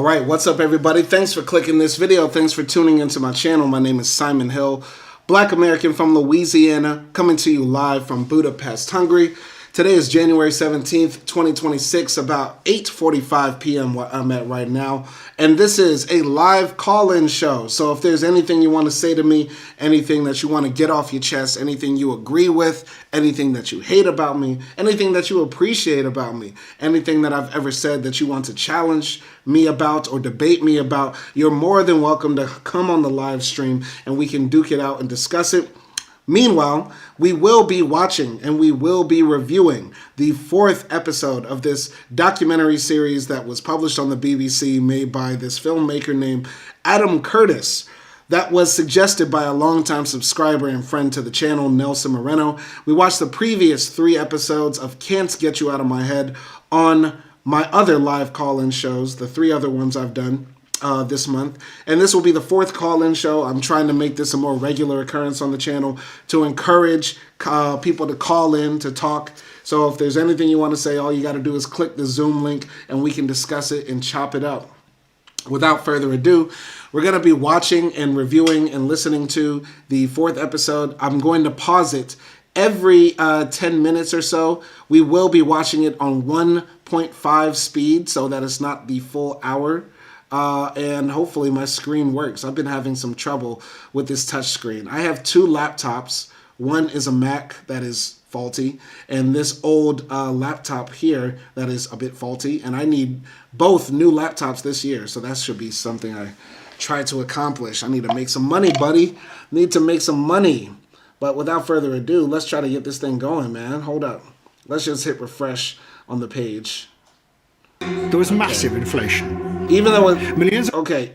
Alright, what's up everybody? Thanks for clicking this video. Thanks for tuning into my channel. My name is Simon Hill, Black American from Louisiana, coming to you live from Budapest, Hungary. Today is January 17th, 2026, about 8:45 p.m. where I'm at right now. And this is a live call-in show. So if there's anything you want to say to me, anything that you want to get off your chest, anything you agree with, anything that you hate about me, anything that you appreciate about me, anything that I've ever said that you want to challenge me about or debate me about, you're more than welcome to come on the live stream and we can duke it out and discuss it. Meanwhile, we will be watching and we will be reviewing the 4th episode of this documentary series that was published on the BBC, made by this filmmaker named Adam Curtis, that was suggested by a longtime subscriber and friend to the channel, Nelson Moreno. We watched the previous 3 episodes of Can't Get You Out of My Head on my other live call-in shows, the 3 other ones I've done this month. And this will be the 4th call-in show. I'm trying to make this a more regular occurrence on the channel to encourage people to call in, to talk. So if there's anything you want to say, all you got to do is click the Zoom link and we can discuss it and chop it up. Without further ado, we're going to be watching and reviewing and listening to the 4th episode. I'm going to pause it every 10 minutes or so. We will be watching it on 1.5 speed so that it's not the full hour. And hopefully my screen works. I've been having some trouble with this touch screen. I have 2 laptops. One is a Mac that is faulty, and this old laptop here that is a bit faulty, and I need both new laptops this year, so that should be something I try to accomplish. I need to make some money, buddy. Need to make some money. But without further ado, let's try to get this thing going, man. Hold up. Let's just hit refresh on the page. There was massive inflation. Even though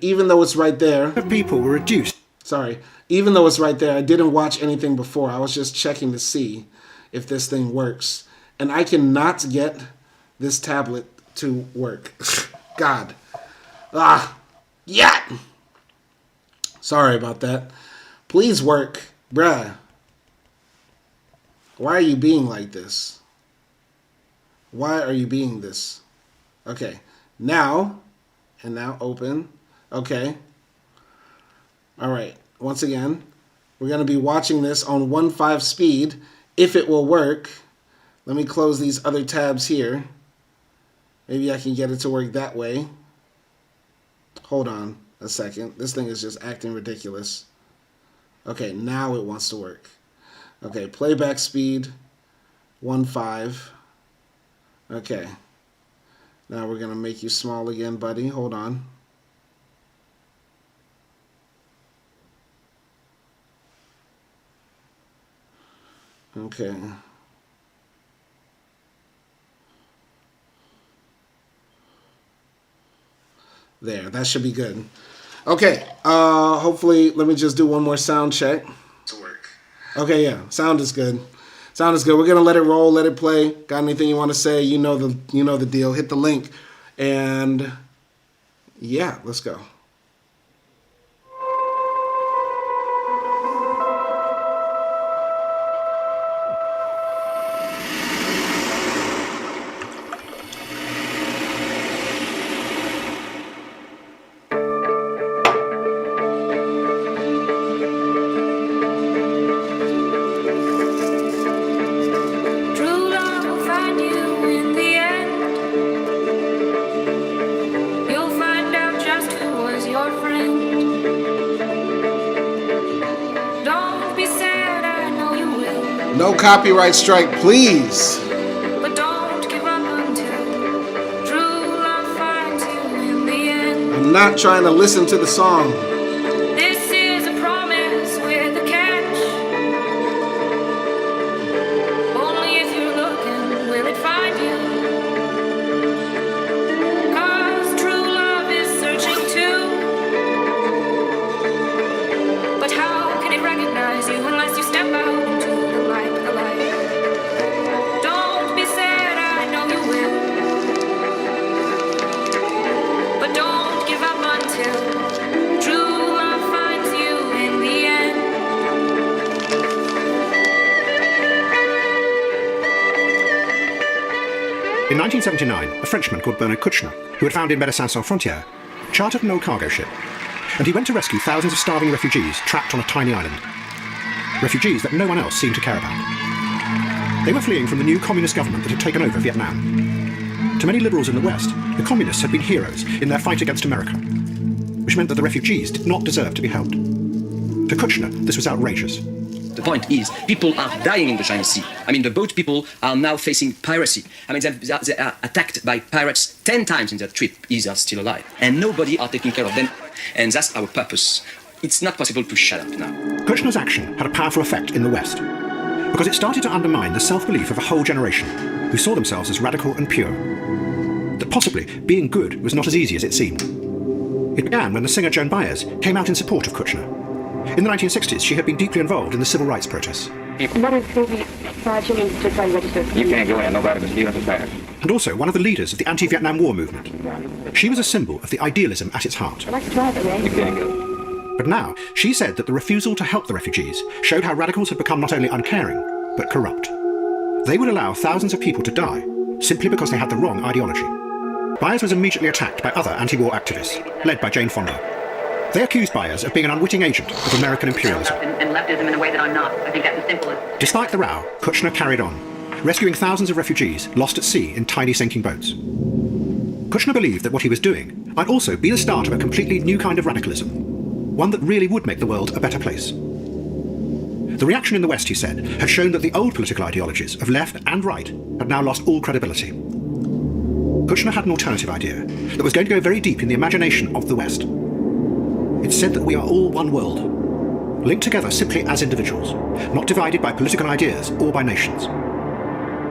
even though it's right there, of people were reduced. Sorry. Even though it's right there, I didn't watch anything before. I was just checking to see if this thing works. And I cannot get this tablet to work. God. Yeah. Sorry about that. Please work. Bruh. Why are you being like this? Why are you being this? Okay. Now, and now open. Okay. All right. Once again, we're going to be watching this on 1.5 speed, if it will work. Let me close these other tabs here. Maybe I can get it to work that way. Hold on a second. This thing is just acting ridiculous. Okay, now it wants to work. Okay, playback speed, 1.5. Okay. Now we're going to make you small again, buddy. Hold on. Okay. There, that should be good. Okay, hopefully, let me just do one more sound check. To work. Okay, yeah, sound is good. Sound is good. We're gonna let it roll, let it play. Got anything you want to say? You know the deal. Hit the link, and yeah, let's go. No copyright strike, please. But don't give up until true love finds you in the end. I'm not trying to listen to the song. This is a promise with a catch. Only if you're looking will it find you. 'Cause true love is searching too. But how can it recognize you unless you step out into the light? Don't be sad, I know you will. But don't give up until true love finds you in the end. In 1979, a Frenchman called Bernard Kouchner, who had founded Médecins Sans Frontières, chartered an old cargo ship, and he went to rescue thousands of starving refugees trapped on a tiny island. Refugees that no one else seemed to care about. They were fleeing from the new communist government that had taken over Vietnam. To many liberals in the West, the communists had been heroes in their fight against America, which meant that the refugees did not deserve to be helped. To Kuchner, this was outrageous. The point is, people are dying in the Chinese Sea. I mean, the boat people are now facing piracy. I mean, they are attacked by pirates 10 times in their trip. These are still alive. And nobody are taking care of them. And that's our purpose. It's not possible to shut up now. Kuchner's action had a powerful effect in the West, because it started to undermine the self-belief of a whole generation who saw themselves as radical and pure. That possibly being good was not as easy as it seemed. It began when the singer Joan Baez came out in support of Kuchner. In the 1960s, she had been deeply involved in the civil rights protests. What is the charge you need to try and register? You can't go in, nobody can steal the pass. And also one of the leaders of the anti-Vietnam War movement. She was a symbol of the idealism at its heart. I'd like to try it, eh? You can't go. But now, she said that the refusal to help the refugees showed how radicals had become not only uncaring, but corrupt. They would allow thousands of people to die simply because they had the wrong ideology. Baez was immediately attacked by other anti-war activists, led by Jane Fonda. They accused Baez of being an unwitting agent of American imperialism. And leftism in a way that I'm not. I think that's as simple as... Despite the row, Kuchner carried on, rescuing thousands of refugees lost at sea in tiny sinking boats. Kuchner believed that what he was doing might also be the start of a completely new kind of radicalism, one that really would make the world a better place. The reaction in the West, he said, had shown that the old political ideologies of left and right had now lost all credibility. Kuchner had an alternative idea that was going to go very deep in the imagination of the West. It said that we are all one world, linked together simply as individuals, not divided by political ideas or by nations.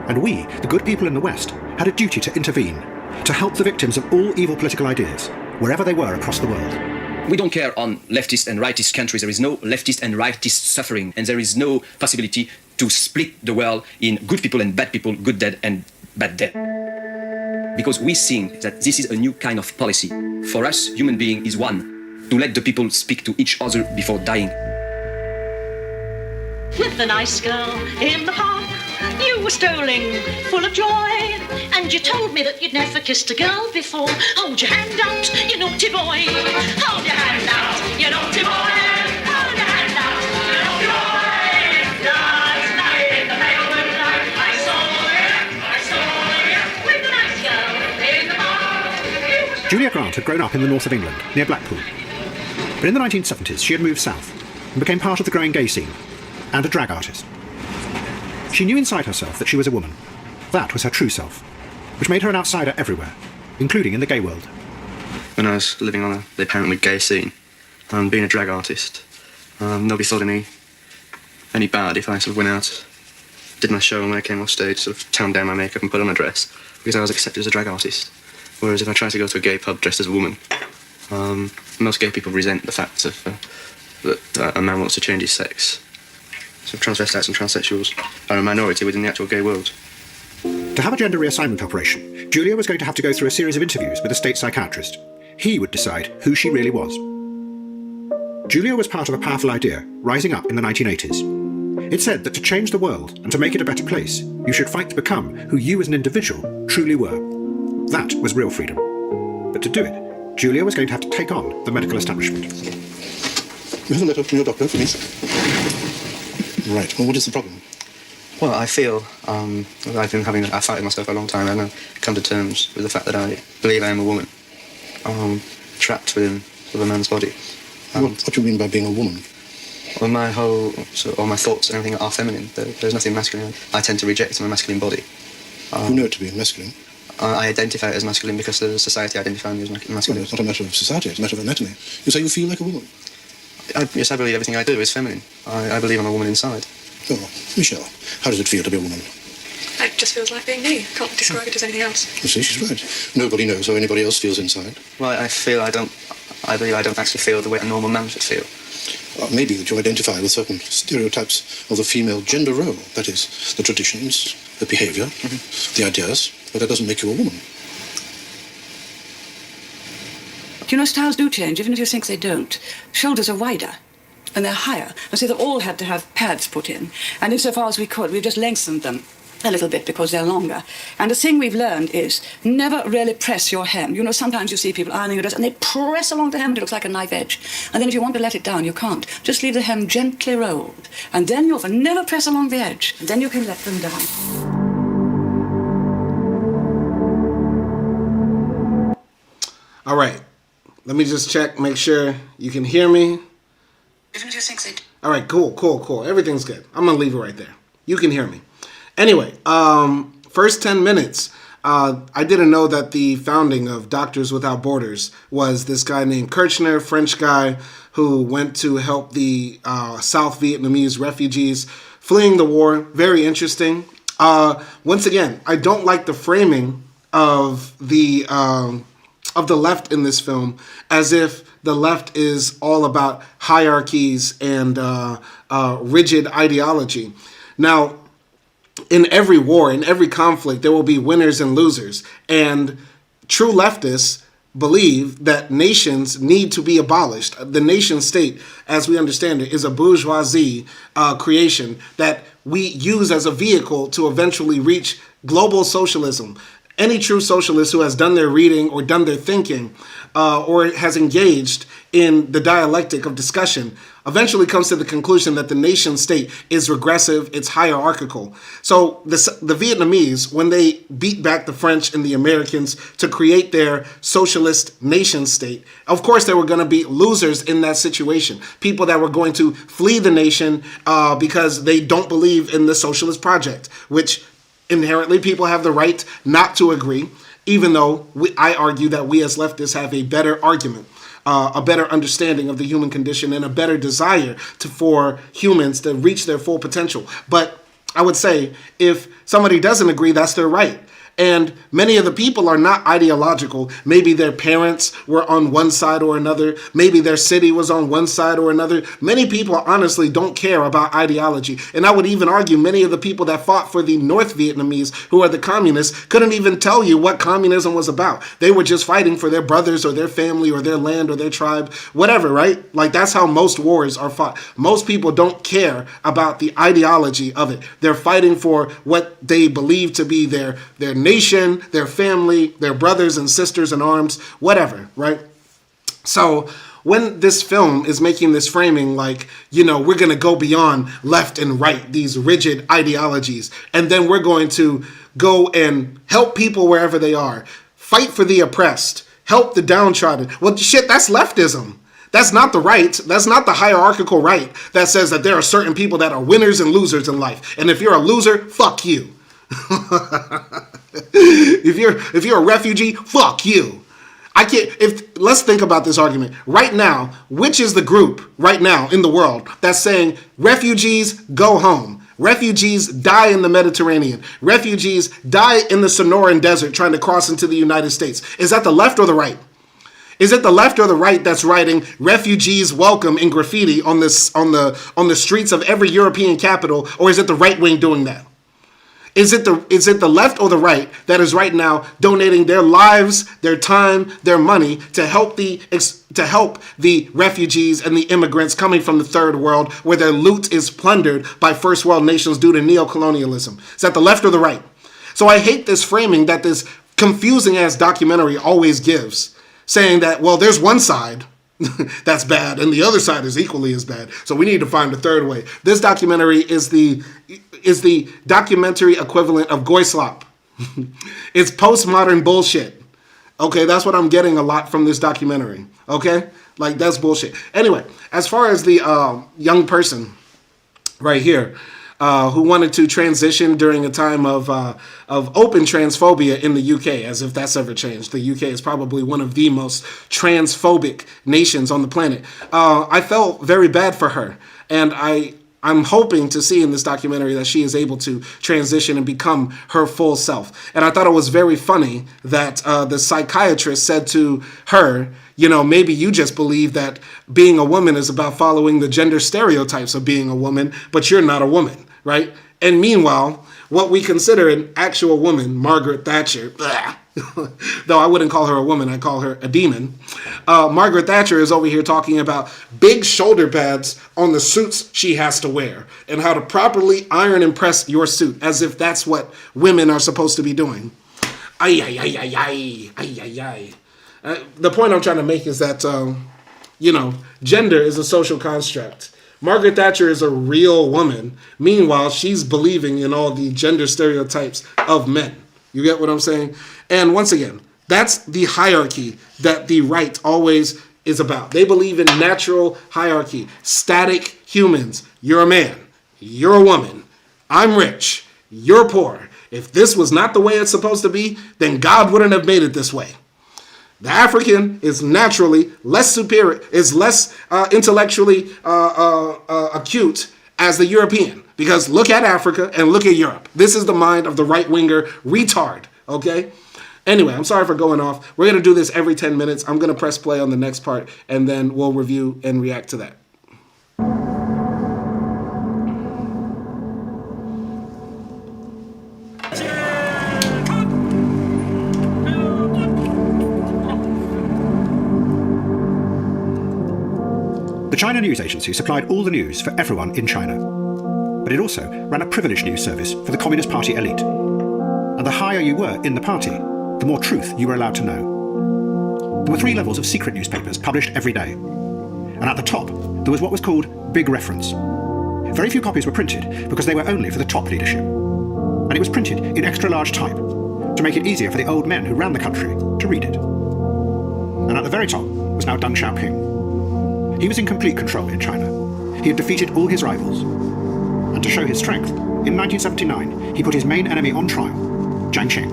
And we, the good people in the West, had a duty to intervene, to help the victims of all evil political ideas, wherever they were across the world. We don't care on leftist and rightist countries. There is no leftist and rightist suffering. And there is no possibility to split the world in good people and bad people, good dead and bad dead. Because we think that this is a new kind of policy. For us, human being is one. To let the people speak to each other before dying. With the nice girl in the park, you were strolling, full of joy, and you told me that you'd never kissed a girl before. Hold your hand out, you naughty boy. Hold your hand out, you naughty boy. Hold your hand out, you naughty boy. Last night in the pale moonlight, I saw you with the nice girl in the park. Julia Grant had grown up in the north of England, near Blackpool. But in the 1970s, she had moved south and became part of the growing gay scene, and a drag artist. She knew inside herself that she was a woman. That was her true self, which made her an outsider everywhere, including in the gay world. When I was living on the apparently gay scene, being a drag artist, nobody thought any bad if I sort of went out, did my show, and when I came off stage, sort of toned down my makeup and put on a dress, because I was accepted as a drag artist. Whereas if I tried to go to a gay pub dressed as a woman, most gay people resent the fact that a man wants to change his sex. So transvestites and transsexuals are a minority within the actual gay world. To have a gender reassignment operation, Julia was going to have to go through a series of interviews with a state psychiatrist. He would decide who she really was. Julia was part of a powerful idea rising up in the 1980s. It said that to change the world and to make it a better place, you should fight to become who you as an individual truly were. That was real freedom. But to do it, Julia was going to have to take on the medical establishment. You have a letter from your doctor for me? Right. Well, what is the problem? Well, I feel I've been having a fight with myself for a long time, and I've come to terms with the fact that I believe I am a woman, trapped within a man's body. What do you mean by being a woman? Well, all my thoughts and everything are feminine. There's nothing masculine. I tend to reject my masculine body. You know it to be masculine. I identify it as masculine because the society identifies me as masculine. Well, it's not a matter of society, it's a matter of anatomy. You say you feel like a woman? Yes, I believe everything I do is feminine. I believe I'm a woman inside. Oh, Michelle, how does it feel to be a woman? It just feels like being me. Can't describe it as anything else. You see, she's right. Nobody knows how anybody else feels inside. Well, I believe I don't actually feel the way a normal man should feel. Maybe that you identify with certain stereotypes of the female gender role. That is, the traditions, the behaviour, the ideas. But that doesn't make you a woman. Do you know, styles do change, even if you think they don't. Shoulders are wider, and they're higher, and so they've all had to have pads put in. And insofar as we could, we've just lengthened them. a little bit because they're longer. And the thing we've learned is never really press your hem. You know, sometimes you see people ironing a dress and they press along the hem and it looks like a knife edge. And then if you want to let it down, you can't. Just leave the hem gently rolled. And then you'll never press along the edge. And then you can let them down. All right. Let me just check, make sure you can hear me. All right, cool. Everything's good. I'm going to leave it right there. You can hear me. Anyway, first 10 minutes, I didn't know that the founding of Doctors Without Borders was this guy named Kirchner, French guy who went to help the South Vietnamese refugees fleeing the war. Very interesting. Once again, I don't like the framing of the left in this film as if the left is all about hierarchies and rigid ideology. Now, in every war, in every conflict, there will be winners and losers. And true leftists believe that nations need to be abolished. The nation state, as we understand it, is a bourgeoisie creation that we use as a vehicle to eventually reach global socialism. Any true socialist who has done their reading or done their thinking or has engaged in the dialectic of discussion eventually comes to the conclusion that the nation state is regressive, it's hierarchical. So the Vietnamese, when they beat back the French and the Americans to create their socialist nation state, of course there were going to be losers in that situation. People that were going to flee the nation because they don't believe in the socialist project, which inherently people have the right not to agree, even though I argue that we as leftists have a better argument, a better understanding of the human condition, and a better desire for humans to reach their full potential. But I would say if somebody doesn't agree, that's their right. And many of the people are not ideological. Maybe their parents were on one side or another. Maybe their city was on one side or another. Many people honestly don't care about ideology. And I would even argue many of the people that fought for the North Vietnamese, who are the communists, couldn't even tell you what communism was about. They were just fighting for their brothers or their family or their land or their tribe, whatever, right? Like that's how most wars are fought. Most people don't care about the ideology of it. They're fighting for what they believe to be their nation, their family, their brothers and sisters in arms, whatever, right? So when this film is making this framing like, you know, we're going to go beyond left and right, these rigid ideologies, and then we're going to go and help people wherever they are, fight for the oppressed, help the downtrodden. Well, shit, that's leftism. That's not the right. That's not the hierarchical right that says that there are certain people that are winners and losers in life. And if you're a loser, fuck you. If you're a refugee, fuck you. Let's think about this argument. Right now, which is the group right now in the world that's saying refugees go home? Refugees die in the Mediterranean. Refugees die in the Sonoran Desert trying to cross into the United States. Is that the left or the right? Is it the left or the right that's writing refugees welcome in graffiti on the streets of every European capital, or is it the right wing doing that? Is it the left or the right that is right now donating their lives, their time, their money to help the refugees and the immigrants coming from the third world, where their loot is plundered by first world nations due to neocolonialism? Is that the left or the right? So I hate this framing that this confusing ass documentary always gives, saying that, well, there's one side that's bad and the other side is equally as bad, so we need to find a third way. This documentary is the documentary equivalent of Goyslop. It's postmodern bullshit. Okay, that's what I'm getting a lot from this documentary. Okay, like that's bullshit. Anyway, as far as the young person right here who wanted to transition during a time of open transphobia in the UK, as if that's ever changed. The UK is probably one of the most transphobic nations on the planet. I felt very bad for her, and I'm hoping to see in this documentary that she is able to transition and become her full self. And I thought it was very funny that the psychiatrist said to her, you know, maybe you just believe that being a woman is about following the gender stereotypes of being a woman, but you're not a woman, right? And meanwhile, what we consider an actual woman, Margaret Thatcher, though I wouldn't call her a woman, I'd call her a demon. Margaret Thatcher is over here talking about big shoulder pads on the suits she has to wear and how to properly iron and press your suit, as if that's what women are supposed to be doing. Ay, ay, ay, ay, ay, ay, ay, ay. The point I'm trying to make is that, gender is a social construct. Margaret Thatcher is a real woman. Meanwhile, she's believing in all the gender stereotypes of men. You get what I'm saying? And once again, that's the hierarchy that the right always is about. They believe in natural hierarchy, static humans. You're a man. You're a woman. I'm rich. You're poor. If this was not the way it's supposed to be, then God wouldn't have made it this way. The African is naturally less superior, is less intellectually acute as the European. Because look at Africa and look at Europe. This is the mind of the right-winger retard, okay? Anyway, I'm sorry for going off. We're going to do this every 10 minutes. I'm going to press play on the next part, and then we'll review and react to that. The China News Agency supplied all the news for everyone in China. But it also ran a privileged news service for the Communist Party elite. And the higher you were in the party, the more truth you were allowed to know. There were 3 levels of secret newspapers published every day. And at the top, there was what was called Big Reference. Very few copies were printed because they were only for the top leadership. And it was printed in extra large type to make it easier for the old men who ran the country to read it. And at the very top was now Deng Xiaoping. He was in complete control in China. He had defeated all his rivals. And to show his strength, in 1979, he put his main enemy on trial, Jiang Qing.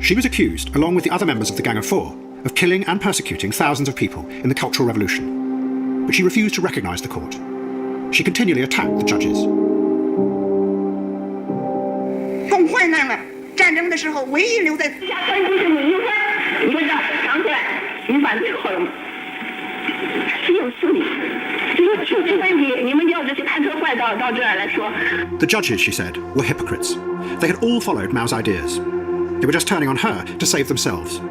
She was accused, along with the other members of the Gang of Four, of killing and persecuting thousands of people in the Cultural Revolution. But she refused to recognize the court. She continually attacked the judges. 共患难了，战争的时候唯一留在下山就是你应该，你们让强奸违反这个合同，只有处理，只有处理问题，你们要是看车坏到这儿来说。 The judges, she said, were hypocrites. They had all followed Mao's ideas. They were just turning on her to save themselves.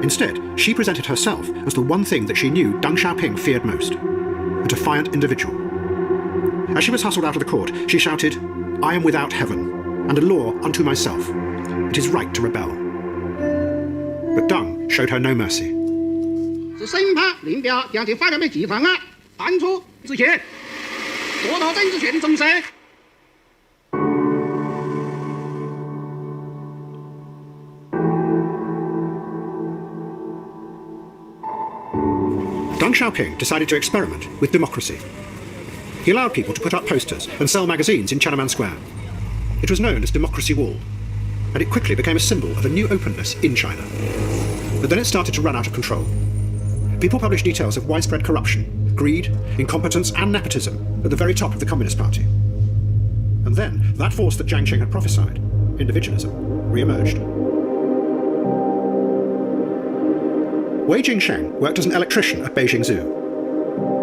Instead, she presented herself as the one thing that she knew Deng Xiaoping feared most, a defiant individual. As she was hustled out of the court, she shouted, "I am without heaven, and a law unto myself. It is right to rebel." But Deng showed her no mercy. 是审判令表将其法律的计方案判处执行，做到政治权利终身。 Deng Xiaoping decided to experiment with democracy. He allowed people to put up posters and sell magazines in Tiananmen Square. It was known as Democracy Wall, and it quickly became a symbol of a new openness in China. But then it started to run out of control. People published details of widespread corruption, greed, incompetence, and nepotism at the very top of the Communist Party. And then that force that Jiang Qing had prophesied, individualism, re-emerged. Wei Jingsheng worked as an electrician at Beijing Zoo.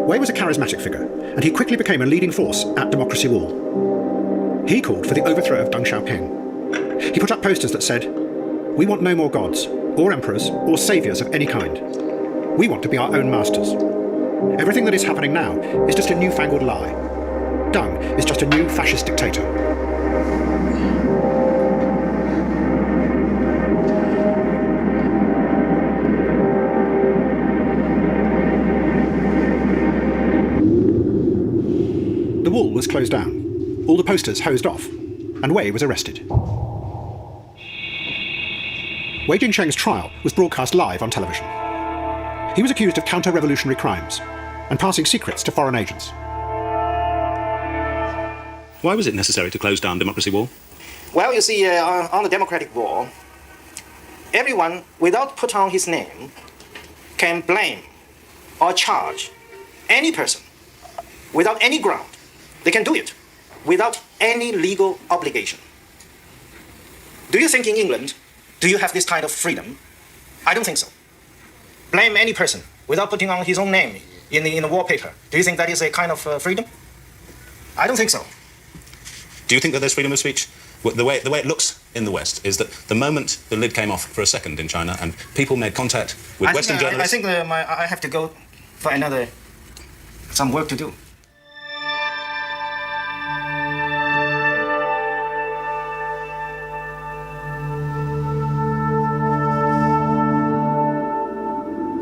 Wei was a charismatic figure, and he quickly became a leading force at Democracy Wall. He called for the overthrow of Deng Xiaoping. He put up posters that said, "We want no more gods, or emperors, or saviours of any kind. We want to be our own masters. Everything that is happening now is just a newfangled lie. Deng is just a new fascist dictator." The wall was closed down, all the posters hosed off, and Wei was arrested. Wei Jingsheng's trial was broadcast live on television. He was accused of counter-revolutionary crimes and passing secrets to foreign agents. Why was it necessary to close down Democracy Wall? Well, you see, on the Democratic Wall, everyone, without put on his name, can blame or charge any person without any ground. They can do it without any legal obligation. Do you think in England, do you have this kind of freedom? I don't think so. Blame any person without putting on his own name in the wallpaper. Do you think that is a kind of freedom? I don't think so. Do you think that there's freedom of speech? The way it looks in the West is that the moment the lid came off for a second in China and people made contact with Western journalists... I think I have to go for some work to do.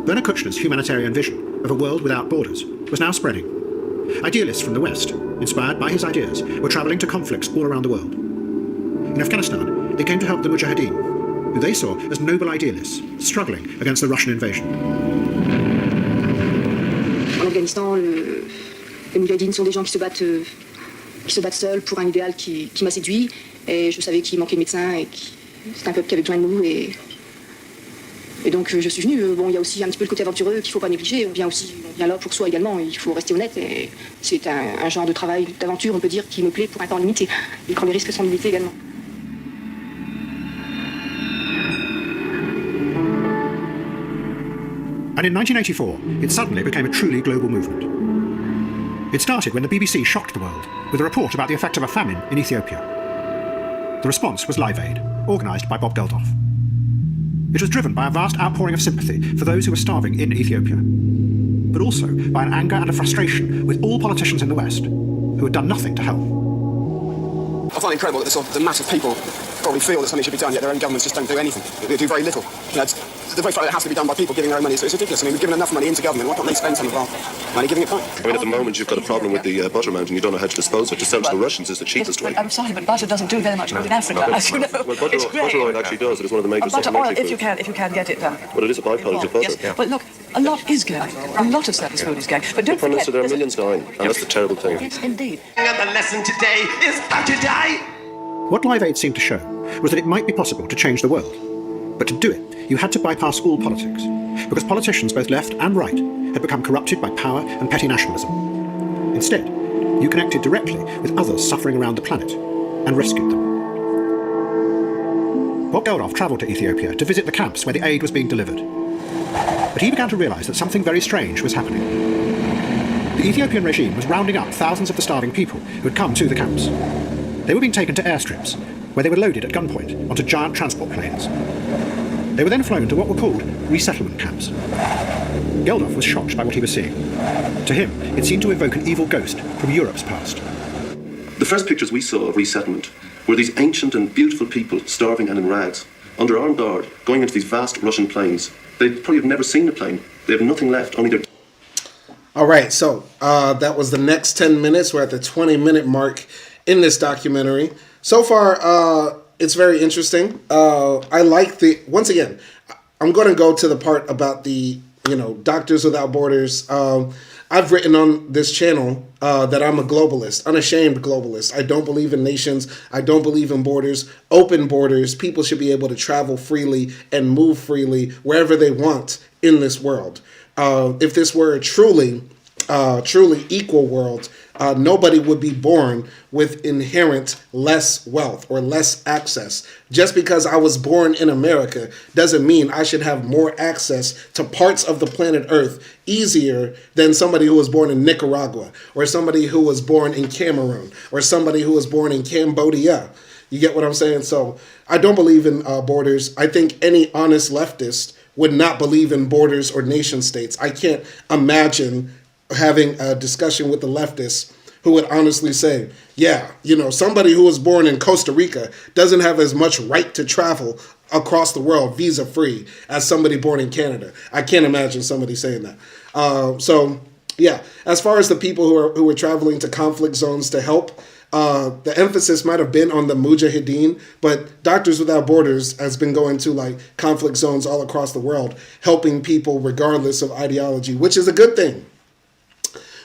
Bernard Kouchner's humanitarian vision of a world without borders was now spreading. Idealists from the West, inspired by his ideas, were travelling to conflicts all around the world. In Afghanistan, they came to help the Mujahideen, who they saw as noble idealists, struggling against the Russian invasion. En Afghanistan, les Moudjahidines sont des gens qui se battent seuls pour un idéal qui m'a séduit. Et je savais qu'il manquait de médecins et que c'était un peuple qui avait besoin de nous. Et donc je suis venue. Bon, il y a aussi un petit peu le côté aventureux qu'il ne faut pas négliger. On vient là pour soi également. Il faut rester honnête. Et c'est un genre de travail, d'aventure, on peut dire, qui me plaît pour un temps limité. Et quand les risques sont limités également. And in 1984, it suddenly became a truly global movement. It started when the BBC shocked the world with a report about the effect of a famine in Ethiopia. The response was Live Aid, organised by Bob Geldof. It was driven by a vast outpouring of sympathy for those who were starving in Ethiopia, but also by an anger and a frustration with all politicians in the West who had done nothing to help. I find it incredible that the mass of people probably feel that something should be done, yet their own governments just don't do anything. They do very little. The very fact that it has to be done by people giving their own money is ridiculous. I mean, we've given enough money into government. Why can't they spend some of our money giving it back? I mean, at the moment, you've got a problem with the butter amount and you don't know how to dispose of it. To sell to the Russians is the cheapest way. I'm sorry, but butter doesn't do very much good in Africa, as you know. Well, butter oil actually does. It is one of the major butter oil, supplementary if you can get it done. Well, it is a byproduct of butter. Yes. But look, a lot is going. A lot of surplus food is going. But don't Prime forget... Minister, there are millions dying, and that's the terrible thing. Yes, indeed. And the lesson today is how to die. What Live Aid seemed to show was that it might be possible to change the world. But to do it, you had to bypass all politics, because politicians, both left and right, had become corrupted by power and petty nationalism. Instead, you connected directly with others suffering around the planet and rescued them. Bob Geldof travelled to Ethiopia to visit the camps where the aid was being delivered. But he began to realise that something very strange was happening. The Ethiopian regime was rounding up thousands of the starving people who had come to the camps. They were being taken to airstrips, where they were loaded at gunpoint onto giant transport planes. They were then flown to what were called resettlement camps. Geldof was shocked by what he was seeing. To him, it seemed to evoke an evil ghost from Europe's past. The first pictures we saw of resettlement were these ancient and beautiful people starving and in rags, under armed guard, going into these vast Russian plains. They probably have never seen a plane. They have nothing left, only their... All right, so that was the next 10 minutes. We're at the 20-minute mark in this documentary. So far, it's very interesting. I like once again, I'm going to go to the part about the, Doctors Without Borders. I've written on this channel that I'm a globalist, unashamed globalist. I don't believe in nations. I don't believe in borders. Open borders. People should be able to travel freely and move freely wherever they want in this world. If this were a truly equal world, nobody would be born with inherent less wealth or less access. Just because I was born in America doesn't mean I should have more access to parts of the planet Earth easier than somebody who was born in Nicaragua, or somebody who was born in Cameroon, or somebody who was born in Cambodia. You get what I'm saying? So I don't believe in borders. I think any honest leftist would not believe in borders or nation states. I can't imagine having a discussion with the leftists who would honestly say, yeah, somebody who was born in Costa Rica doesn't have as much right to travel across the world visa-free as somebody born in Canada. I can't imagine somebody saying that. So, yeah, as far as the people who were traveling to conflict zones to help, the emphasis might have been on the Mujahideen, but Doctors Without Borders has been going to conflict zones all across the world, helping people regardless of ideology, which is a good thing.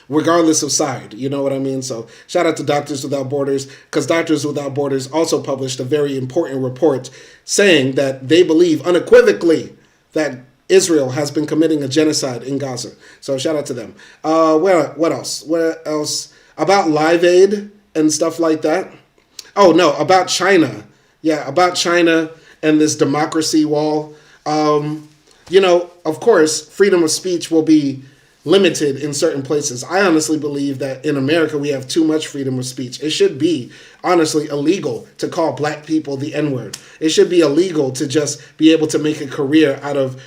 Regardless of side, you know what I mean? So shout out to Doctors Without Borders, because Doctors Without Borders also published a very important report saying that they believe unequivocally that Israel has been committing a genocide in Gaza. So shout out to them. What else? What else? About Live Aid and stuff like that. Oh, no, about China. Yeah, about China and this democracy wall. Of course, freedom of speech will be limited in certain places. I honestly believe that in America we have too much freedom of speech. It should be, honestly, illegal to call black people the N-word. It should be illegal to just be able to make a career out of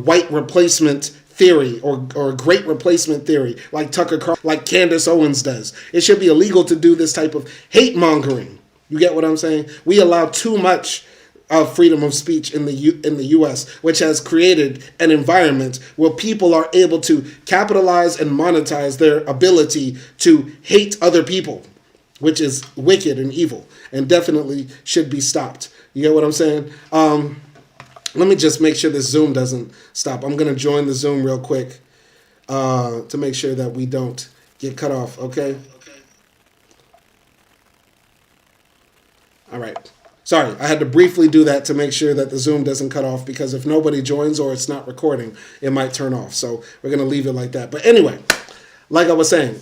white replacement theory or great replacement theory like Tucker Carlson, like Candace Owens does. It should be illegal to do this type of hate mongering. You get what I'm saying? We allow too much of freedom of speech in the U.S., which has created an environment where people are able to capitalize and monetize their ability to hate other people, which is wicked and evil and definitely should be stopped. You get what I'm saying? Let me just make sure this Zoom doesn't stop. I'm going to join the Zoom real quick to make sure that we don't get cut off, okay? All right. Sorry, I had to briefly do that to make sure that the Zoom doesn't cut off, because if nobody joins or it's not recording, it might turn off. So we're going to leave it like that. But anyway, like I was saying,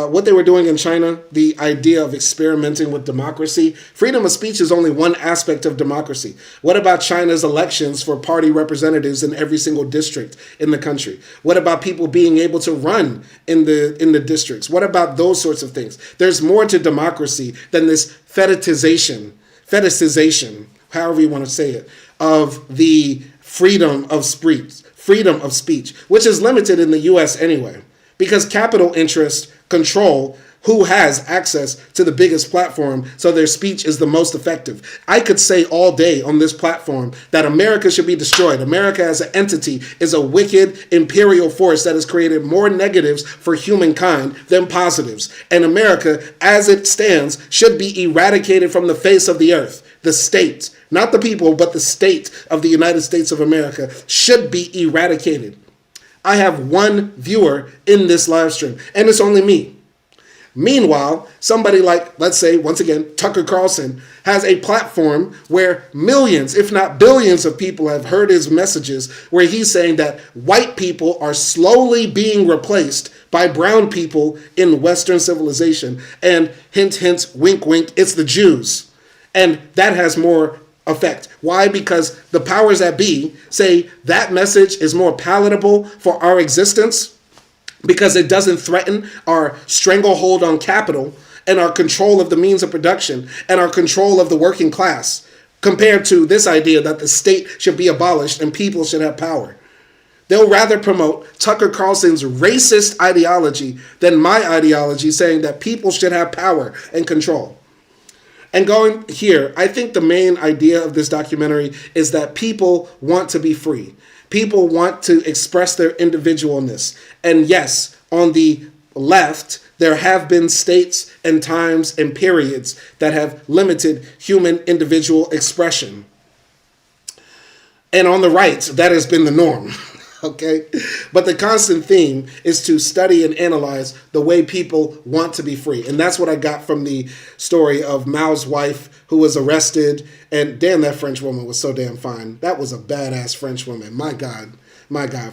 what they were doing in China, the idea of experimenting with democracy. Freedom of speech is only one aspect of democracy. What about China's elections for party representatives in every single district in the country? What about people being able to run in the districts? What about those sorts of things? There's more to democracy than this fetishization, however you want to say it, of the freedom of speech, which is limited in the U.S. anyway. Because capital interests control who has access to the biggest platform, so their speech is the most effective. I could say all day on this platform that America should be destroyed. America as an entity is a wicked imperial force that has created more negatives for humankind than positives. And America, as it stands, should be eradicated from the face of the earth. The state, not the people, but the state of the United States of America should be eradicated. I have one viewer in this live stream, and it's only me. Meanwhile, somebody like, let's say, once again, Tucker Carlson has a platform where millions, if not billions of people have heard his messages where he's saying that white people are slowly being replaced by brown people in Western civilization. And hint, hint, wink, wink, it's the Jews. And that has more effect. Why? Because the powers that be say that message is more palatable for our existence because it doesn't threaten our stranglehold on capital and our control of the means of production and our control of the working class, compared to this idea that the state should be abolished and people should have power. They'll rather promote Tucker Carlson's racist ideology than my ideology, saying that people should have power and control. And going here, I think the main idea of this documentary is that people want to be free. People want to express their individualness. And yes, on the left, there have been states and times and periods that have limited human individual expression. And on the right, that has been the norm. Okay, but the constant theme is to study and analyze the way people want to be free. And that's what I got from the story of Mao's wife who was arrested. And damn, that French woman was so damn fine. That was a badass French woman. My God,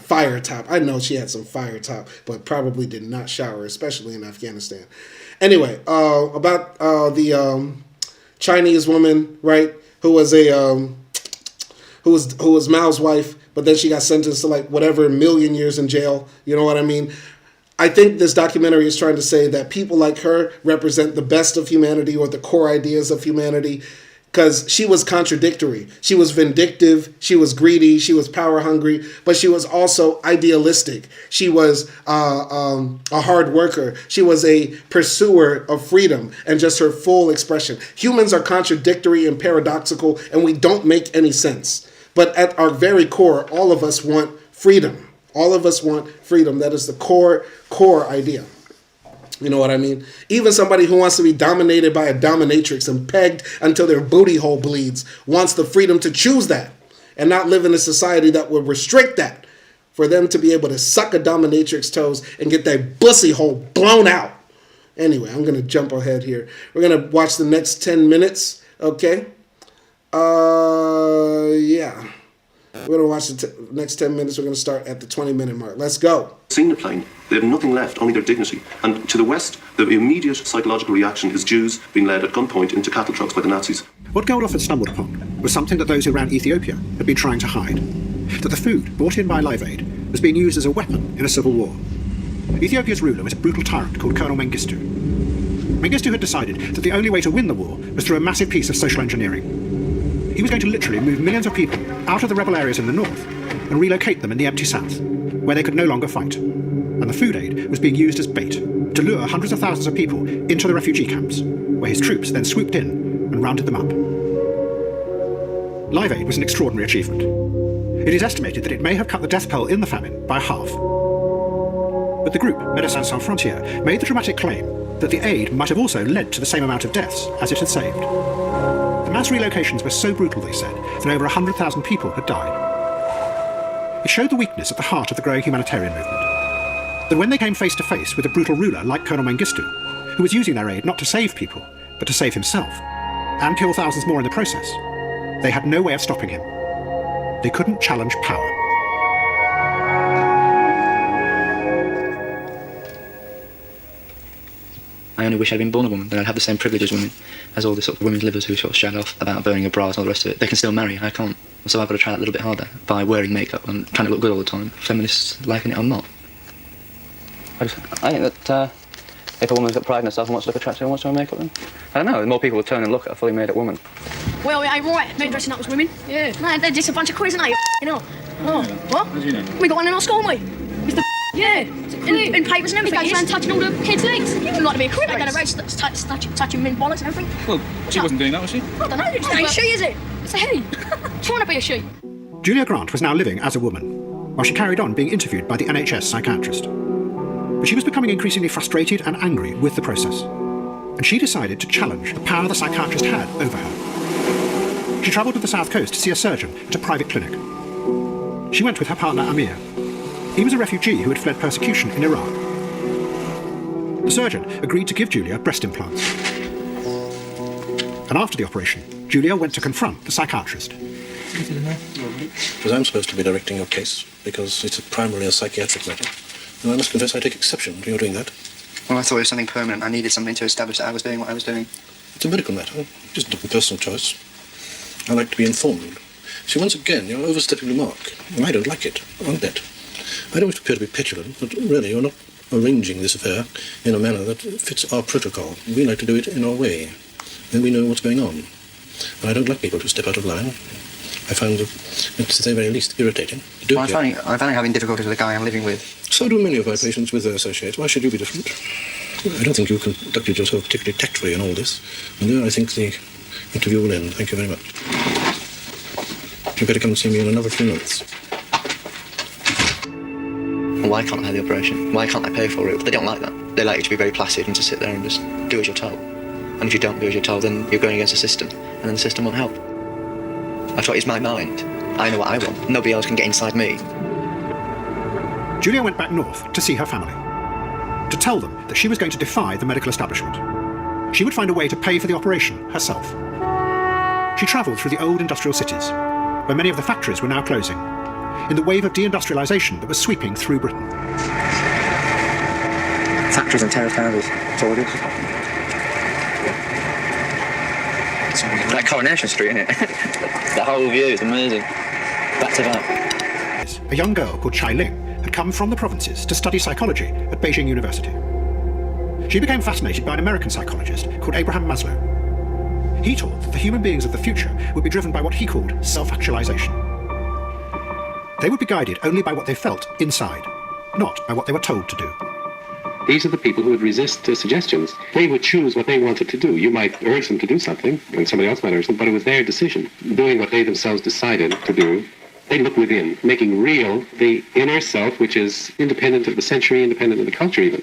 fire top. I know she had some fire top, but probably did not shower, especially in Afghanistan. Anyway, about the Chinese woman, right, who was who was Mao's wife. But then she got sentenced to like whatever million years in jail. You know what I mean? I think this documentary is trying to say that people like her represent the best of humanity or the core ideas of humanity, because she was contradictory. She was vindictive. She was greedy. She was power hungry, but she was also idealistic. She was a hard worker. She was a pursuer of freedom and just her full expression. Humans are contradictory and paradoxical, and we don't make any sense. But at our very core, all of us want freedom. All of us want freedom. That is the core idea. You know what I mean? Even somebody who wants to be dominated by a dominatrix and pegged until their booty hole bleeds wants the freedom to choose that and not live in a society that would restrict that, for them to be able to suck a dominatrix toes and get their bussy hole blown out. Anyway, I'm going to jump ahead here. We're going to watch the next 10 minutes, okay? Yeah. We're going to watch the next 10 minutes. We're going to start at the 20-minute mark. Let's go. Seen the plane. They have nothing left, only their dignity. And to the West, the immediate psychological reaction is Jews being led at gunpoint into cattle trucks by the Nazis. What Geldof had stumbled upon was something that those who ran Ethiopia had been trying to hide. that the food brought in by Live Aid was being used as a weapon in a civil war. Ethiopia's ruler was a brutal tyrant called Colonel Mengistu. Mengistu had decided that the only way to win the war was through a massive piece of social engineering. He was going to literally move millions of people out of the rebel areas in the north and relocate them in the empty south, where they could no longer fight. And the food aid was being used as bait to lure hundreds of thousands of people into the refugee camps, where his troops then swooped in and rounded them up. Live Aid was an extraordinary achievement. It is estimated that it may have cut the death toll in the famine by half. But the group, Médecins Sans Frontières, made the dramatic claim that the aid might have also led to the same amount of deaths as it had saved. The mass relocations were so brutal, they said, that over 100,000 people had died. It showed the weakness at the heart of the growing humanitarian movement. That when they came face to face with a brutal ruler like Colonel Mengistu, who was using their aid not to save people, but to save himself, and kill thousands more in the process, they had no way of stopping him. They couldn't challenge power. I only wish I'd been born a woman, then I'd have the same privilege as women, as all the sort of women's livers who sort of shag off about burning a bra and all the rest of it. They can still marry, I can't. So I've got to try that a little bit harder by wearing makeup and trying to look good all the time. Feminists liking it or not. I think that if a woman's got pride in herself and wants to look attractive and wants to wear makeup, then I don't know, more people will turn and look at a fully made up woman. Well, I'm right, men dressing up as women. Yeah. No, they're just a bunch of quiz, aren't they? You know. Oh, what? How do you know? We got one in our school, mate. Mr. Yeah. In papers and everything. He goes around touching all the kids' legs. He would like to be a quiz. They go around touching men's bollocks and everything. Well, she wasn't doing that, was she? I don't know. It's not a she, is it? It's a he. Trying to be a she. Julia Grant was now living as a woman, while she carried on being interviewed by the NHS psychiatrist. But she was becoming increasingly frustrated and angry with the process, and she decided to challenge the power the psychiatrist had over her. She travelled to the south coast to see a surgeon at a private clinic. She went with her partner Amir. He was a refugee who had fled persecution in Iraq. The surgeon agreed to give Julia breast implants. And after the operation, Julia went to confront the psychiatrist. Because I'm supposed to be directing your case, because it's primarily a psychiatric matter. And I must confess I take exception to your doing that. Well, I thought it was something permanent. I needed something to establish that I was doing what I was doing. It's a medical matter. It isn't a personal choice. I like to be informed. See, once again, you're overstepping the mark. And I don't like it. I'll bet. I don't wish to appear to be petulant, but really you're not arranging this affair in a manner that fits our protocol. We like to do it in our way. Then we know what's going on. And I don't like people to step out of line. I find it, to say the very least, irritating. I'm finding having difficulties with the guy I'm living with. So do many of my patients with their associates. Why should you be different? I don't think you conducted yourself particularly tactfully in all this. And there I think the interview will end. Thank you very much. You'd better come and see me in another few months. Why can't I have the operation? Why can't I pay for it? They don't like that. They like you to be very placid and to sit there and just do as you're told. And if you don't do as you're told, then you're going against the system. And then the system won't help. That's what is my mind. I know what I want. Nobody else can get inside me. Julia went back north to see her family, to tell them that she was going to defy the medical establishment. She would find a way to pay for the operation herself. She travelled through the old industrial cities, where many of the factories were now closing, in the wave of deindustrialisation that was sweeping through Britain. Factories and terraced houses. That's all it is. Like Coronation Street, isn't it? The whole view is amazing. Back to that. A young girl called Chai Ling had come from the provinces to study psychology at Beijing University. She became fascinated by an American psychologist called Abraham Maslow. He taught that the human beings of the future would be driven by what he called self-actualization. They would be guided only by what they felt inside, not by what they were told to do. These are the people who would resist suggestions. They would choose what they wanted to do. You might urge them to do something, and somebody else might urge them, but it was their decision. Doing what they themselves decided to do, they look within, making real the inner self, which is independent of the century, independent of the culture even.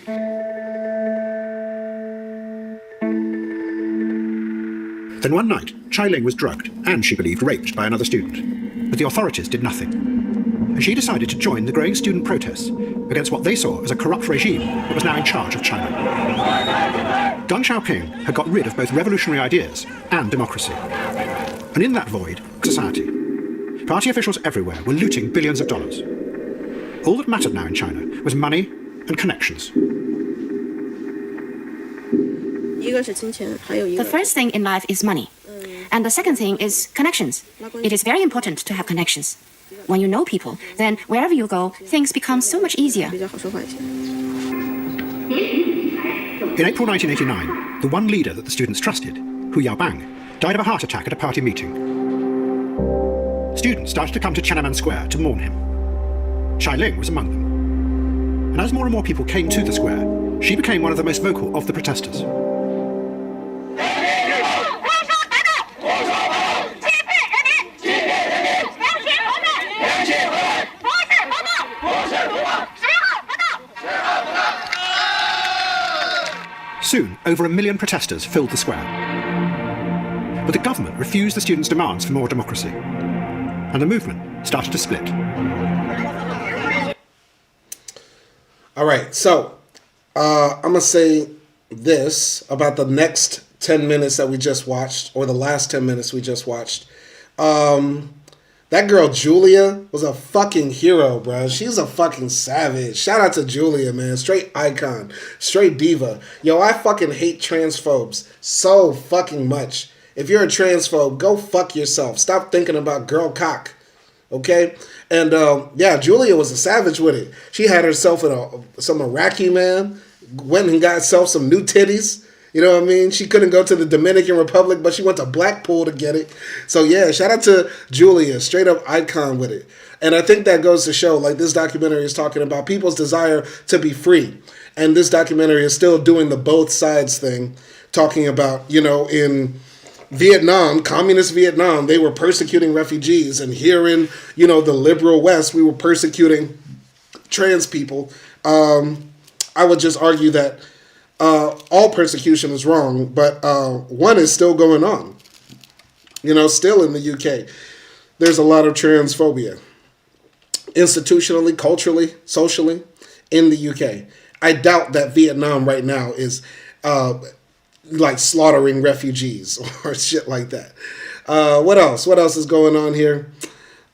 Then one night, Chai Ling was drugged and, she believed, raped by another student. But the authorities did nothing. And she decided to join the growing student protests against what they saw as a corrupt regime that was now in charge of China. Deng Xiaoping had got rid of both revolutionary ideas and democracy. And in that void, society. Party officials everywhere were looting billions of dollars. All that mattered now in China was money and connections. The first thing in life is money. And the second thing is connections. It is very important to have connections. When you know people, then wherever you go, things become so much easier. In April 1989, the one leader that the students trusted, Hu Yaobang, died of a heart attack at a party meeting. Students started to come to Tiananmen Square to mourn him. Chai Ling was among them. And as more and more people came to the square, she became one of the most vocal of the protesters. Soon, over 1 million protesters filled the square. But the government refused the students' demands for more democracy, and the movement started to split. All right, so I'm going to say this about the next 10 minutes that we just watched, or the last 10 minutes we just watched. That girl, Julia, was a fucking hero, bro. She's a fucking savage. Shout out to Julia, man. Straight icon. Straight diva. Yo, I fucking hate transphobes so fucking much. If you're a transphobe, go fuck yourself. Stop thinking about girl cock. Okay? And, yeah, Julia was a savage with it. She had herself some Iraqi man. Went and got herself some new titties. You know what I mean? She couldn't go to the Dominican Republic, but she went to Blackpool to get it. So, yeah, shout out to Julia. Straight up icon with it. And I think that goes to show, like, this documentary is talking about people's desire to be free. And this documentary is still doing the both sides thing, talking about, you know, in Vietnam, communist Vietnam, they were persecuting refugees. And here in, you know, the liberal West, we were persecuting trans people. I would just argue that all persecution is wrong, but one is still going on. You know, still in the UK, there's a lot of transphobia. Institutionally, culturally, socially, in the UK. I doubt that Vietnam right now is like slaughtering refugees or shit like that. What else? What else is going on here?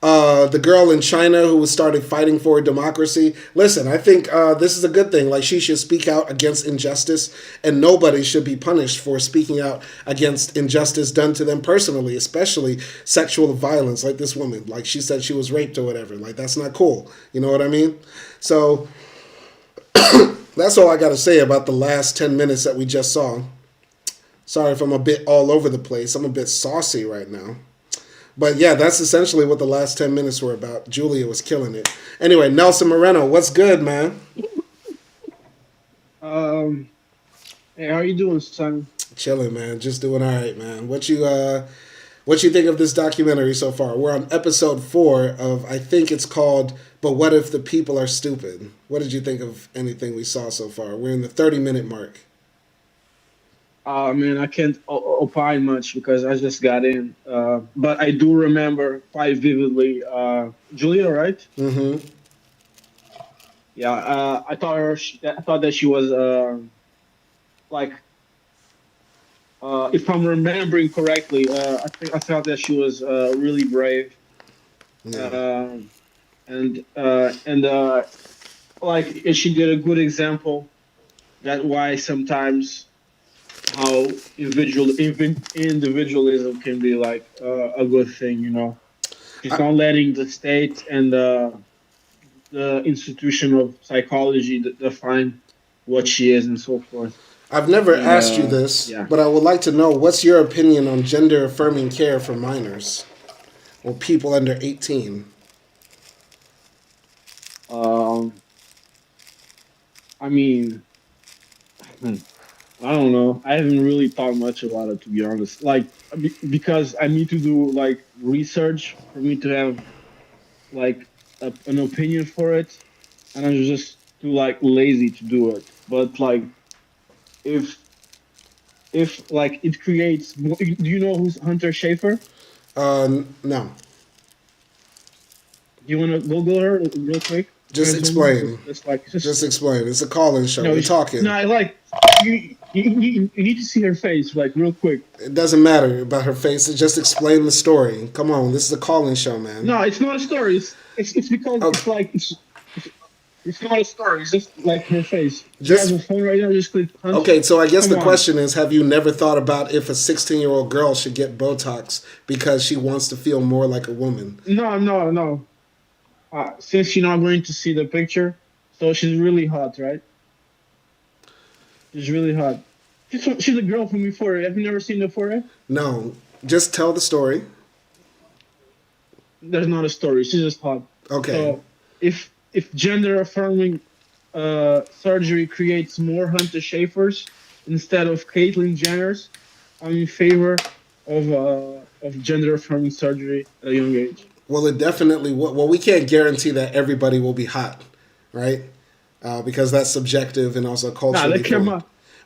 The girl in China who started fighting for democracy. Listen, I think this is a good thing. Like, she should speak out against injustice, and nobody should be punished for speaking out against injustice done to them personally, especially sexual violence, like this woman. Like, she said she was raped or whatever. Like, that's not cool. You know what I mean? So, that's all I got to say about the last 10 minutes that we just saw. Sorry if I'm a bit all over the place. I'm a bit saucy right now. But yeah, that's essentially what the last 10 minutes were about. Julia was killing it. Anyway, Nelson Moreno, what's good, man? Hey, how you doing, son? Chilling, man. Just doing all right, man. What you think of this documentary so far? We're on episode 4 of, I think it's called But What If the People Are Stupid? What did you think of anything we saw so far? We're in the 30-minute mark. Man, I can't opine much because I just got in. But I do remember quite vividly Julia, right? Mm-hmm. Yeah, I thought that she was if I'm remembering correctly, I felt that she was really brave. Yeah. She did a good example. That's why sometimes how individualism can be like a good thing, you know. She's not letting the state and the institution of psychology define what she is and so forth. I've never asked you this, but I would like to know, what's your opinion on gender-affirming care for minors or people under 18? I mean, I don't know. I haven't really thought much about it, to be honest. Like, because I need to do like research for me to have like an opinion for it, and I'm just too like lazy to do it. But like, if like it creates, do you know who's Hunter Schafer? No. Do you want to Google her real quick? Just explain. Just explain. It's a call-in show. We're talking. No, like you need to see her face, like real quick. It doesn't matter about her face. Just explain the story. Come on, this is a call-in show, man. No, it's not a story. It's because it's like It's not a story. It's just like her face. Just she has a phone right now. Just click punch. Okay, so I guess Come the on. question is, have you never thought about if a 16-year-old girl should get Botox because she wants to feel more like a woman? No. Since you're not going to see the picture, so she's really hot, right? She's really hot. She's a girl from Euphoria. Have you never seen Euphoria? No, just tell the story. There's not a story. She's just hot. Okay. So if gender affirming surgery creates more Hunter Schaefers instead of Caitlyn Jenners, I'm in favor of gender affirming surgery at a young age. Well, it definitely. Well, we can't guarantee that everybody will be hot, right? Because that's subjective and also culturally.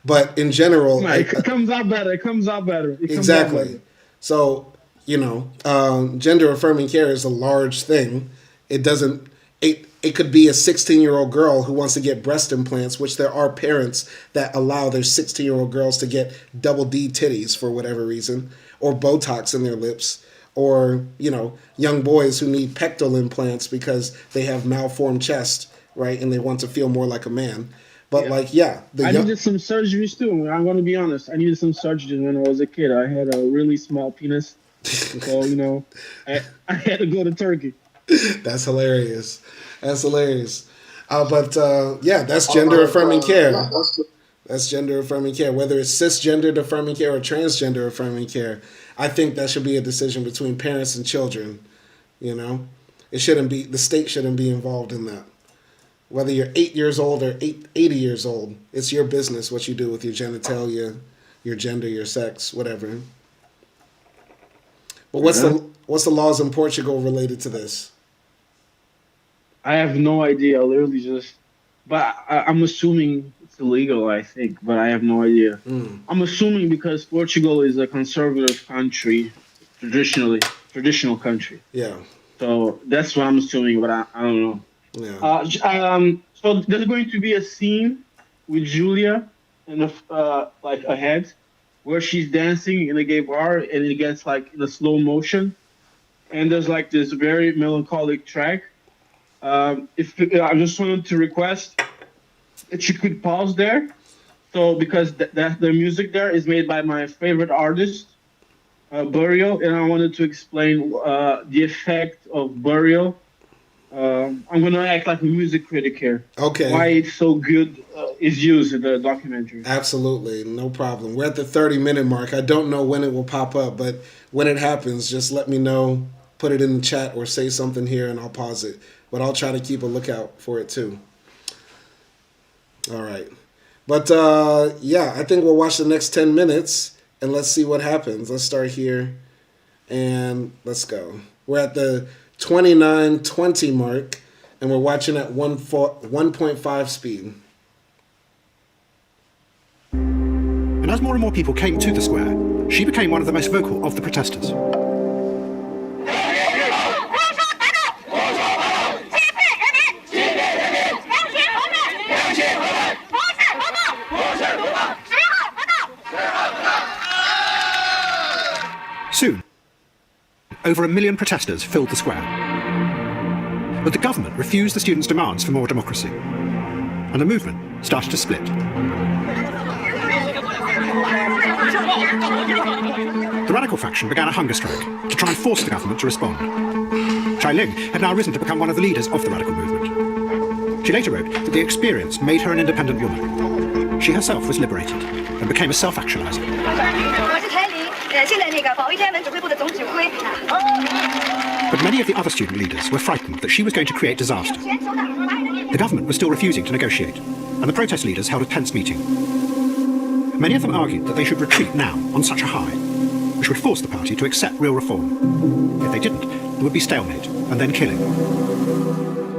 But in general, it comes out better. It comes out better. Exactly. So, gender affirming care is a large thing. It doesn't. It could be a 16-year-old girl who wants to get breast implants, which there are parents that allow their 16-year-old girls to get double D titties for whatever reason, or Botox in their lips, or young boys who need pectoral implants because they have malformed chest, right, and they want to feel more like a man. But I needed some surgeries too. I'm going to be honest. I needed some surgeries when I was a kid. I had a really small penis, so I had to go to Turkey. That's hilarious. That's gender affirming care. That's gender affirming care. Whether it's cisgender affirming care or transgender affirming care, I think that should be a decision between parents and children. It shouldn't be, the state shouldn't be involved in that. Whether you're 8 years old or 80 years old, it's your business what you do with your genitalia, your gender, your sex, whatever. But what's the laws in Portugal related to this? I have no idea. Literally but I'm assuming it's illegal, I think, but I have no idea. I'm assuming because Portugal is a conservative country, traditional country. Yeah. So that's what I'm assuming, but I don't know. Yeah. So there's going to be a scene with Julia in ahead where she's dancing in a gay bar and it gets in a slow motion, and there's this very melancholic track. I just wanted to request that you could pause there, so because the music there is made by my favorite artist, Burial, and I wanted to explain the effect of Burial. I'm going to act like a music critic here. Okay. Why it's so good is used in the documentary. Absolutely. No problem. We're at the 30-minute mark. I don't know when it will pop up, but when it happens, just let me know. Put it in the chat or say something here and I'll pause it. But I'll try to keep a lookout for it too. All right. But I think we'll watch the next 10 minutes and let's see what happens. Let's start here and let's go. We're at the 29:20 mark, and we're watching at 1.5 speed. And as more and more people came to the square, she became one of the most vocal of the protesters. Soon, over 1 million protesters filled the square. But the government refused the students' demands for more democracy, and the movement started to split. The radical faction began a hunger strike to try and force the government to respond. Chai Ling had now risen to become one of the leaders of the radical movement. She later wrote that the experience made her an independent woman. She herself was liberated and became a self-actualizer. But many of the other student leaders were frightened that she was going to create disaster. The government was still refusing to negotiate, and the protest leaders held a tense meeting. Many of them argued that they should retreat now on such a high, which would force the party to accept real reform. If they didn't, there would be stalemate, and then killing.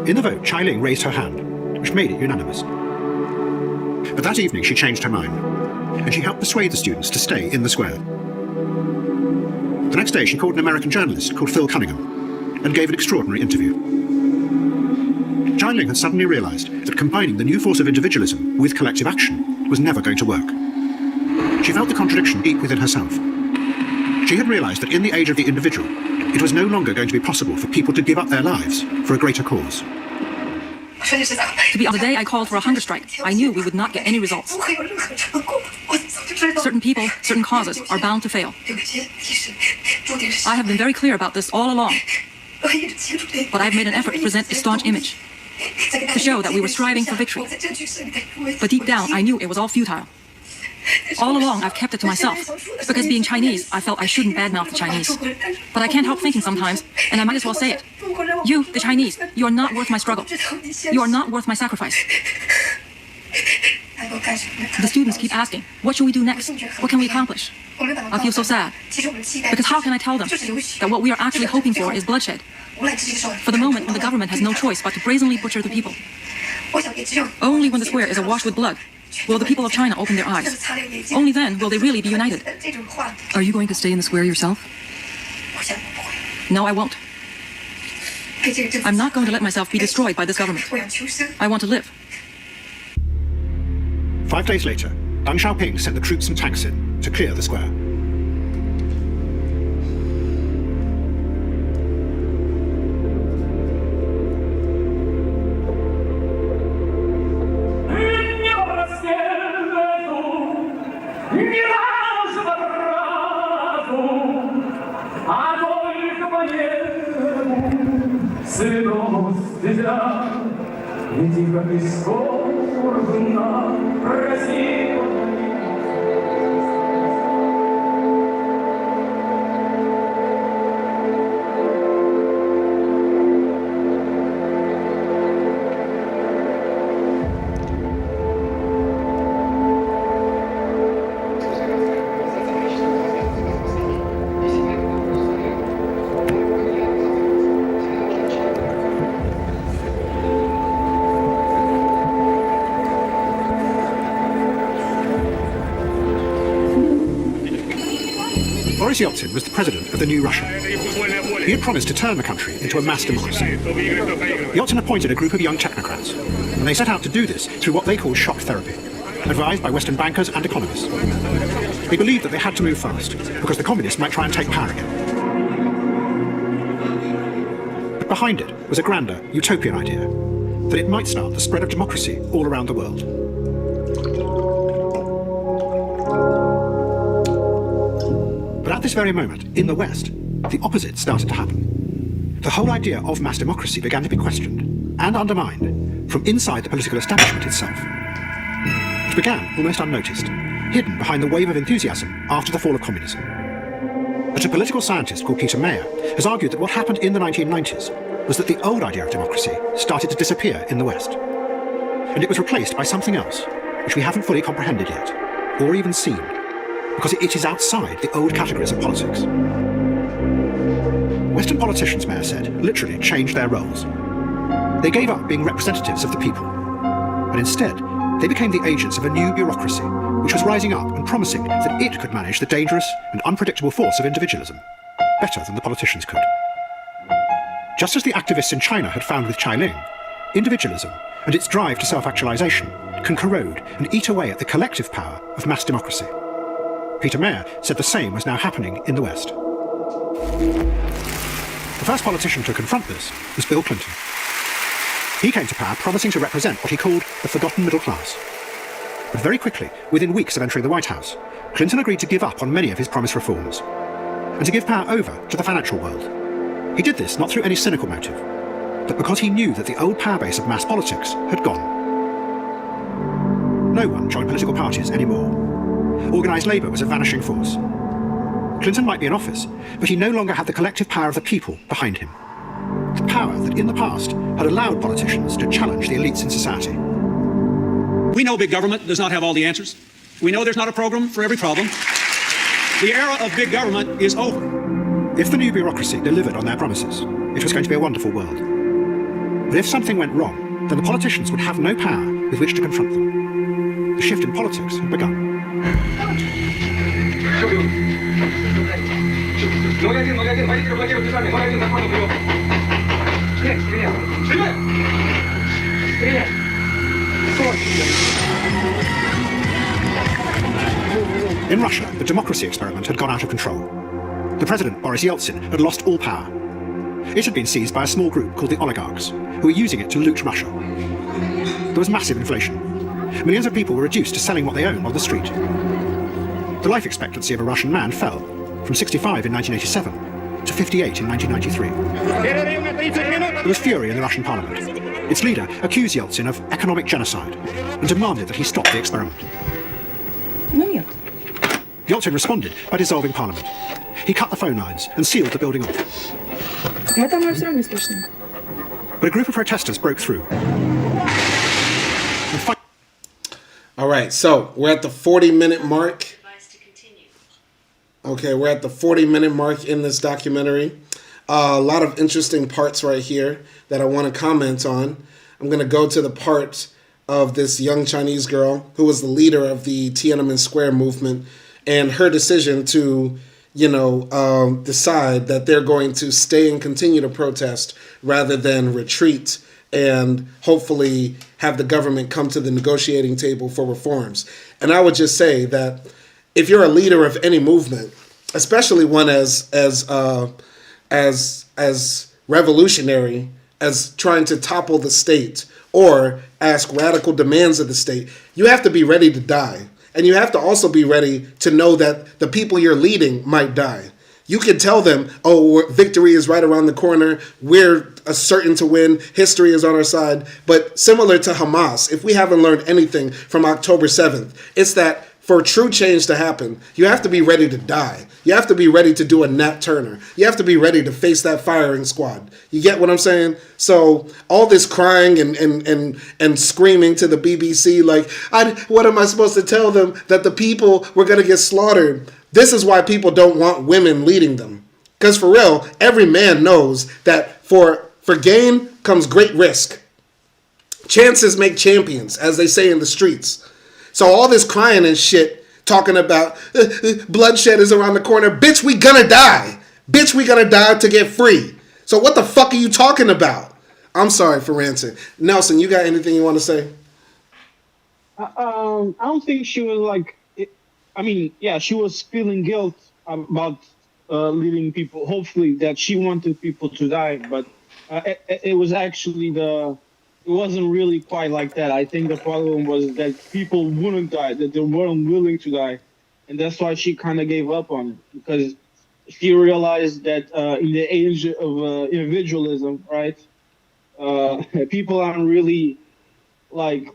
In the vote, Chai Ling raised her hand, which made it unanimous. But that evening she changed her mind, and she helped persuade the students to stay in the square. The next day she called an American journalist called Phil Cunningham, and gave an extraordinary interview. Chai Ling had suddenly realised that combining the new force of individualism with collective action was never going to work. She felt the contradiction deep within herself. She had realised that in the age of the individual, it was no longer going to be possible for people to give up their lives for a greater cause. To be on the day I called for a hunger strike, I knew we would not get any results. Certain people, certain causes are bound to fail. I have been very clear about this all along. But I've made an effort to present a staunch image, to show that we were striving for victory. But deep down, I knew it was all futile. All along, I've kept it to myself, because being Chinese, I felt I shouldn't badmouth the Chinese. But I can't help thinking sometimes, and I might as well say it. You, the Chinese, you are not worth my struggle. You are not worth my sacrifice. The students keep asking, what should we do next? What can we accomplish? I feel so sad, because how can I tell them that what we are actually hoping for is bloodshed? For the moment when the government has no choice but to brazenly butcher the people. Only when the square is awash with blood will the people of China open their eyes. Only then will they really be united. Are you going to stay in the square yourself? No, I won't. I'm not going to let myself be destroyed by this government. I want to live. 5 days later, Deng Xiaoping sent the troops and tanks in to clear the square. Boris Yeltsin was the president of the new Russia. He had promised to turn the country into a mass democracy. Yeltsin appointed a group of young technocrats, and they set out to do this through what they called shock therapy, advised by Western bankers and economists. They believed that they had to move fast, because the communists might try and take power again. But behind it was a grander, utopian idea, that it might start the spread of democracy all around the world. But at this very moment, in the West, the opposite started to happen. The whole idea of mass democracy began to be questioned and undermined from inside the political establishment itself. It began almost unnoticed, hidden behind the wave of enthusiasm after the fall of communism. But a political scientist called Peter Mayer has argued that what happened in the 1990s was that the old idea of democracy started to disappear in the West. And it was replaced by something else, which we haven't fully comprehended yet, or even seen, because it is outside the old categories of politics. Western politicians, Mayer said, literally changed their roles. They gave up being representatives of the people, and instead, they became the agents of a new bureaucracy, which was rising up and promising that it could manage the dangerous and unpredictable force of individualism better than the politicians could. Just as the activists in China had found with Chai-ling, individualism and its drive to self-actualization can corrode and eat away at the collective power of mass democracy. Peter Mayer said the same was now happening in the West. The first politician to confront this was Bill Clinton. He came to power promising to represent what he called the forgotten middle class. But very quickly, within weeks of entering the White House, Clinton agreed to give up on many of his promised reforms, and to give power over to the financial world. He did this not through any cynical motive, but because he knew that the old power base of mass politics had gone. No one joined political parties anymore. Organised labour was a vanishing force. Clinton might be in office, but he no longer had the collective power of the people behind him. The power that in the past had allowed politicians to challenge the elites in society. We know big government does not have all the answers. We know there's not a program for every problem. The era of big government is over. If the new bureaucracy delivered on their promises, it was going to be a wonderful world. But if something went wrong, then the politicians would have no power with which to confront them. The shift in politics had begun. In Russia, the democracy experiment had gone out of control. The president, Boris Yeltsin, had lost all power. It had been seized by a small group called the oligarchs, who were using it to loot Russia. There was massive inflation. Millions of people were reduced to selling what they owned on the street. The life expectancy of a Russian man fell from 65 in 1987 to 58 in 1993. There was fury in the Russian parliament. Its leader accused Yeltsin of economic genocide and demanded that he stop the experiment. Yeltsin responded by dissolving parliament. He cut the phone lines and sealed the building off. But a group of protesters broke through. All right, so we're at the 40-minute mark. Okay, we're at the 40-minute mark in this documentary. A lot of interesting parts right here that I want to comment on. I'm going to go to the part of this young Chinese girl who was the leader of the Tiananmen Square movement and her decision to, decide that they're going to stay and continue to protest rather than retreat and hopefully have the government come to the negotiating table for reforms. And I would just say that if you're a leader of any movement, especially one as revolutionary as trying to topple the state or ask radical demands of the state, you have to be ready to die. And you have to also be ready to know that the people you're leading might die. You can tell them, oh, victory is right around the corner. We're certain to win. History is on our side. But similar to Hamas, if we haven't learned anything from October 7th, it's that for true change to happen, you have to be ready to die. You have to be ready to do a Nat Turner. You have to be ready to face that firing squad. You get what I'm saying? So all this crying and screaming to the BBC, like, what am I supposed to tell them? That the people were going to get slaughtered. This is why people don't want women leading them. Because for real, every man knows that for gain comes great risk. Chances make champions, as they say in the streets. So all this crying and shit, talking about bloodshed is around the corner. Bitch, we gonna die. Bitch, we gonna die to get free. So what the fuck are you talking about? I'm sorry for ranting. Nelson, you got anything you want to say? I don't think she was like... she was feeling guilt about leading people. Hopefully that she wanted people to die, but it was actually it wasn't really quite like that. I think the problem was that people wouldn't die, that they weren't willing to die. And that's why she kind of gave up on it, because she realized that in the age of individualism, right, people aren't really,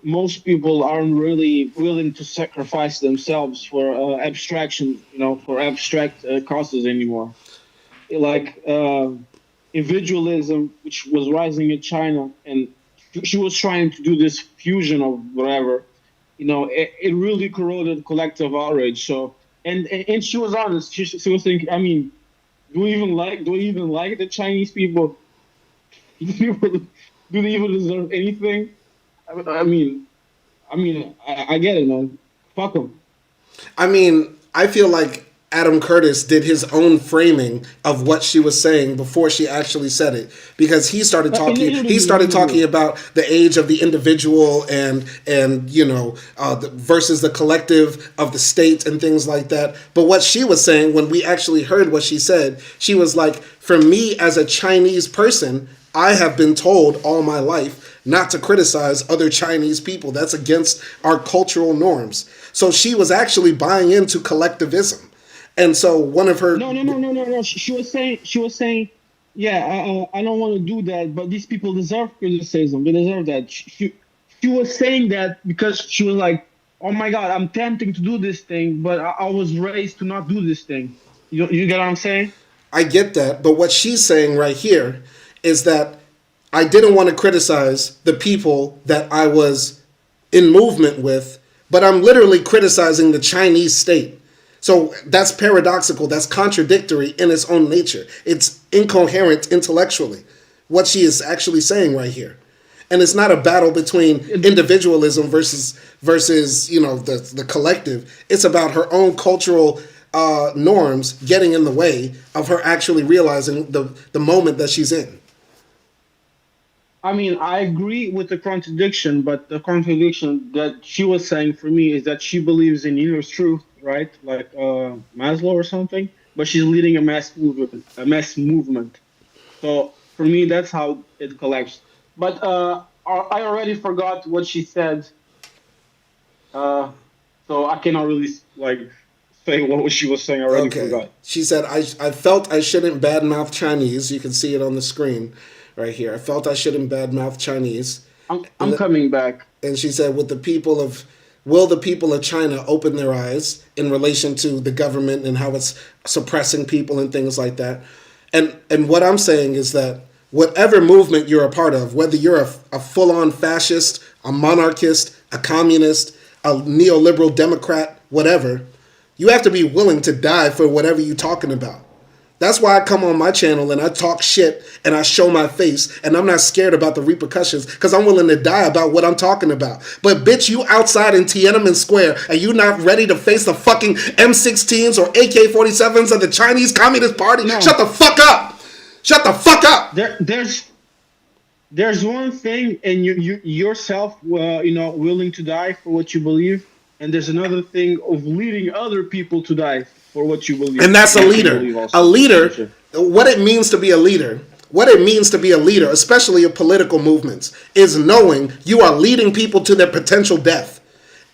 most people aren't really willing to sacrifice themselves for abstraction, for abstract causes anymore. Individualism, which was rising in China, and she was trying to do this fusion of whatever, it really corroded collective outrage. So, and she was honest. She was thinking, do we even like the Chinese people? Do they even deserve anything? I get it, man. Fuck them. I feel like Adam Curtis did his own framing of what she was saying before she actually said it, because he started talking about the age of the individual and versus the collective of the state and things like that. But what she was saying, when we actually heard what she said, she was like, for me as a Chinese person, I have been told all my life not to criticize other Chinese people. That's against our cultural norms. So she was actually buying into collectivism. And so one of her... No. She was saying, yeah, I don't want to do that, but these people deserve criticism. They deserve that. She was saying that because she was like, oh my God, I'm tempting to do this thing, but I was raised to not do this thing. You get what I'm saying? I get that, but what she's saying right here is that I didn't want to criticize the people that I was in movement with, but I'm literally criticizing the Chinese state. So that's paradoxical. That's contradictory in its own nature. It's incoherent intellectually, what she is actually saying right here. And it's not a battle between individualism versus the collective. It's about her own cultural norms getting in the way of her actually realizing the moment that she's in. I agree with the contradiction, but the contradiction that she was saying for me is that she believes in inner truth, right? Like Maslow or something, but she's leading a mass movement. So for me, that's how it collects. But I already forgot what she said, so I cannot really say what she was saying. I already forgot. She said, I felt I shouldn't badmouth Chinese. You can see it on the screen right here. I felt I shouldn't badmouth Chinese. I'm coming back. And she said, will the people of China open their eyes in relation to the government and how it's suppressing people and things like that? And what I'm saying is that whatever movement you're a part of, whether you're a full-on fascist, a monarchist, a communist, a neoliberal Democrat, whatever, you have to be willing to die for whatever you're talking about. That's why I come on my channel and I talk shit and I show my face and I'm not scared about the repercussions because I'm willing to die about what I'm talking about. But bitch, you outside in Tiananmen Square and you not ready to face the fucking M16s or AK-47s of the Chinese Communist Party? No. Shut the fuck up! Shut the fuck up! There's one thing, and you yourself, willing to die for what you believe, and there's another thing of leading other people to die for what you believe. And that's a leader. A leader, what it means to be a leader, especially of political movements, is knowing you are leading people to their potential death.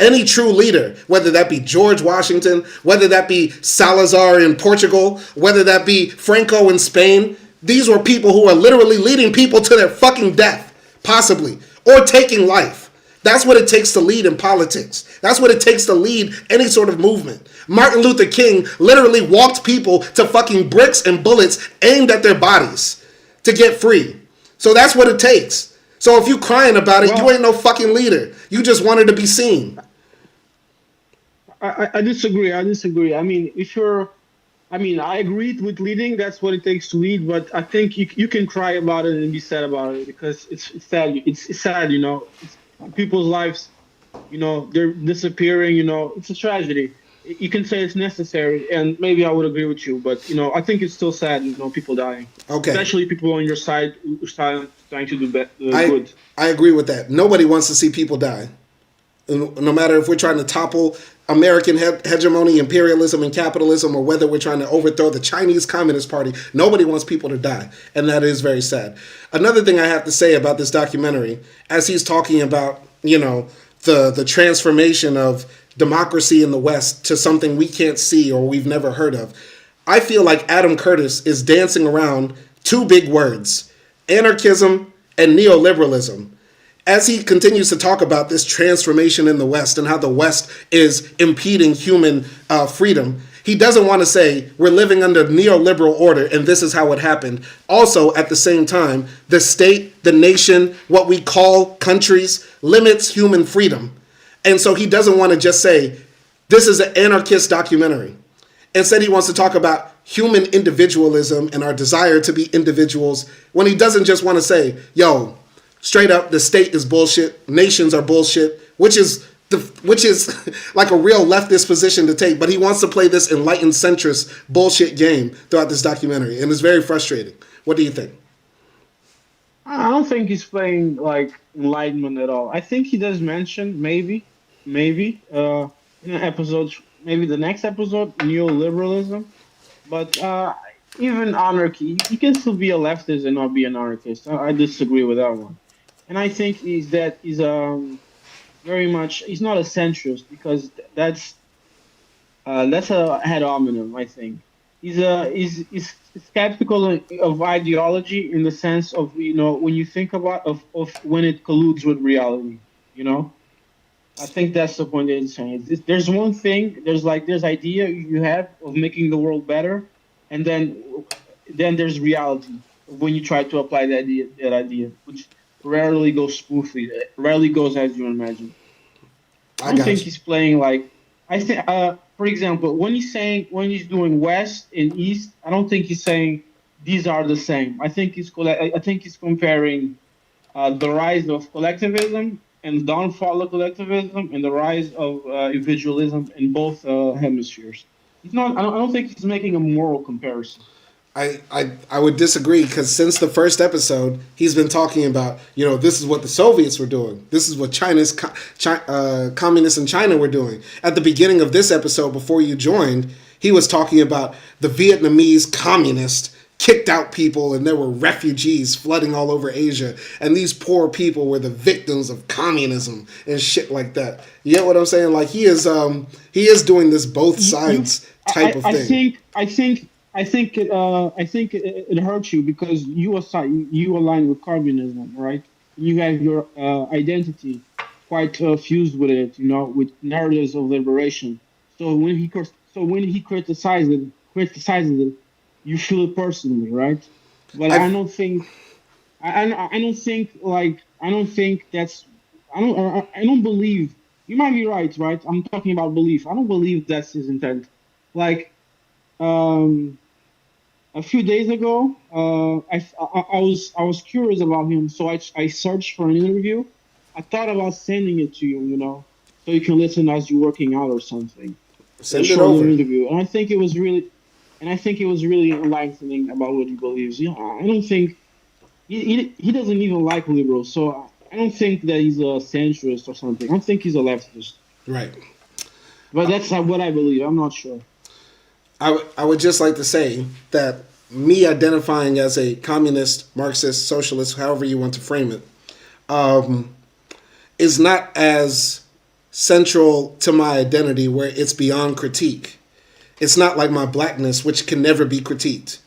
Any true leader, whether that be George Washington, whether that be Salazar in Portugal, whether that be Franco in Spain, these were people who are literally leading people to their fucking death, possibly, or taking life. That's what it takes to lead in politics. That's what it takes to lead any sort of movement. Martin Luther King literally walked people to fucking bricks and bullets aimed at their bodies to get free. So that's what it takes. So if you crying about it, you ain't no fucking leader. You just wanted to be seen. I disagree. I mean, I agreed with leading. That's what it takes to lead. But I think you can cry about it and be sad about it because it's sad. It's sad, people's lives, they're disappearing. It's a tragedy. You can say it's necessary, and maybe I would agree with you. But I think it's still sad. People dying. Okay. Especially people on your side trying to do good. I agree with that. Nobody wants to see people die. No matter if we're trying to topple American hegemony, imperialism, and capitalism, or whether we're trying to overthrow the Chinese Communist Party, nobody wants people to die. And that is very sad. Another thing I have to say about this documentary, as he's talking about, the transformation of democracy in the West to something we can't see or we've never heard of, I feel like Adam Curtis is dancing around two big words, anarchism and neoliberalism. As he continues to talk about this transformation in the West and how the West is impeding human freedom, he doesn't want to say we're living under neoliberal order and this is how it happened. Also, at the same time, the state, the nation, what we call countries, limits human freedom. And so he doesn't want to just say this is an anarchist documentary. Instead, he wants to talk about human individualism and our desire to be individuals when he doesn't just want to say, yo, straight up, the state is bullshit. Nations are bullshit, which is like a real leftist position to take. But he wants to play this enlightened centrist bullshit game throughout this documentary, and it's very frustrating. What do you think? I don't think he's playing like enlightenment at all. I think he does mention maybe in an episode, maybe the next episode, neoliberalism, but even anarchy. You can still be a leftist and not be an anarchist. I disagree with that one. And I think he's very much, he's not a centrist because that's a ad hominem, I think. He's skeptical of ideology in the sense of, when you think about of when it colludes with reality, I think that's the point that he's saying. There's one thing, there's idea you have of making the world better, and then there's reality when you try to apply that idea, which rarely goes smoothly, rarely goes as you imagine. I don't think he's playing for example, when he's doing West and East, I don't think he's saying these are the same. I think he's comparing the rise of collectivism and the downfall of collectivism and the rise of individualism in both hemispheres. I don't think he's making a moral comparison. I would disagree because since the first episode, he's been talking about, this is what the Soviets were doing. This is what communists in China were doing. At the beginning of this episode, before you joined, he was talking about the Vietnamese communist kicked out people and there were refugees flooding all over Asia, and these poor people were the victims of communism and shit like that. You get what I'm saying? Like he is doing this both sides type of thing. I think it hurts you because you align with communism, right? You have your identity quite fused with it, with narratives of liberation. So when he criticizes it, you feel it personally, right? But I don't think believe. You might be right? I'm talking about belief. I don't believe that's his intent. Like, a few days ago, I was curious about him, so I searched for an interview. I thought about sending it to you, so you can listen as you're working out or something. Send it over. Interview, and I think it was really enlightening about what he believes. I don't think he doesn't even like liberals, so I don't think that he's a centrist or something. I don't think he's a leftist. Right. But that's what I believe. I'm not sure. I would just like to say that me identifying as a communist, Marxist, socialist, however you want to frame it, is not as central to my identity where it's beyond critique. It's not like my blackness, which can never be critiqued,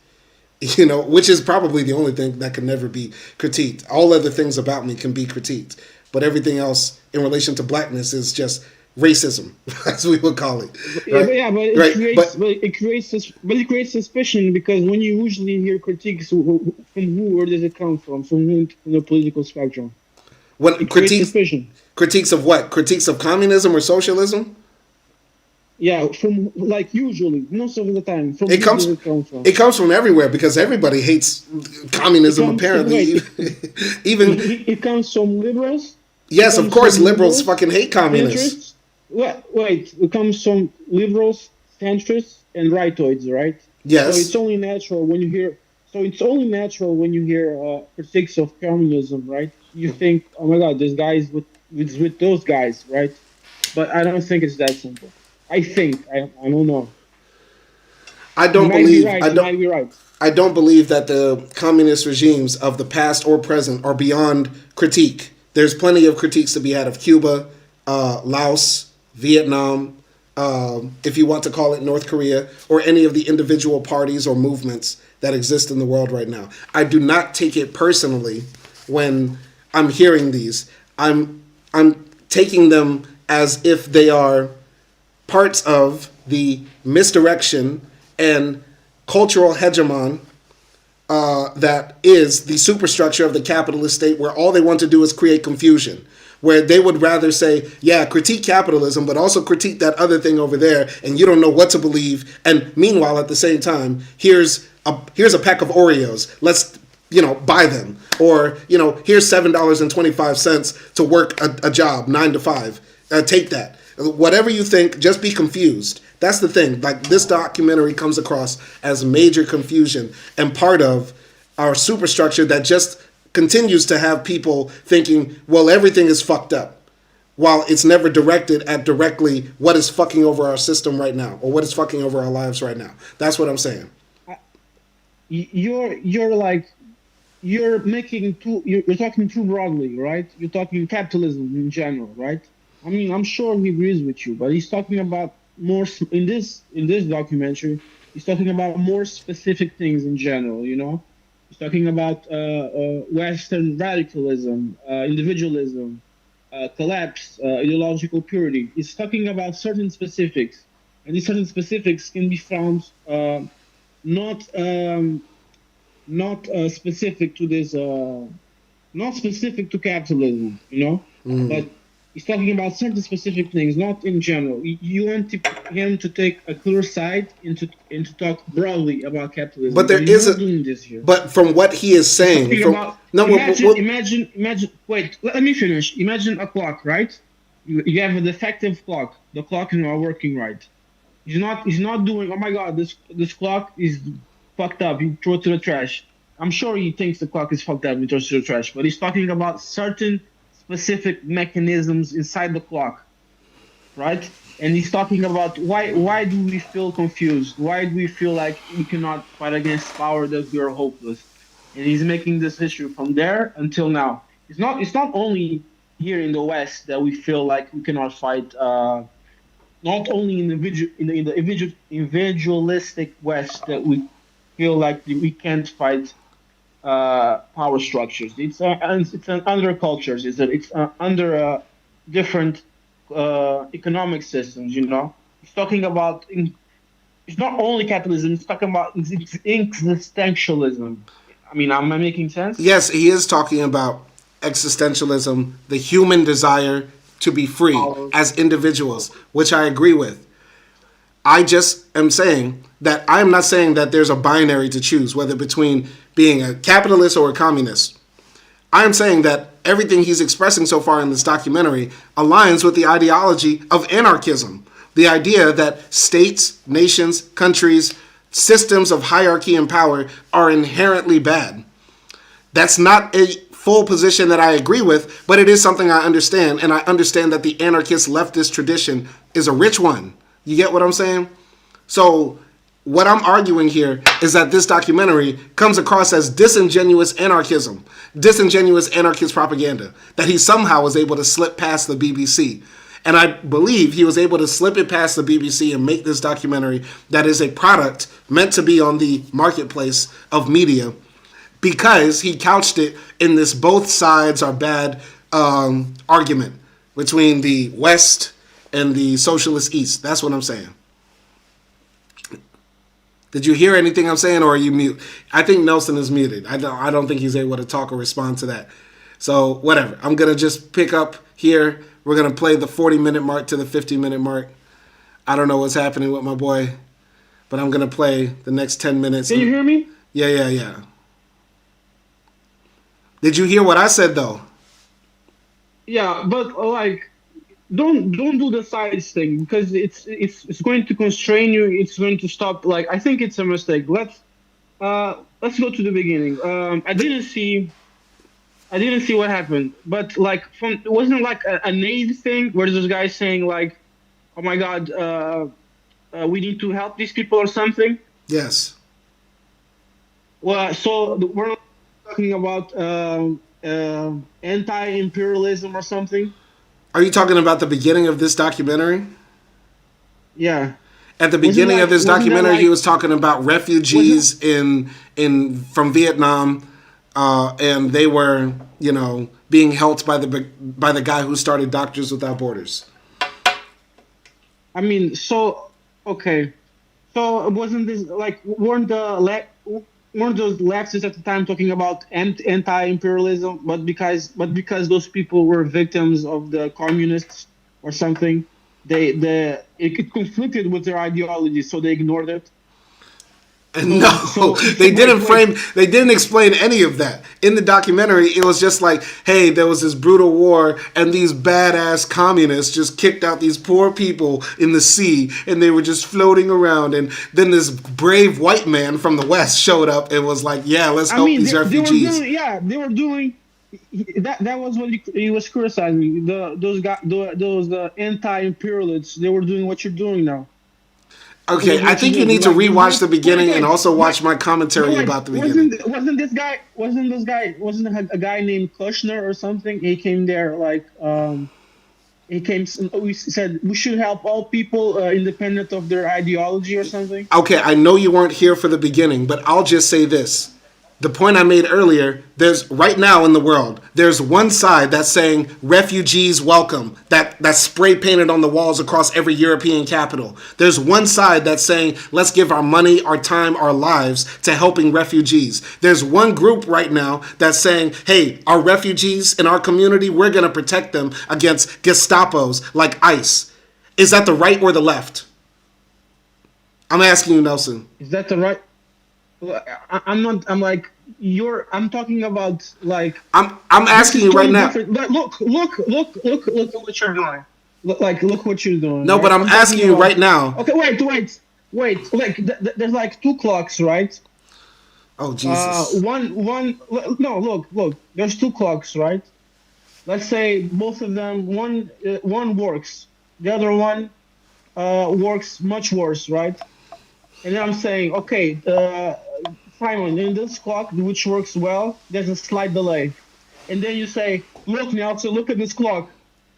which is probably the only thing that can never be critiqued. All other things about me can be critiqued, but everything else in relation to blackness is just racism, as we would call it. Right? It creates suspicion because when you usually hear critiques, where does it come from? From the political spectrum. When critiques of what? Critiques of communism or socialism? Yeah, from usually most of the time. It comes from everywhere because everybody hates communism. Apparently, even it comes from liberals. Yes, of course, liberals fucking hate communists. Wait, it comes from liberals, centrists, and rightoids, right? Yes. So it's only natural when you hear. Critiques of communism, right? You think, oh my God, this guy is with those guys, right? But I don't think it's that simple. I don't know. I don't believe. You might be right. I don't believe that the communist regimes of the past or present are beyond critique. There's plenty of critiques to be had of Cuba, Laos, Vietnam, if you want to call it North Korea, or any of the individual parties or movements that exist in the world right now. I do not take it personally when I'm hearing these. I'm taking them as if they are parts of the misdirection and cultural hegemon that is the superstructure of the capitalist state, where all they want to do is create confusion, where they would rather say, yeah, critique capitalism, but also critique that other thing over there, and you don't know what to believe. And meanwhile, at the same time, here's a pack of Oreos. Let's buy them. Or, here's $7.25 to work a job 9 to 5. Take that. Whatever you think, just be confused. That's the thing. Like, this documentary comes across as major confusion and part of our superstructure that just continues to have people thinking, well, everything is fucked up, while it's never directed at directly what is fucking over our system right now or what is fucking over our lives right now. That's what I'm saying. You're talking too broadly, right? You're talking capitalism in general, right? I mean, I'm sure he agrees with you, but he's talking about more in this documentary. He's talking about more specific things in general. He's talking about Western radicalism, individualism, collapse, ideological purity. He's talking about certain specifics, and these certain specifics can be found not specific to this, not specific to capitalism, but he's talking about certain specific things, not in general. You want him to take a clear side and to talk broadly about capitalism. But but from what he is saying, imagine. Wait, let me finish. Imagine a clock, right? You have a defective clock. The clock is not working right. He's not doing. Oh my God, this clock is fucked up. You throw it to the trash. I'm sure he thinks the clock is fucked up. He throws it to the trash. But he's talking about certain specific mechanisms inside the clock, right? and he's talking about why do we feel confused? Why do we feel like we cannot fight against power, that we are hopeless? And he's making this issue from there until now. It's not only here in the West that we feel like we cannot fight. Not only in the individualistic West that we feel like we can't fight power structures. It's under cultures. It's under different economic systems. You know, it's talking about. It's not only capitalism. It's talking about existentialism. I mean, am I making sense? Yes, he is talking about existentialism, the human desire to be free as individuals, which I agree with. I just am saying that I'm not saying that there's a binary to choose, whether between being a capitalist or a communist. I'm saying that everything he's expressing so far in this documentary aligns with the ideology of anarchism. The idea that states, nations, countries, systems of hierarchy and power are inherently bad. That's not a full position that I agree with, but it is something I understand, and I understand that the anarchist leftist tradition is a rich one. You get what I'm saying? So what I'm arguing here is that this documentary comes across as disingenuous anarchism, disingenuous anarchist propaganda, that he somehow was able to slip past the BBC. And I believe he was able to slip it past the BBC and make this documentary that is a product meant to be on the marketplace of media, because he couched it in this both sides are bad argument between the West and the socialist East. That's what I'm saying. Did you hear anything I'm saying, or are you mute? I think Nelson is muted. I don't think he's able to talk or respond to that. So whatever. I'm going to just pick up here. We're going to play the 40-minute mark to the 50-minute mark. I don't know what's happening with my boy, but I'm going to play the next 10 minutes. Can you hear me? Yeah. Did you hear what I said, though? Yeah, but like, don't do the sides thing, because it's going to constrain you. It's going to stop. Like, I think it's a mistake. Let's go to the beginning. I didn't see what happened, but like, it wasn't like an aid thing where this guy saying like, "Oh my God, we need to help these people" or something. Yes. Well, so we're not talking about anti-imperialism or something. Are you talking about the beginning of this documentary? Yeah. At the beginning of this documentary, he was talking about refugees from Vietnam, and they were, being helped by the guy who started Doctors Without Borders. I mean, so okay, so wasn't this like weren't those leftists at the time talking about anti-imperialism, but because those people were victims of the communists or something, it conflicted with their ideology, so they ignored it. No, they didn't explain any of that. In the documentary, it was just like, hey, there was this brutal war and these badass communists just kicked out these poor people in the sea and they were just floating around. And then this brave white man from the West showed up and was like, yeah, let's help these refugees. They were doing that was what he was criticizing. Those anti-imperialists, they were doing what you're doing now. Okay, I think you need to rewatch the beginning and also watch my commentary about the beginning. Wasn't a guy named Kushner or something? He came there we said we should help all people independent of their ideology or something. Okay, I know you weren't here for the beginning, but I'll just say this. The point I made earlier, there's right now in the world, there's one side that's saying refugees welcome, that's spray painted on the walls across every European capital. There's one side that's saying let's give our money, our time, our lives to helping refugees. There's one group right now that's saying, hey, our refugees in our community, we're going to protect them against Gestapos like ICE. Is that the right or the left? I'm asking you, Nelson. Is that the right? I'm talking about like. I'm asking you right now. But look at what you're doing. Look what you're doing. No, right? But I'm asking you right now. Okay, wait. Like, there's like two clocks, right? Oh Jesus. Look. There's two clocks, right? Let's say both of them. One works. The other one works much worse, right? And then I'm saying, okay, Simon, in this clock, which works well, there's a slight delay. And then you say, look, Nelson, look at this clock.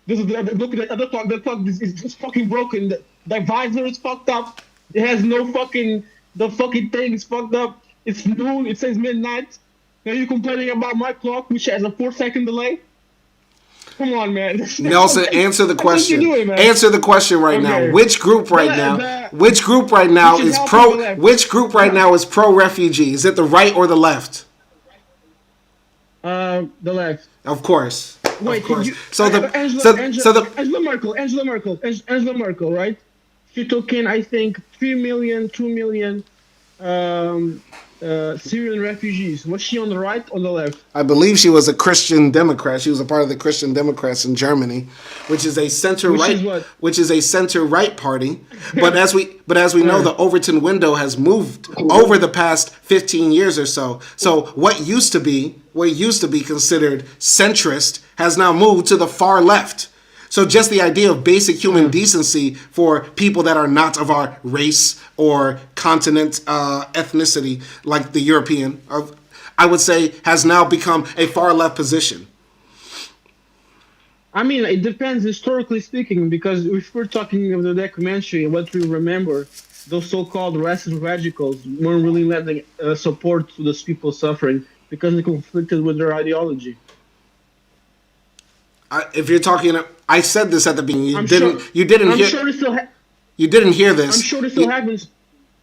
Look at the other clock. The clock is just fucking broken. The visor is fucked up. It has no fucking, the fucking thing is fucked up. It's noon, it says midnight. Now you're complaining about my clock, which has a 4-second delay? Come on, man. Nelson, answer the question. Doing, answer the question right now. Which group right now? Which group right now is pro? Which group right now is pro-refugee? Is it the right or the left? The left. Of course. Wait, of course. Angela Merkel, right? She took in, I think, 2 million Syrian refugees. Was she on the right or the left? I believe she was a Christian Democrat. She was a part of the Christian Democrats in Germany, which is a center-right party. But as we know, the Overton window has moved over the past 15 years or so. So what used to be considered centrist has now moved to the far left. So just the idea of basic human decency for people that are not of our race or continent ethnicity, like the European, I would say, has now become a far left position. I mean, it depends historically speaking, because if we're talking of the documentary, what we remember, those so-called racist radicals weren't really lending support to those people suffering because they conflicted with their ideology. If you're talking, I said this at the beginning. You didn't hear this. I'm sure this still happens.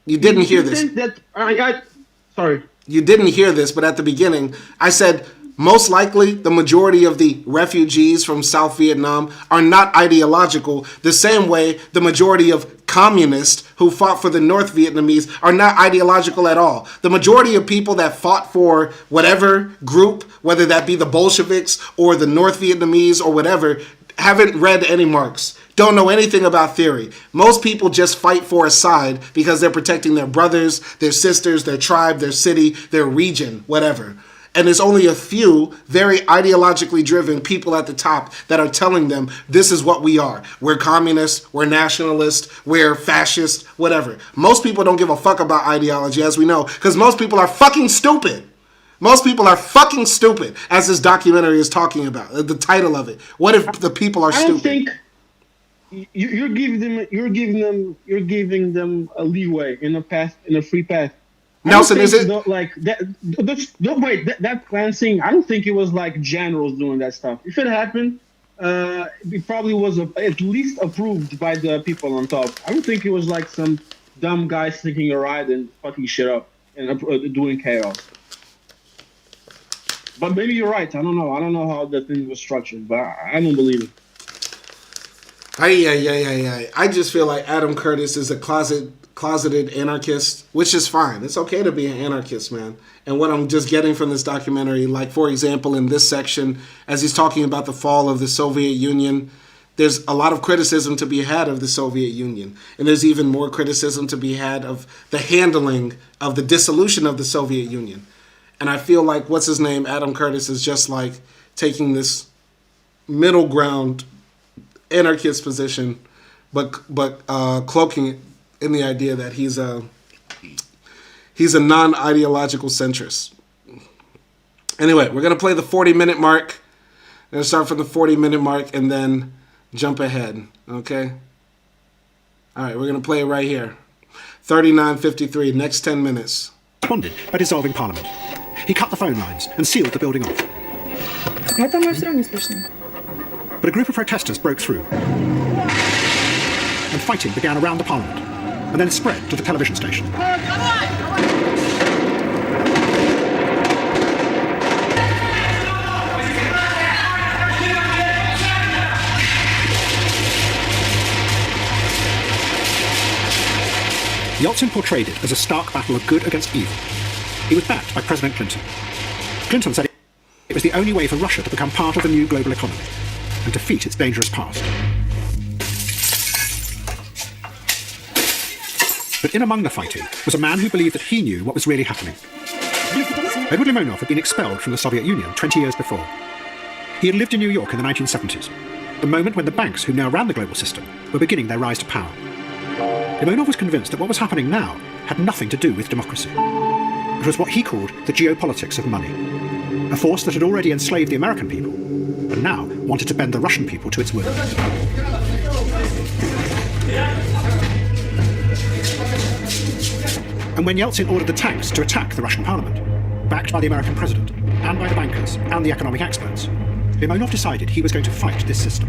You didn't hear this. Sorry. You didn't hear this, but at the beginning, I said most likely the majority of the refugees from South Vietnam are not ideological the same way the majority of communists who fought for the North Vietnamese are not ideological at all. The majority of people that fought for whatever group, whether that be the Bolsheviks or the North Vietnamese or whatever, haven't read any Marx, don't know anything about theory. Most people just fight for a side because they're protecting their brothers, their sisters, their tribe, their city, their region, whatever. And there's only a few very ideologically driven people at the top that are telling them this is what we are. We're communists, we're nationalists, we're fascists, whatever. Most people don't give a fuck about ideology, as we know, because most people are fucking stupid. Most people are fucking stupid, as this documentary is talking about. The title of it. What if the people are stupid? I don't think you're giving them a leeway in a free path. Nelson, is it like that? That cleansing. I don't think it was like generals doing that stuff. If it happened, it probably was at least approved by the people on top. I don't think it was like some dumb guy sneaking a ride and fucking shit up and doing chaos. But maybe you're right. I don't know. I don't know how that thing was structured, but I don't believe it. I just feel like Adam Curtis is a closeted anarchist, which is fine. It's okay to be an anarchist, man. And what I'm just getting from this documentary, like, for example, in this section, as he's talking about the fall of the Soviet Union, there's a lot of criticism to be had of the Soviet Union. And there's even more criticism to be had of the handling of the dissolution of the Soviet Union. And I feel like, what's his name, Adam Curtis, is just like taking this middle ground anarchist position, but cloaking it in the idea that he's a non-ideological centrist. Anyway, we're going to play the 40-minute mark. We're going to start from the 40-minute mark and then jump ahead, okay? All right, we're going to play it right here. 39:53, next 10 minutes. Responded by dissolving Parliament. He cut the phone lines and sealed the building off. But a group of protesters broke through, and fighting began around the Parliament, and then it spread to the television station. Yeltsin portrayed it as a stark battle of good against evil. He was backed by President Clinton. Clinton said it was the only way for Russia to become part of the new global economy and defeat its dangerous past. But in among the fighting was a man who believed that he knew what was really happening. Edward Limonov had been expelled from the Soviet Union 20 years before. He had lived in New York in the 1970s, the moment when the banks who now ran the global system were beginning their rise to power. Limonov was convinced that what was happening now had nothing to do with democracy. It was what he called the geopolitics of money, a force that had already enslaved the American people, but now wanted to bend the Russian people to its will. And when Yeltsin ordered the tanks to attack the Russian parliament, backed by the American president, and by the bankers, and the economic experts, Limonov decided he was going to fight this system.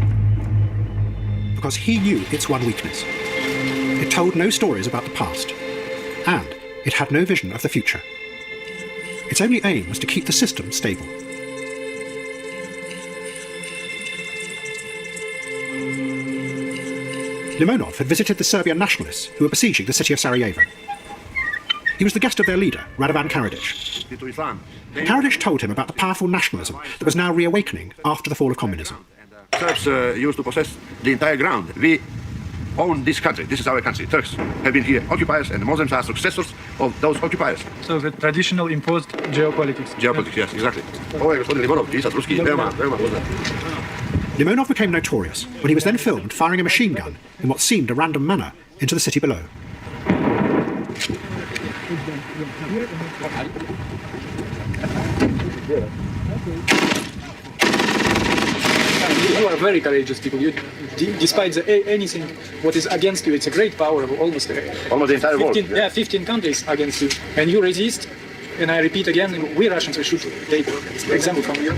Because he knew its one weakness. It told no stories about the past, and it had no vision of the future. Its only aim was to keep the system stable. Limonov had visited the Serbian nationalists who were besieging the city of Sarajevo. He was the guest of their leader, Radovan Karadzic. Karadzic told him about the powerful nationalism that was now reawakening after the fall of communism. Serbs used to possess the entire ground. We own this country. This is our country. Turks have been here occupiers, and the Muslims are successors of those occupiers. So the traditional imposed geopolitics. Geopolitics, yes, exactly. Limonov became notorious when he was then filmed firing a machine gun in what seemed a random manner into the city below. You are very courageous people. You, despite anything what is against you, it's a great power of almost the entire world. 15 countries against you, and you resist. And I repeat again, we Russians, we should take example from you.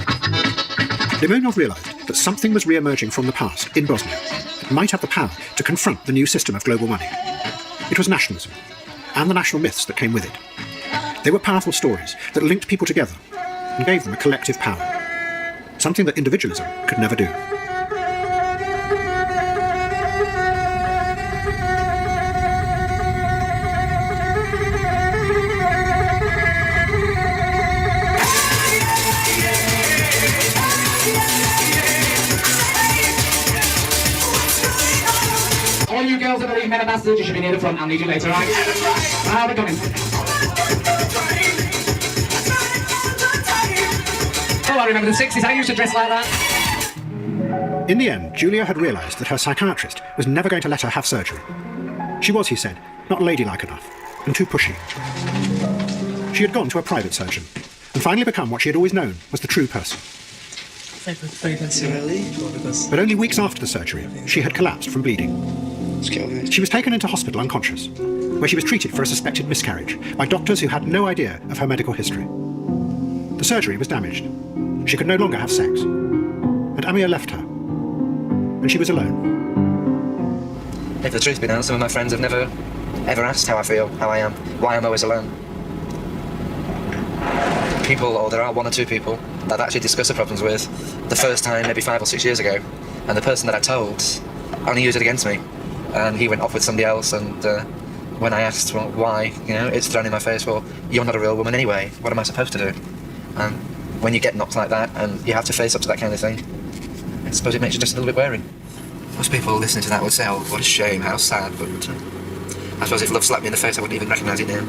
Limonov realized that something was re-emerging from the past in Bosnia that might have the power to confront the new system of global money. It was nationalism, and the national myths that came with it. They were powerful stories that linked people together and gave them a collective power, something that individualism could never do. All you girls that believe men are bastards, you should be near the front. I'll need you later, right? Now they're coming. Oh, I remember the 60s. I used to dress like that. In the end, Julia had realised that her psychiatrist was never going to let her have surgery. She was, he said, not ladylike enough, and too pushy. She had gone to a private surgeon, and finally become what she had always known was the true person. But only weeks after the surgery, she had collapsed from bleeding. She was taken into hospital unconscious, where she was treated for a suspected miscarriage by doctors who had no idea of her medical history. The surgery was damaged. She could no longer have sex. And Amir left her. And she was alone. If the truth be known, some of my friends have never, ever asked how I feel, how I am, why I'm always alone. People, or there are one or two people, that I've actually discussed the problems with the first time, maybe 5 or 6 years ago. And the person that I told only used it against me. And he went off with somebody else, and when I asked, well, why, it's thrown in my face, well, you're not a real woman anyway, what am I supposed to do? And when you get knocked like that, and you have to face up to that kind of thing, I suppose it makes you just a little bit wary. Most people listening to that would say, oh, what a shame, how sad, but I suppose if love slapped me in the face, I wouldn't even recognise it now.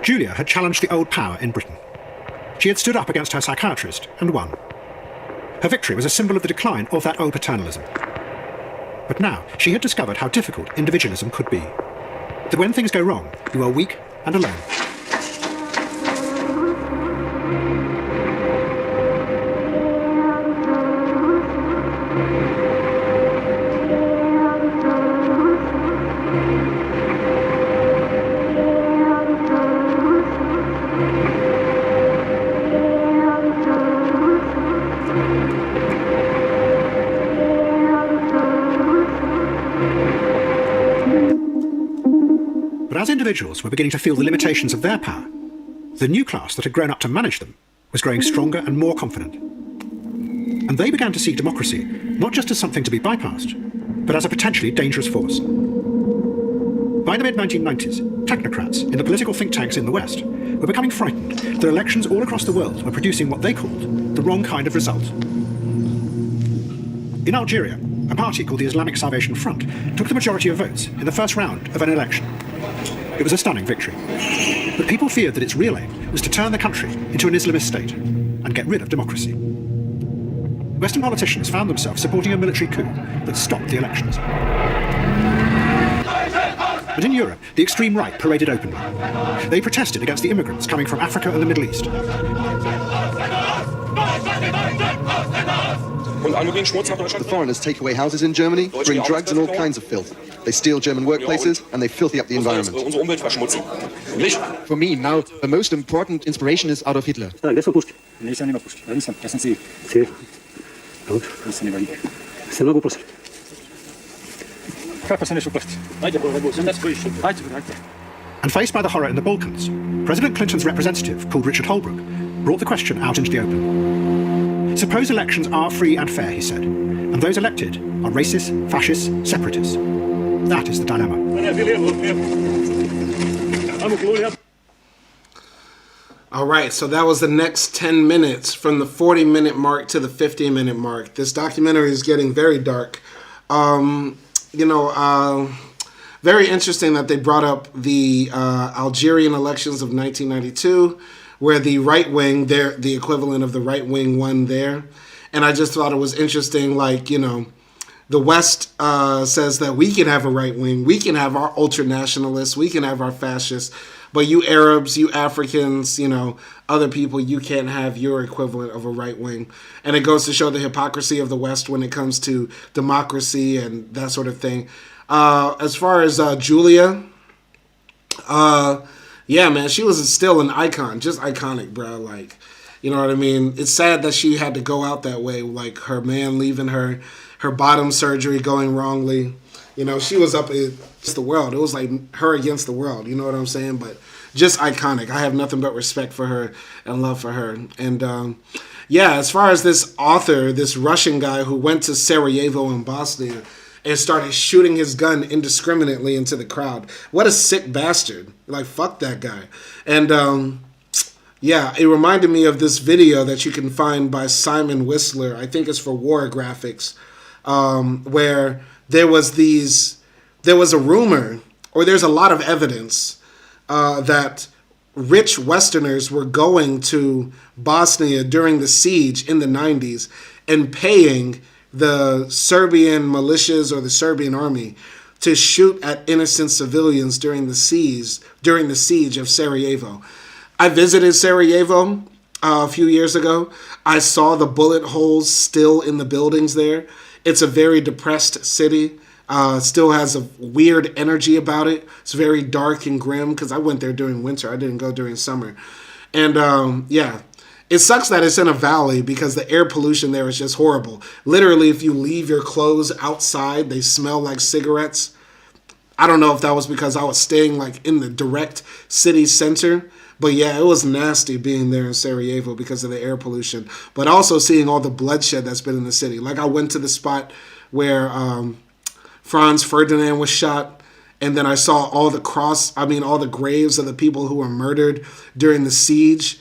Julia had challenged the old power in Britain. She had stood up against her psychiatrist and won. Her victory was a symbol of the decline of that old paternalism. But now she had discovered how difficult individualism could be. That when things go wrong, you are weak and alone. But as individuals were beginning to feel the limitations of their power, the new class that had grown up to manage them was growing stronger and more confident. And they began to see democracy not just as something to be bypassed, but as a potentially dangerous force. By the mid-1990s, technocrats in the political think tanks in the West were becoming frightened that elections all across the world were producing what they called the wrong kind of result. In Algeria, a party called the Islamic Salvation Front took the majority of votes in the first round of an election. It was a stunning victory. But people feared that its real aim was to turn the country into an Islamist state and get rid of democracy. Western politicians found themselves supporting a military coup that stopped the elections. But in Europe, the extreme right paraded openly. They protested against the immigrants coming from Africa and the Middle East. The foreigners take away houses in Germany, bring drugs and all kinds of filth. They steal German workplaces and they filthy up the environment. For me, now, the most important inspiration is Adolf Hitler. And faced by the horror in the Balkans, President Clinton's representative, called Richard Holbrooke, brought the question out into the open. Suppose elections are free and fair, he said, and those elected are racist, fascists, separatists. That is the dilemma. All right, so that was the next 10 minutes from the 40-minute mark to the 50-minute mark. This documentary is getting very dark. Very interesting that they brought up the Algerian elections of 1992, where the right wing, the equivalent of the right wing, won there. And I just thought it was interesting, the West says that we can have a right wing, we can have our ultra-nationalists, we can have our fascists, but you Arabs, you Africans, other people, you can't have your equivalent of a right wing. And it goes to show the hypocrisy of the West when it comes to democracy and that sort of thing. As far as Julia, yeah, man, she was still an icon, just iconic, bro. You know what I mean? It's sad that she had to go out that way, her man leaving her bottom surgery going wrongly. She was up against the world. It was like her against the world, you know what I'm saying? But just iconic. I have nothing but respect for her and love for her. And as far as this author, this Russian guy who went to Sarajevo in Bosnia and started shooting his gun indiscriminately into the crowd. What a sick bastard. Fuck that guy. And it reminded me of this video that you can find by Simon Whistler. I think it's for War Graphics, where there was a rumor, or there's a lot of evidence that rich Westerners were going to Bosnia during the siege in the 90s and paying the Serbian militias or the Serbian army to shoot at innocent civilians during the siege of Sarajevo. I visited Sarajevo a few years ago. I saw the bullet holes still in the buildings there. It's a very depressed city. Still has a weird energy about it. It's very dark and grim because I went there during winter. I didn't go during summer. And it sucks that it's in a valley because the air pollution there is just horrible. Literally, if you leave your clothes outside, they smell like cigarettes. I don't know if that was because I was staying in the direct city center. But yeah, it was nasty being there in Sarajevo because of the air pollution. But also seeing all the bloodshed that's been in the city. I went to the spot where Franz Ferdinand was shot. And then I saw all the graves of the people who were murdered during the siege.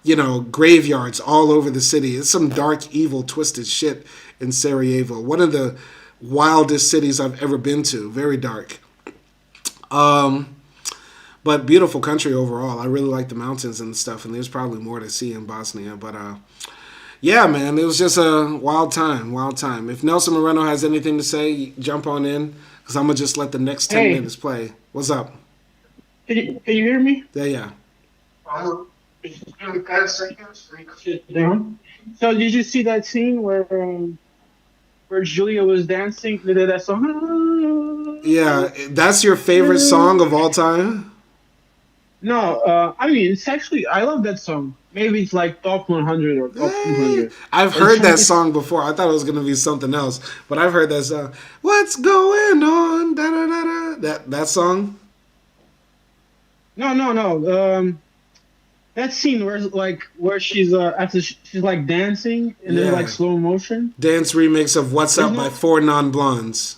Graveyards all over the city. It's some dark, evil, twisted shit in Sarajevo. One of the wildest cities I've ever been to. Very dark. But beautiful country overall. I really like the mountains and stuff, and there's probably more to see in Bosnia. But yeah, man, it was just a wild time. If Nelson Moreno has anything to say, jump on in, because I'm going to just let the next 10 minutes play. What's up? Can you hear me? Yeah. Down. So did you see that scene where Julia was dancing? They did that song. Yeah, that's your favorite song of all time? No, it's actually, I love that song. Maybe it's top 100 or top 200. I've heard that song before. I thought it was going to be something else, but I've heard that song. What's going on? Da, da, da, da. That song? No. That scene where she's after she's dancing and then slow motion. Dance remix of "What's Up" by 4 Non-Blondes.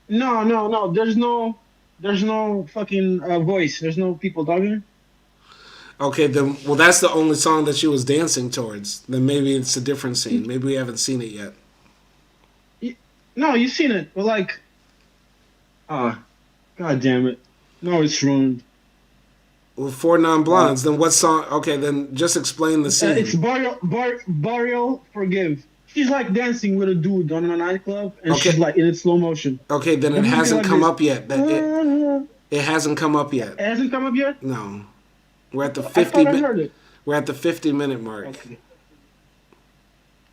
No. There's no fucking voice. There's no people talking. Okay, then that's the only song that she was dancing towards. Then maybe it's a different scene. Maybe we haven't seen it yet. No, you've seen it, but god damn it! No, it's ruined. With 4 non-blondes. Then what song? Okay, then just explain the scene. It's Burial Forgive. She's like dancing with a dude on a nightclub, and she's like in slow motion. Okay, then it hasn't come up yet. It hasn't come up yet. It hasn't come up yet? No. We're at the I 50 thought I heard it. We're at the 50-minute mark. Okay.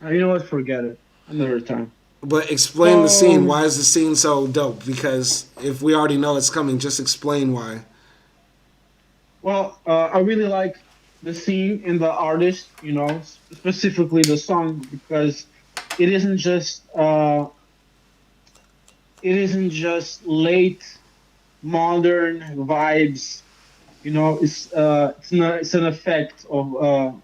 You know what? Forget it. Another time. But explain the scene. Why is the scene so dope? Because if we already know it's coming, just explain why. Well, I really like the scene and the artist, you know, specifically the song, because it isn't just late modern vibes, you know. It's an effect of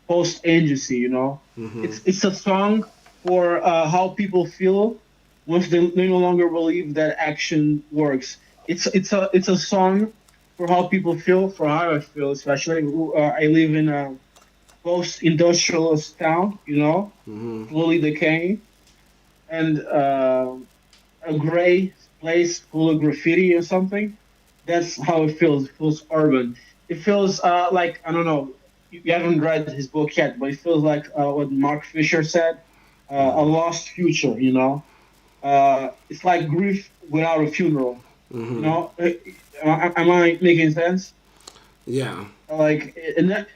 post-agency, you know. It's a song for how people feel once they no longer believe that action works. It's a song for how people feel, for how I feel, especially. I live in a post-industrialist town, you know, slowly decaying, and a gray place full of graffiti or something. That's how it feels. It feels urban. It feels like, I don't know, you haven't read his book yet, but it feels like what Mark Fisher said, a lost future, you know. It's like grief without a funeral, you know. Am I making sense? Yeah. Like, and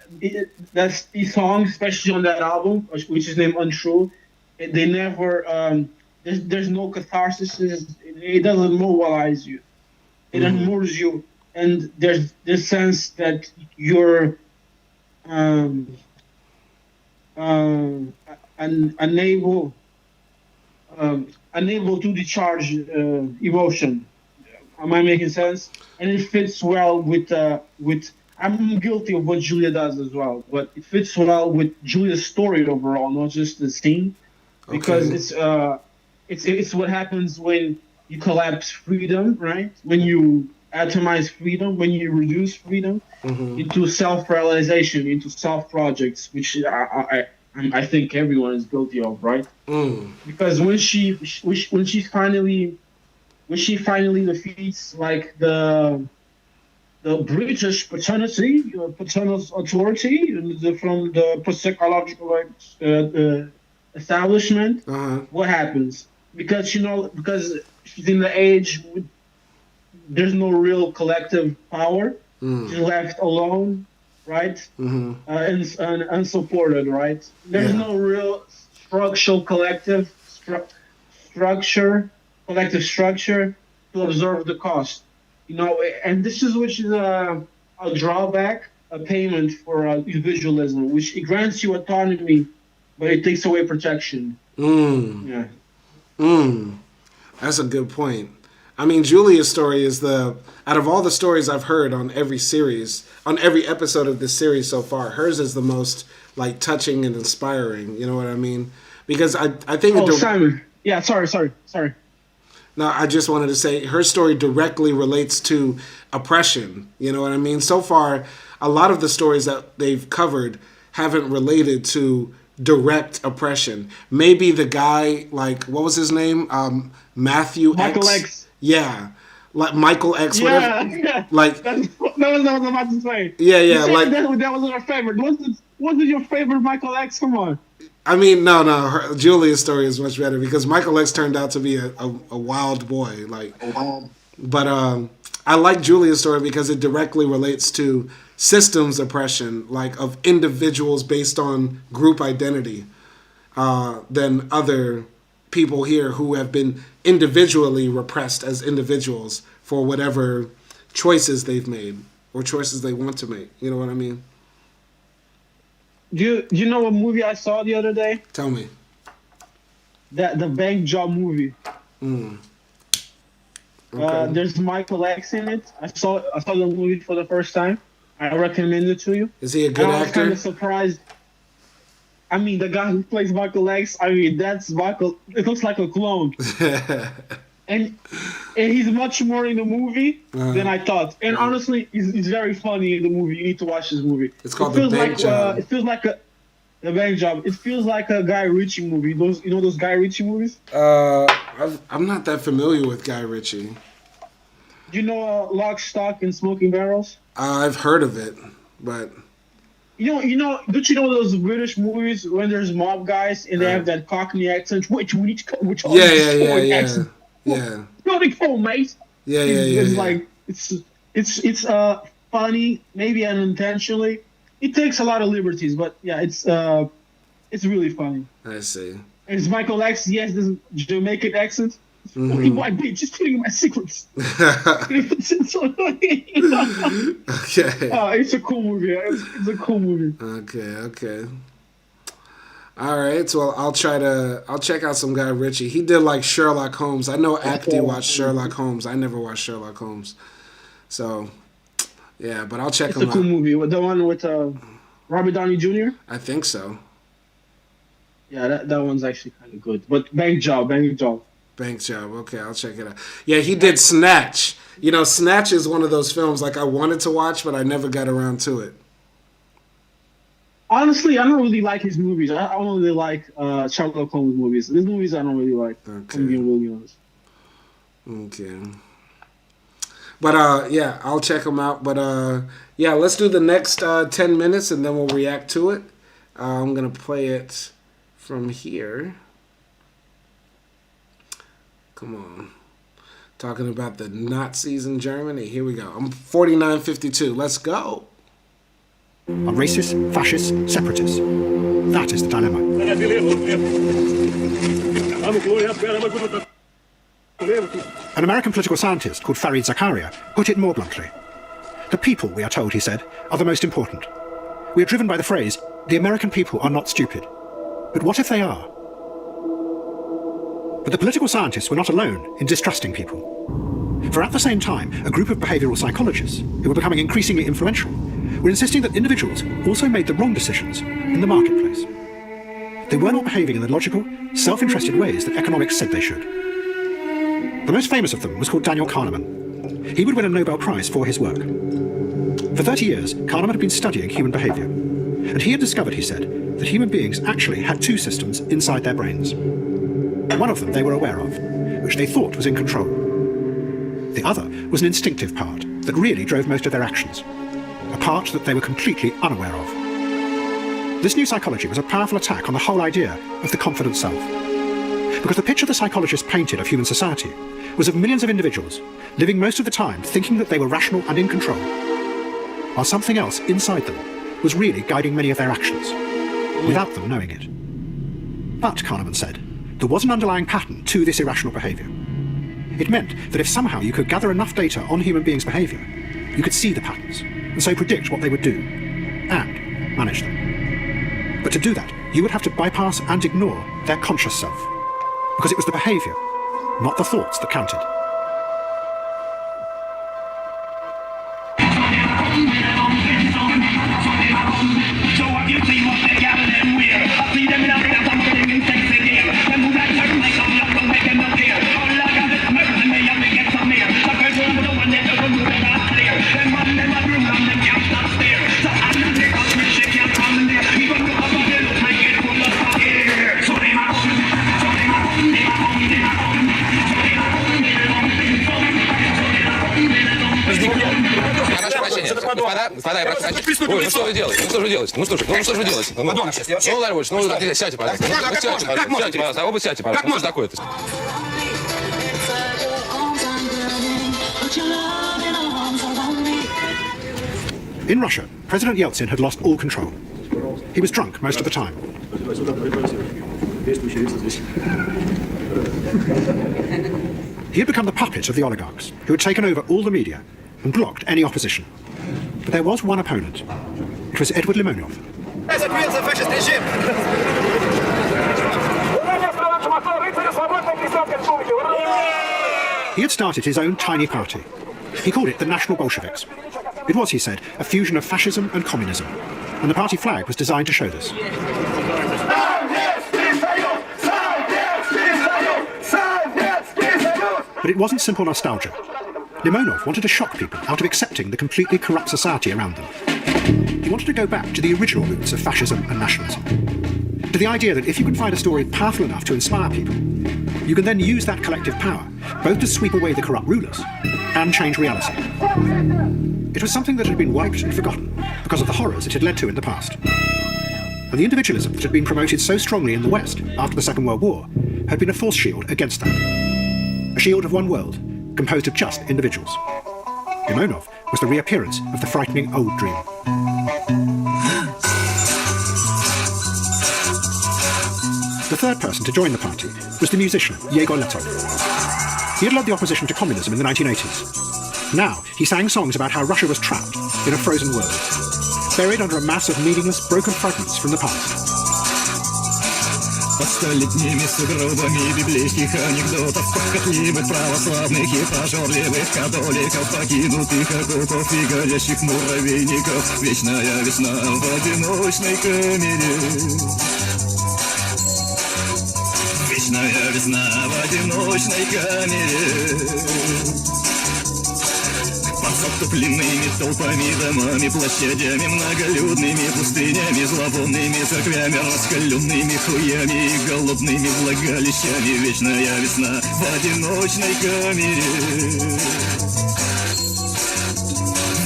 that's these songs, especially on that album, which is named Untrue. They never, there's no catharsis. It doesn't mobilize you. It unmoors you, and there's this sense that you're unable to discharge emotion. Am I making sense? And it fits well with. I'm guilty of what Julia does as well, but it fits well with Julia's story overall, not just the scene, because it's what happens when you collapse freedom, right? When you atomize freedom, when you reduce freedom into self-realization, into self-projects, which I think everyone is guilty of, right? Because when she finally defeats like the British paternal authority from the psychological establishment, what happens? Because she's in the age, there's no real collective power. She's left alone, right? And unsupported, right? There's no real collective structure to observe the cost, you know. And this is which is a drawback, a payment for individualism, which it grants you autonomy, but it takes away protection. Yeah. That's a good point. I mean, Julia's story is out of all the stories I've heard on every episode of this series so far, hers is the most like touching and inspiring. You know what I mean? Because I think. Simon. Yeah. Sorry. No, I just wanted to say her story directly relates to oppression. You know what I mean? So far, a lot of the stories that they've covered haven't related to direct oppression. Maybe the guy, like, what was his name? Michael X. Yeah. Like Michael X, whatever. Yeah. Like, that was what I was about to say. Yeah. Like, that was our favorite. Wasn't your favorite Michael X? Come on. I mean, no. Julia's story is much better because Michael X turned out to be a wild boy. Like, but I like Julia's story because it directly relates to systems oppression, like of individuals based on group identity, than other people here who have been individually repressed as individuals for whatever choices they've made or choices they want to make. You know what I mean? Do you know what movie I saw the other day? Tell me. The Bank Job movie. Okay. There's Michael X in it. I saw the movie for the first time. I recommend it to you. Is he a good actor? I was kind of surprised. I mean, the guy who plays Michael X, I mean, that's Michael. It looks like a clone. and he's much more in the movie than I thought. And honestly, he's very funny in the movie. You need to watch this movie. It's called The Bank Job. It feels like The Bank Job. It feels like a Guy Ritchie movie. Those Guy Ritchie movies? I'm not that familiar with Guy Ritchie. Do you know Lock, Stock, and Smoking Barrels? I've heard of it, but don't you know those British movies when there's mob guys and they have that Cockney accent? Which accent? Yeah. Go home, mate. Yeah. It's like it's funny, maybe unintentionally. It takes a lot of liberties, but yeah, it's really funny. I see. And it's Michael X. He has this Jamaican accent. Mm-hmm. White bitch, just telling you my secrets. Okay. It's a cool movie. It's a cool movie. Okay. All right, so I'll check out some guy Richie. He did like Sherlock Holmes. I know Apathy watched Sherlock Holmes. I never watched Sherlock Holmes. So, yeah, but I'll check him out. It's a cool movie. The one with Robert Downey Jr.? I think so. Yeah, that one's actually kind of good. But Bank Job. Bank Job. Okay, I'll check it out. Yeah, he did Snatch. You know, Snatch is one of those films like I wanted to watch, but I never got around to it. Honestly, I don't really like his movies. I don't really like Sherlock Holmes movies. His movies I don't really like. Okay. I'm being really honest. Okay. But yeah, I'll check them out. But yeah, let's do the next 10 minutes and then we'll react to it. I'm gonna play it from here. Come on. Talking about the Nazis in Germany. Here we go. I'm 4952. Let's go. Are racists, fascists, separatists? That is the dilemma. An American political scientist called Fareed Zakaria put it more bluntly. The people, we are told, he said, are the most important. We are driven by the phrase, the American people are not stupid. But what if they are? But the political scientists were not alone in distrusting people. For at the same time, a group of behavioral psychologists, who were becoming increasingly influential, were insisting that individuals also made the wrong decisions in the marketplace. They were not behaving in the logical, self-interested ways that economics said they should. The most famous of them was called Daniel Kahneman. He would win a Nobel Prize for his work. For 30 years, Kahneman had been studying human behavior, and he had discovered, he said, that human beings actually had two systems inside their brains. One of them they were aware of, which they thought was in control. The other was an instinctive part that really drove most of their actions, a part that they were completely unaware of. This new psychology was a powerful attack on the whole idea of the confident self, because the picture the psychologists painted of human society was of millions of individuals living most of the time thinking that they were rational and in control, while something else inside them was really guiding many of their actions, without them knowing it. But, Kahneman said, there was an underlying pattern to this irrational behaviour. It meant that if somehow you could gather enough data on human beings' behaviour, you could see the patterns, and so predict what they would do, and manage them. But to do that, you would have to bypass and ignore their conscious self, because it was the behaviour, not the thoughts, that counted. Господа, я прошу прощения. Ой, ну что вы делаете? Ну что же делаете? Ну что же вы делаете? Ну, Владимир Ильич, ну сядьте, пожалуйста. Сядьте, пожалуйста. А вы сядьте, пожалуйста. Ну что же такое-то? In Russia, President Yeltsin had lost all control. He was drunk most of the time. He had become the puppet of the oligarchs, who had taken over all the media and blocked any opposition. But there was one opponent. It was Edward Limonov. He had started his own tiny party. He called it the National Bolsheviks. It was, he said, a fusion of fascism and communism, and the party flag was designed to show this. But it wasn't simple nostalgia. Limonov wanted to shock people out of accepting the completely corrupt society around them. He wanted to go back to the original roots of fascism and nationalism, to the idea that if you can find a story powerful enough to inspire people, you can then use that collective power both to sweep away the corrupt rulers and change reality. It was something that had been wiped and forgotten because of the horrors it had led to in the past. And the individualism that had been promoted so strongly in the West after the Second World War had been a force shield against that. A shield of one world, composed of just individuals. Limonov was the reappearance of the frightening old dream. The third person to join the party was the musician Yegor Letov. He had led the opposition to communism in the 1980s. Now he sang songs about how Russia was trapped in a frozen world, buried under a mass of meaningless, broken fragments from the past. Под столетними сугробами библейских анекдотов, похотливых православных и прожорливых католиков, покинутых окопов и горящих муравейников. Вечная весна в одиночной камере. Вечная весна в одиночной камере. Под затопленными толпами, домами, площадями, многолюдными пустынями, зловонными церквями, раскаленными хуями и голодными влагалищами. Вечная весна в одиночной камере.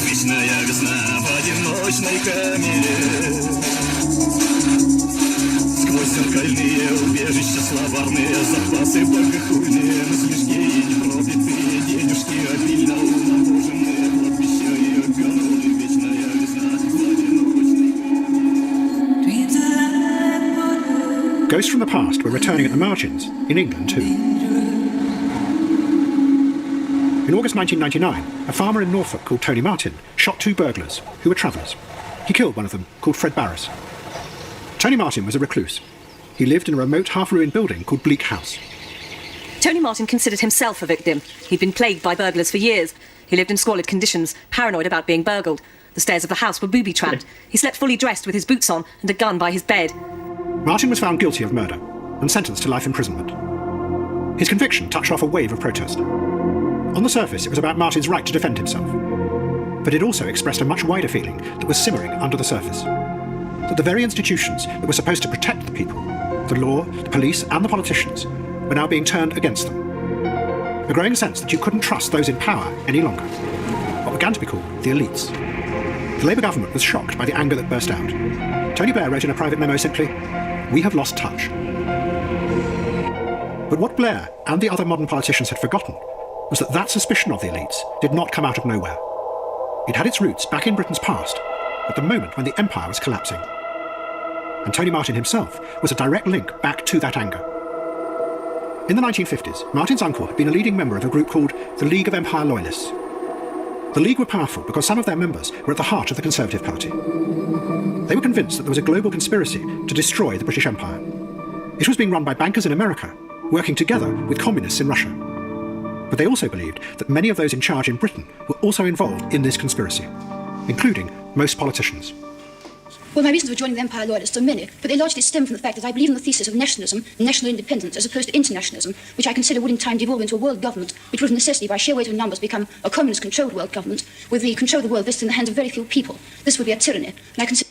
Вечная весна в одиночной камере. Сквозь зеркальные убежища, словарные запасы, богохульные насмешки и непробитые денежки, обильно унавоженные кладбища и огороды. Вечная весна в одиночной. Ghosts from the past were returning at the margins, in England too. In August 1999, a farmer in Norfolk called Tony Martin shot two burglars who were travellers. He killed one of them, called Fred Barris. Tony Martin was a recluse. He lived in a remote, half-ruined building called Bleak House. Tony Martin considered himself a victim. He'd been plagued by burglars for years. He lived in squalid conditions, paranoid about being burgled. The stairs of the house were booby-trapped. He slept fully dressed with his boots on and a gun by his bed. Martin was found guilty of murder and sentenced to life imprisonment. His conviction touched off a wave of protest. On the surface, it was about Martin's right to defend himself. But it also expressed a much wider feeling that was simmering under the surface. That the very institutions that were supposed to protect the people, the law, the police and the politicians, were now being turned against them. A growing sense that you couldn't trust those in power any longer. What began to be called the elites. The Labour government was shocked by the anger that burst out. Tony Blair wrote in a private memo simply, "We have lost touch." But what Blair and the other modern politicians had forgotten was that that suspicion of the elites did not come out of nowhere. It had its roots back in Britain's past, at the moment when the empire was collapsing. And Tony Martin himself was a direct link back to that anger. In the 1950s, Martin's uncle had been a leading member of a group called the League of Empire Loyalists. The League were powerful because some of their members were at the heart of the Conservative Party. They were convinced that there was a global conspiracy to destroy the British Empire. It was being run by bankers in America, working together with communists in Russia. But they also believed that many of those in charge in Britain were also involved in this conspiracy, including most politicians. Well, my reasons for joining the Empire Loyalists are many, but they largely stem from the fact that I believe in the thesis of nationalism and national independence as opposed to internationalism, which I consider would in time devolve into a world government, which would of necessity, by sheer weight of numbers, become a communist-controlled world government, with the control of the world vested in the hands of very few people. This would be a tyranny, and I consider...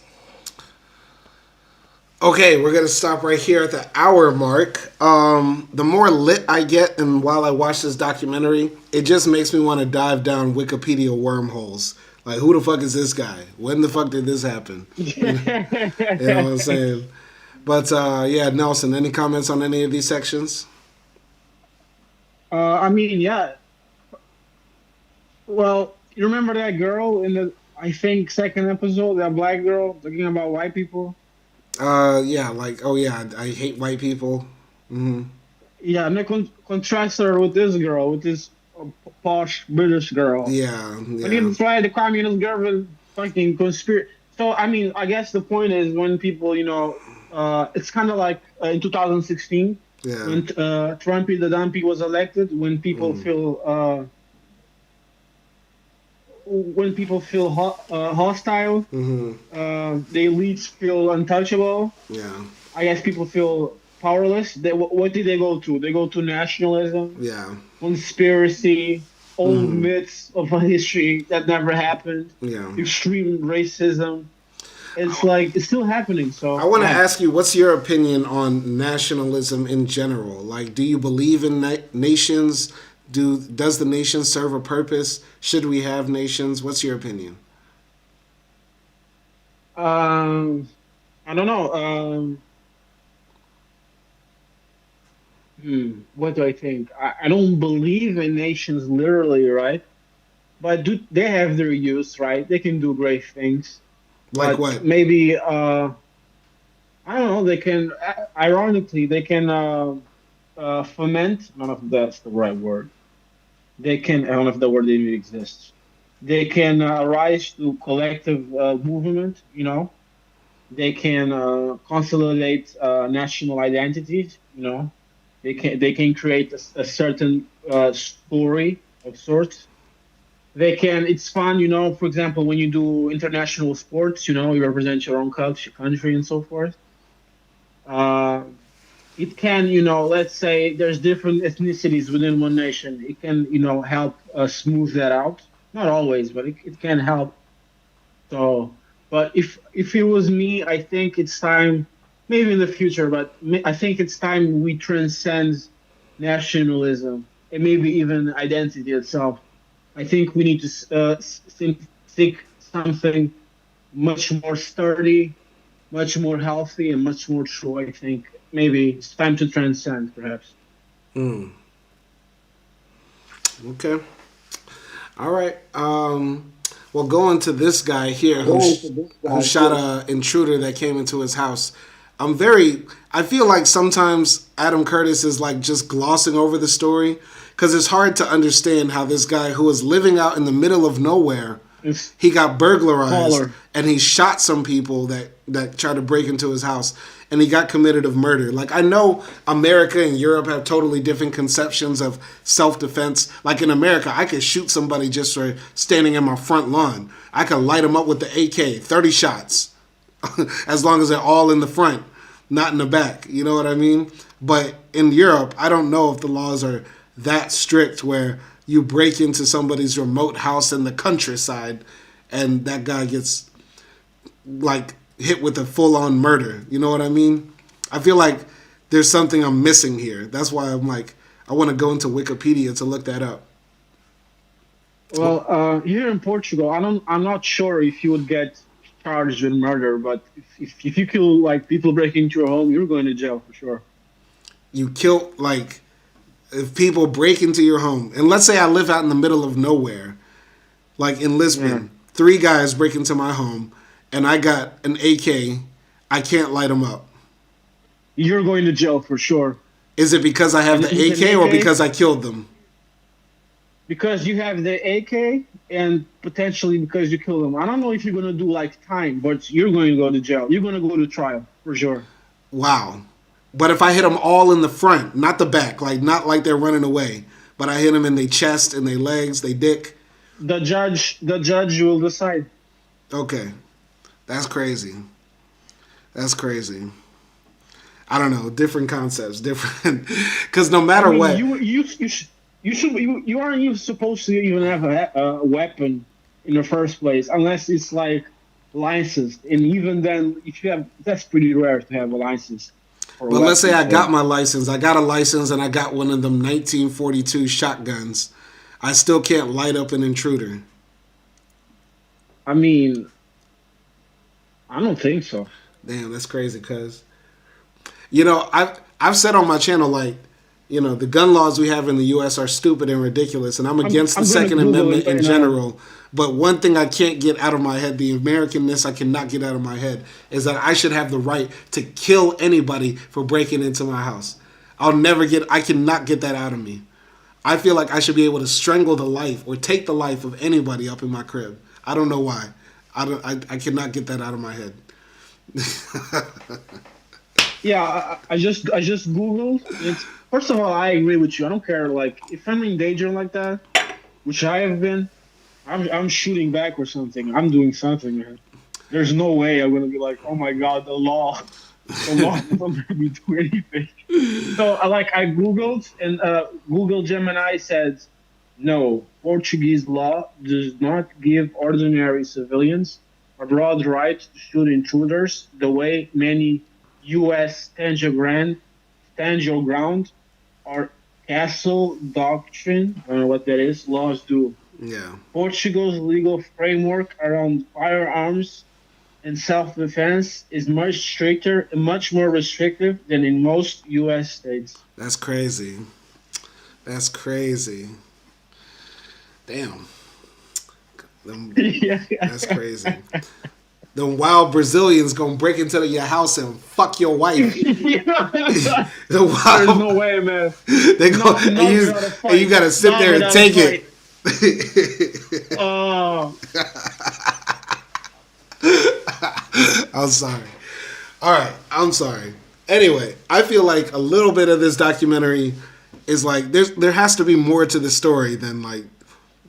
Okay, we're going to stop right here at the hour mark. The more lit I get and while I watch this documentary, it just makes me want to dive down Wikipedia wormholes. Like, who the fuck is this guy? When the fuck did this happen? You know what I'm saying? But, yeah, Nelson, any comments on any of these sections? I mean, yeah. Well, you remember that girl in the, I think, second episode, that black girl talking about white people? Yeah, like, oh yeah, I hate white people. Mm-hmm. Yeah, and they contrast her with this girl, with this posh British girl. Yeah. And even try the communist government fucking conspiracy. So, I mean, I guess the point is when people, you know, it's kind of like in 2016 when Trumpy the Dumpy was elected, when people feel hostile, the elites feel untouchable. Yeah. I guess people feel powerless. What did they go to? They go to nationalism. Yeah. Conspiracy, old myths of a history that never happened. Yeah. Extreme racism. It's like it's still happening. So I want to ask you, what's your opinion on nationalism in general? Like, do you believe in nations? Does the nation serve a purpose? Should we have nations? What's your opinion? I don't know. What do I think? I don't believe in nations literally, right? But they have their use, right? They can do great things. Like But what? maybe I don't know. They can, ironically, they can foment. I don't know if that's the right word. They can. I don't know if the word even exists. They can rise to collective movement. You know, they can consolidate national identities. You know, they can create a certain story of sorts. They can. It's fun, you know. For example, when you do international sports, you know, you represent your own country and so forth. Uh, it can, you know, let's say there's different ethnicities within one nation. It can, you know, help smooth that out. Not always, but it can help. So, but if it was me, I think it's time, maybe in the future, but I think it's time we transcend nationalism and maybe even identity itself. I think we need to seek something much more sturdy, much more healthy, and much more true. I think maybe it's time to transcend, perhaps. Okay. All right. Well, going to this guy here who shot a intruder that came into his house. I feel like sometimes Adam Curtis is like just glossing over the story because it's hard to understand how this guy who was living out in the middle of nowhere, he got burglarized and he shot some people that tried to break into his house and he got committed of murder. Like, I know America and Europe have totally different conceptions of self-defense. Like in America, I could shoot somebody just for standing in my front lawn. I could light them up with the AK, 30 shots, as long as they're all in the front, not in the back. You know what I mean? But in Europe, I don't know if the laws are that strict where you break into somebody's remote house in the countryside and that guy gets like hit with a full-on murder. You know what I mean? I feel like there's something I'm missing here. That's why I'm like, I want to go into Wikipedia to look that up. Well, here in Portugal, I'm not sure if you would get charged with murder, but if you kill like people breaking into your home, you're going to jail for sure. You kill, like, if people break into your home, and let's say I live out in the middle of nowhere, like in Lisbon, 3 guys break into my home, and I got an AK, I can't light them up. You're going to jail for sure. Is it because I have the AK or because I killed them? Because you have the AK and potentially because you killed them. I don't know if you're going to do like time, but you're going to go to jail. You're going to go to trial for sure. Wow. But if I hit them all in the front, not the back, like not like they're running away, but I hit them in their chest, in their legs, their dick. The judge will decide. Okay. That's crazy. That's crazy. I don't know. Different concepts, different. Because no matter what, you aren't even supposed to even have a weapon in the first place unless it's like licensed, and even then, if you have, that's pretty rare to have a license. But let's say I got my license. I got a license and I got one of them 1942 shotguns. I still can't light up an intruder. I mean, I don't think so. Damn, that's crazy. Cause, you know, I've said on my channel, like, you know, the gun laws we have in the U.S. are stupid and ridiculous, and I'm against the Second Amendment in general. But one thing I can't get out of my head, the Americanness I cannot get out of my head, is that I should have the right to kill anybody for breaking into my house. I cannot get that out of me. I feel like I should be able to strangle the life or take the life of anybody up in my crib. I don't know why. I cannot get that out of my head. Yeah, I just Googled. First of all, I agree with you. I don't care. Like, if I'm in danger like that, which I have been, I'm shooting back or something. I'm doing something, man. There's no way I'm gonna be like, oh my god, the law doesn't let me do anything. So, I Googled, and Google Gemini says, no, Portuguese law does not give ordinary civilians a broad right to shoot intruders the way many U.S. stand your ground or castle doctrine, I don't know what that is, laws do. Yeah. Portugal's legal framework around firearms and self-defense is much stricter and much more restrictive than in most U.S. states. That's crazy. That's crazy. Damn. That's crazy. The wild Brazilians gonna break into your house and fuck your wife. The wild, There's no way, man. They go and you gotta sit there and take it. Oh. I'm sorry. All right, I'm sorry. Anyway, I feel like a little bit of this documentary is like there has to be more to the story than like,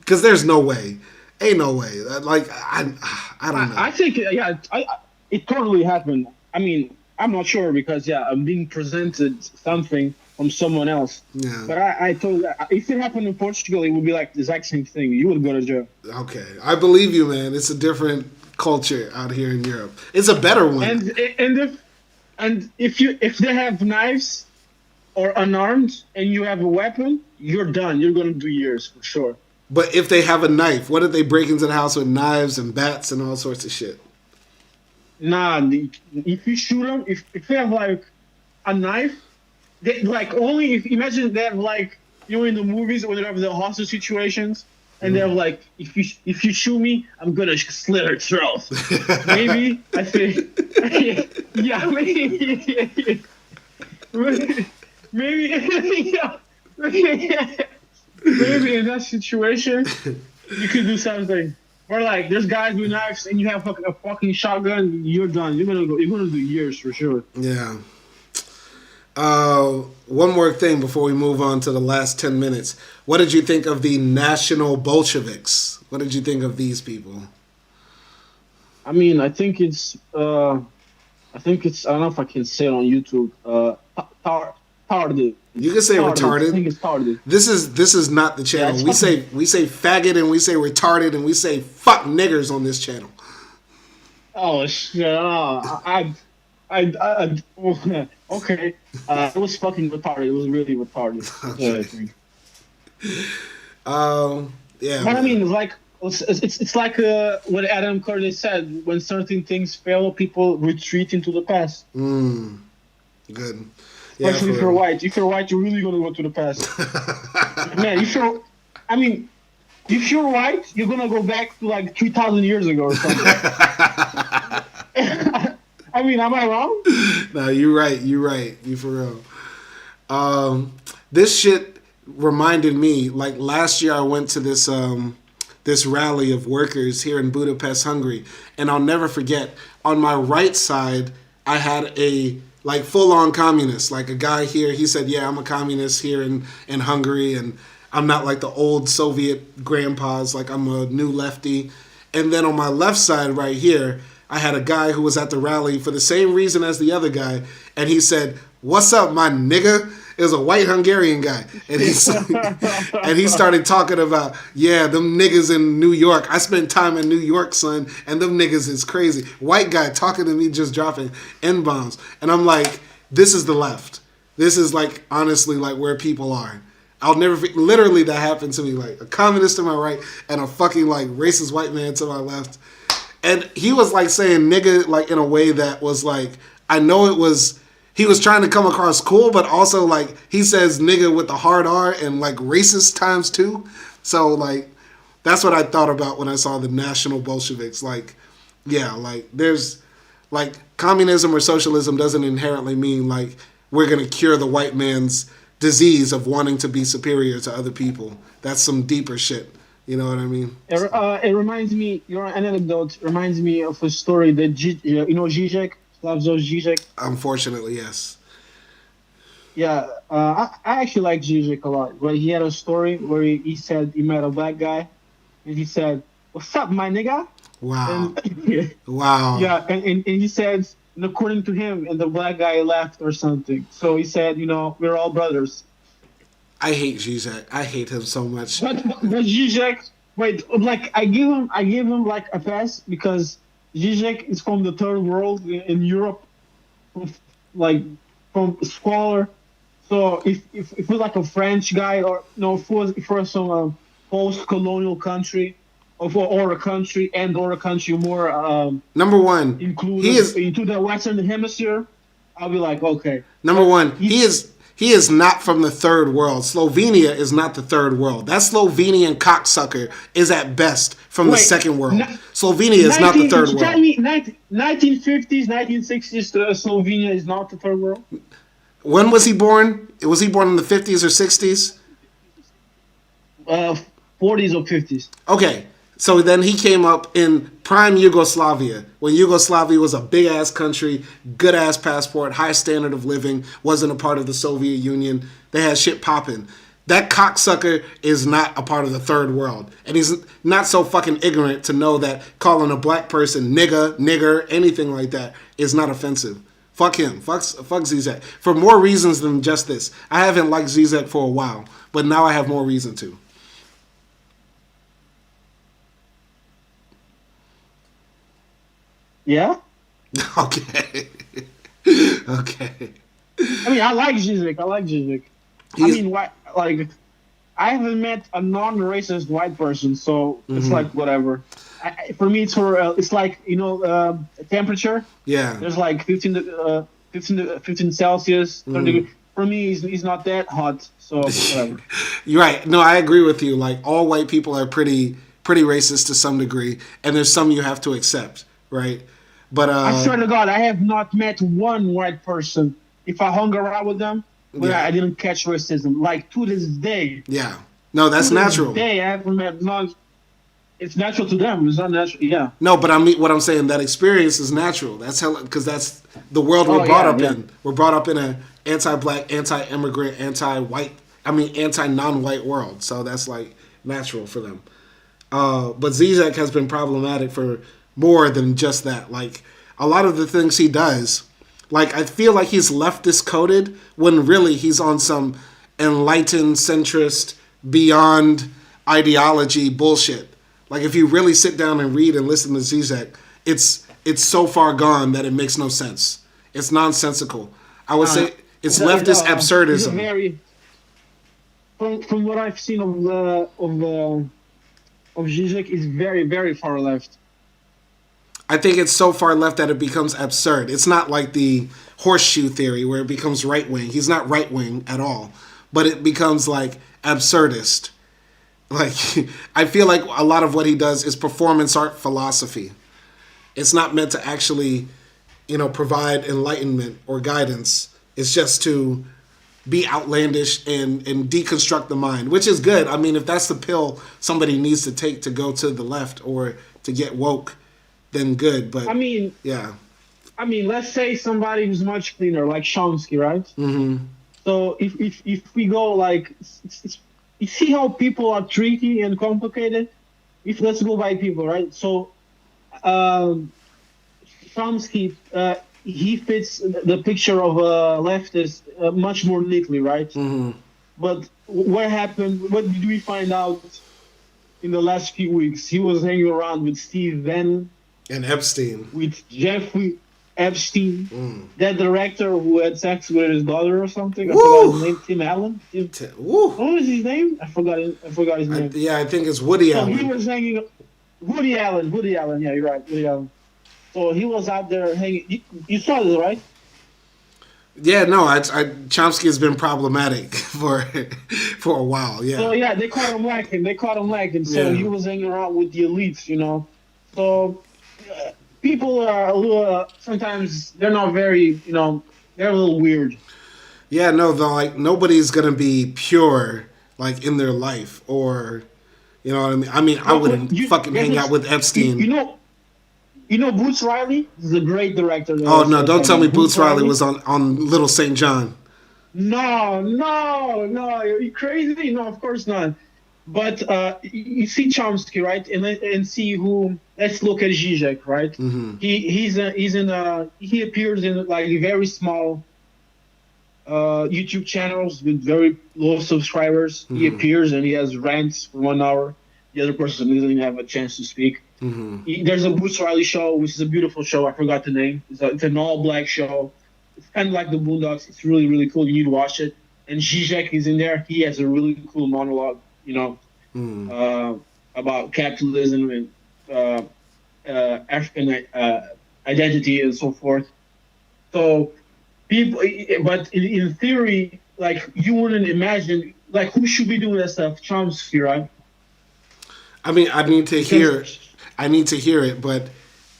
because there's no way, ain't no way. Like I don't know. I think it totally happened. I mean, I'm not sure because I'm being presented something from someone else. Yeah. But I told if it happened in Portugal, it would be like the exact same thing. You would go to jail. Okay, I believe you, man. It's a different culture out here in Europe. It's a better one. And if they have knives or unarmed and you have a weapon, you're done. You're gonna do years for sure. But if they have a knife, what if they break into the house with knives and bats and all sorts of shit? Nah, if you shoot them, if they have like a knife, they, like only if imagine they have like in the movies when they have the hostage situations and they're like if you shoot me, I'm gonna slit her throat. Maybe I think maybe in that situation you could do something. Or like there's guys with knives and you have a fucking shotgun, you're done. You're gonna do years for sure. Yeah. One more thing before we move on to the last 10 minutes. What did you think of the National Bolsheviks? What did you think of these people? I mean, I think it's I don't know if I can say it on YouTube. Retarded. You can say retarded. I think it's retarded. This is not the channel. Yeah, we say faggot and we say retarded and we say fuck niggers on this channel. Oh shit! Okay. It was fucking retarded. It was really retarded. Okay. Yeah. But I mean, it's like what Adam Curtis said. When certain things fail, people retreat into the past. Good. Yeah, especially if you're white. If you're white, you're really gonna go to the past. Man, if you're white, you're gonna go back to like 3,000 years ago or something. I mean, am I wrong? No, you're right. You for real. This shit reminded me, like last year I went to this this rally of workers here in Budapest, Hungary, and I'll never forget, on my right side, I had a like full-on communist, like a guy here. He said, yeah, I'm a communist here in Hungary, and I'm not like the old Soviet grandpas, like I'm a new lefty. And then on my left side right here, I had a guy who was at the rally for the same reason as the other guy, and he said, what's up, my nigga? It was a white Hungarian guy, and he started talking about, yeah, them niggas in New York. I spent time in New York, son, and them niggas is crazy. White guy talking to me, just dropping N-bombs, and I'm like, this is the left. This is like honestly like where people are. I'll never forget. Literally, that happened to me. Like a communist to my right and a fucking like racist white man to my left, and he was like saying nigga like in a way that was like, I know it was. He was trying to come across cool, but also like he says nigga with the hard R and like racist times two. So like that's what I thought about when I saw the National Bolsheviks. Like, yeah, like there's like communism or socialism doesn't inherently mean like we're gonna cure the white man's disease of wanting to be superior to other people. That's some deeper shit. You know what I mean? It reminds me. Your anecdote reminds me of a story that Zizek. Slavoj Zizek. Unfortunately, yes. Yeah, I actually like Zizek a lot. But he had a story where he said he met a black guy, and he said, "What's up, my nigga?" Wow. And, wow. Yeah, and he said, and according to him, and the black guy left or something. So he said, we're all brothers. I hate Zizek. I hate him so much. But Zizek, like I give him like a pass because Zizek is from the third world in Europe, like from squalor. So if we're like a French guy, or no, for some post-colonial country, or a country more Number one, included he is into the Western Hemisphere, I'll be like, okay. number one. He is not from the third world. Slovenia is not the third world. That Slovenian cocksucker is at best from the second world. Slovenia is not the third world. Tell me, 1950s, 1960s, Slovenia is not the third world. When was he born? Was he born in the 50s or 60s? 40s or 50s. Okay, so then he came up in prime Yugoslavia, when Yugoslavia was a big-ass country, good-ass passport, high standard of living, wasn't a part of the Soviet Union. They had shit popping. That cocksucker is not a part of the third world. And he's not so fucking ignorant to know that calling a black person nigger, anything like that is not offensive. Fuck him. Fuck Zizek. For more reasons than just this. I haven't liked Zizek for a while, but now I have more reason to. Yeah? Okay. Okay. I mean, I like Zizek. I mean, like, I haven't met a non-racist white person, so it's like whatever. For me, it's like, you know, temperature. Yeah. There's like 15 Celsius, 30 degrees. For me, he's not that hot, so whatever. You're right. No, I agree with you. Like, all white people are pretty racist to some degree, and there's some you have to accept, right? But I swear to God, I have not met one white person. If I hung around with them, I didn't catch racism. Like, to this day. Yeah. No, that's natural. To this day, I haven't met none. It's natural to them. It's not natural. Yeah. No, but what I'm saying, that experience is natural. That's because that's the world we're brought up in. We're brought up in an anti-black, anti-immigrant, anti-non-white world. So that's like natural for them. But Zizek has been problematic for more than just that. Like, a lot of the things he does, like, I feel like he's leftist coded when really he's on some enlightened, centrist, beyond ideology bullshit. Like, if you really sit down and read and listen to Zizek, it's so far gone that it makes no sense. It's nonsensical. I would say it's leftist absurdism. From what I've seen of Zizek, is very, very far left. I think it's so far left that it becomes absurd. It's not like the horseshoe theory where it becomes right-wing. He's not right-wing at all. But it becomes like absurdist. Like, I feel like a lot of what he does is performance art philosophy. It's not meant to actually, provide enlightenment or guidance. It's just to be outlandish and deconstruct the mind, which is good. I mean, if that's the pill somebody needs to take to go to the left or to get woke, then good. But yeah. I mean, let's say somebody who's much cleaner, like Chomsky, right? Mm-hmm. So if we go like, you see how people are tricky and complicated? Let's go by people, right? So Chomsky, he fits the picture of a leftist much more neatly, right? Mm-hmm. But what happened? What did we find out in the last few weeks? He was hanging around with Steve Bannon and Epstein, with Jeffrey Epstein, that director who had sex with his daughter or something. I forgot his name. Tim Allen. What was his name? I forgot his name. I think it's Woody Allen. He was hanging. Woody Allen. Yeah, you're right. Woody Allen. So he was out there hanging. You saw this, right? Yeah, no. Chomsky has been problematic for a while. Yeah. So yeah, they caught him lacking. So he was hanging around with the elites, So. People are a little, sometimes they're not very, they're a little weird. Yeah, no, like, nobody's going to be pure, like, in their life, or, you know what I mean? I mean, I wouldn't fucking hang out with Epstein. You know Boots Riley? He's a great director. Oh, no, don't tell me Boots Riley was on Little St. John. No, are you crazy? No, of course not. But you see Chomsky, right? And see who. Let's look at Zizek, right? Mm-hmm. He appears in like very small YouTube channels with very low subscribers. Mm-hmm. He appears and he has rants for 1 hour. The other person doesn't even have a chance to speak. Mm-hmm. There's a Bruce Riley show, which is a beautiful show. I forgot the name. It's an all-black show. It's kind of like the Boondocks. It's really, really cool. You need to watch it. and Zizek is in there. He has a really cool monologue, about capitalism and African identity and so forth. So people, but in theory, like you wouldn't imagine, like who should be doing that stuff? Chomsky, right? I mean, I need to hear it, but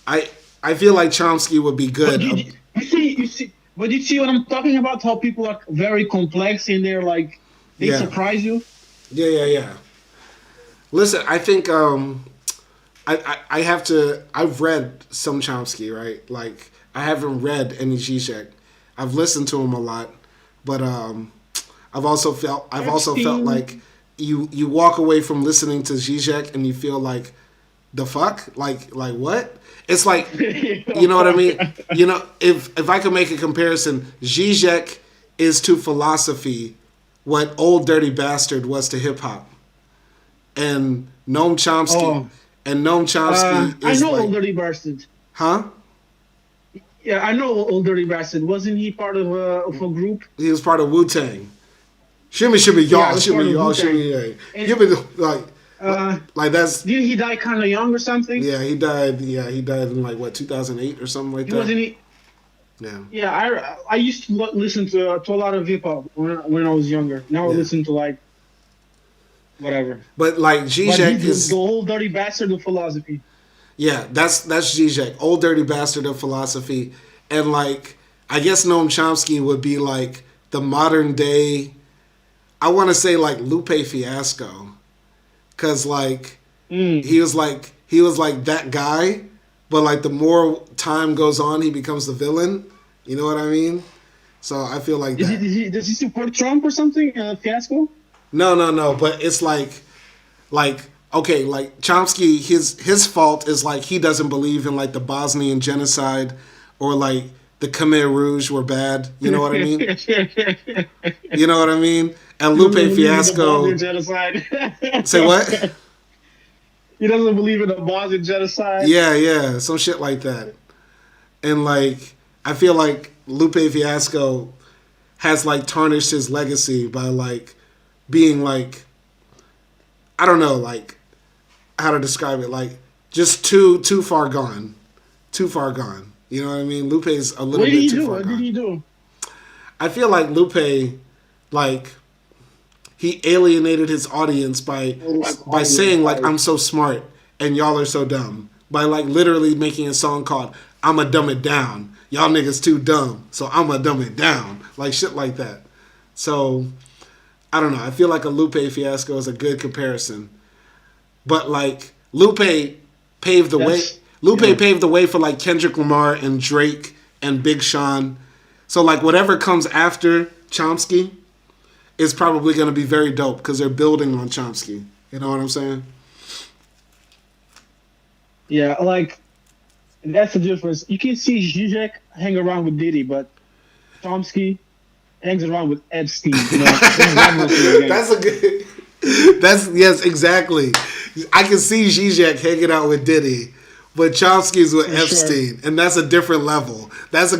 I feel like Chomsky would be good. You see what I'm talking about? How people are very complex in there, like they surprise you. Yeah. Listen, I think I've read some Chomsky, right? Like I haven't read any Zizek. I've listened to him a lot, but I've also felt like you walk away from listening to Zizek and you feel like the fuck? Like what? It's like, you know what I mean? You know, if I could make a comparison, Zizek is to philosophy what Old Dirty Bastard was to hip hop. And Noam Chomsky is I know like, Old Dirty Bastard. Huh? Yeah, I know Old Dirty Bastard. Wasn't he part of a group? He was part of Wu-Tang. Shimmy, y'all, shimmy, y'all, shimmy, yeah. You been like that's. Didn't he die kind of young or something? Yeah, he died. Yeah, he died in like what 2008 or something like that. Wasn't he? Yeah. Yeah, I used to listen to a lot of hip hop when I was younger. Now I listen to like whatever. But like Zizek is the Old Dirty Bastard of philosophy. Yeah, that's Zizek, Old Dirty Bastard of philosophy, and like I guess Noam Chomsky would be like the modern day. I want to say like Lupe Fiasco, cause like he was like that guy, but like the more time goes on, he becomes the villain. You know what I mean? So I feel like that. Does he support Trump or something? Fiasco? No. But it's like okay, like Chomsky, his fault is like he doesn't believe in like the Bosnian genocide or like the Khmer Rouge were bad. You know what I mean? You know what I mean? And Lupe Fiasco. Genocide. Say what? He doesn't believe in the Bosnian genocide. Yeah, some shit like that. And like I feel like Lupe Fiasco has like tarnished his legacy by like being like, I don't know, like how to describe it, like just too far gone. You know what I mean? Lupe's a little bit too far gone. What did he do? I feel like Lupe, like he alienated his audience by saying like I'm so smart and y'all are so dumb, by like literally making a song called I'ma Dumb It Down. Y'all niggas too dumb, so I'ma dumb it down. Like shit like that. So I don't know. I feel like a Lupe Fiasco is a good comparison. But like Lupe paved the way. Paved the way for like Kendrick Lamar and Drake and Big Sean. So like whatever comes after Chomsky is probably going to be very dope because they're building on Chomsky. You know what I'm saying? Yeah, like that's the difference. You can see Zizek hang around with Diddy, but Chomsky hangs around with Epstein. You know? That's a good. Yes, exactly. I can see Zizek hanging out with Diddy, but Chomsky's with Epstein, and that's a different level. That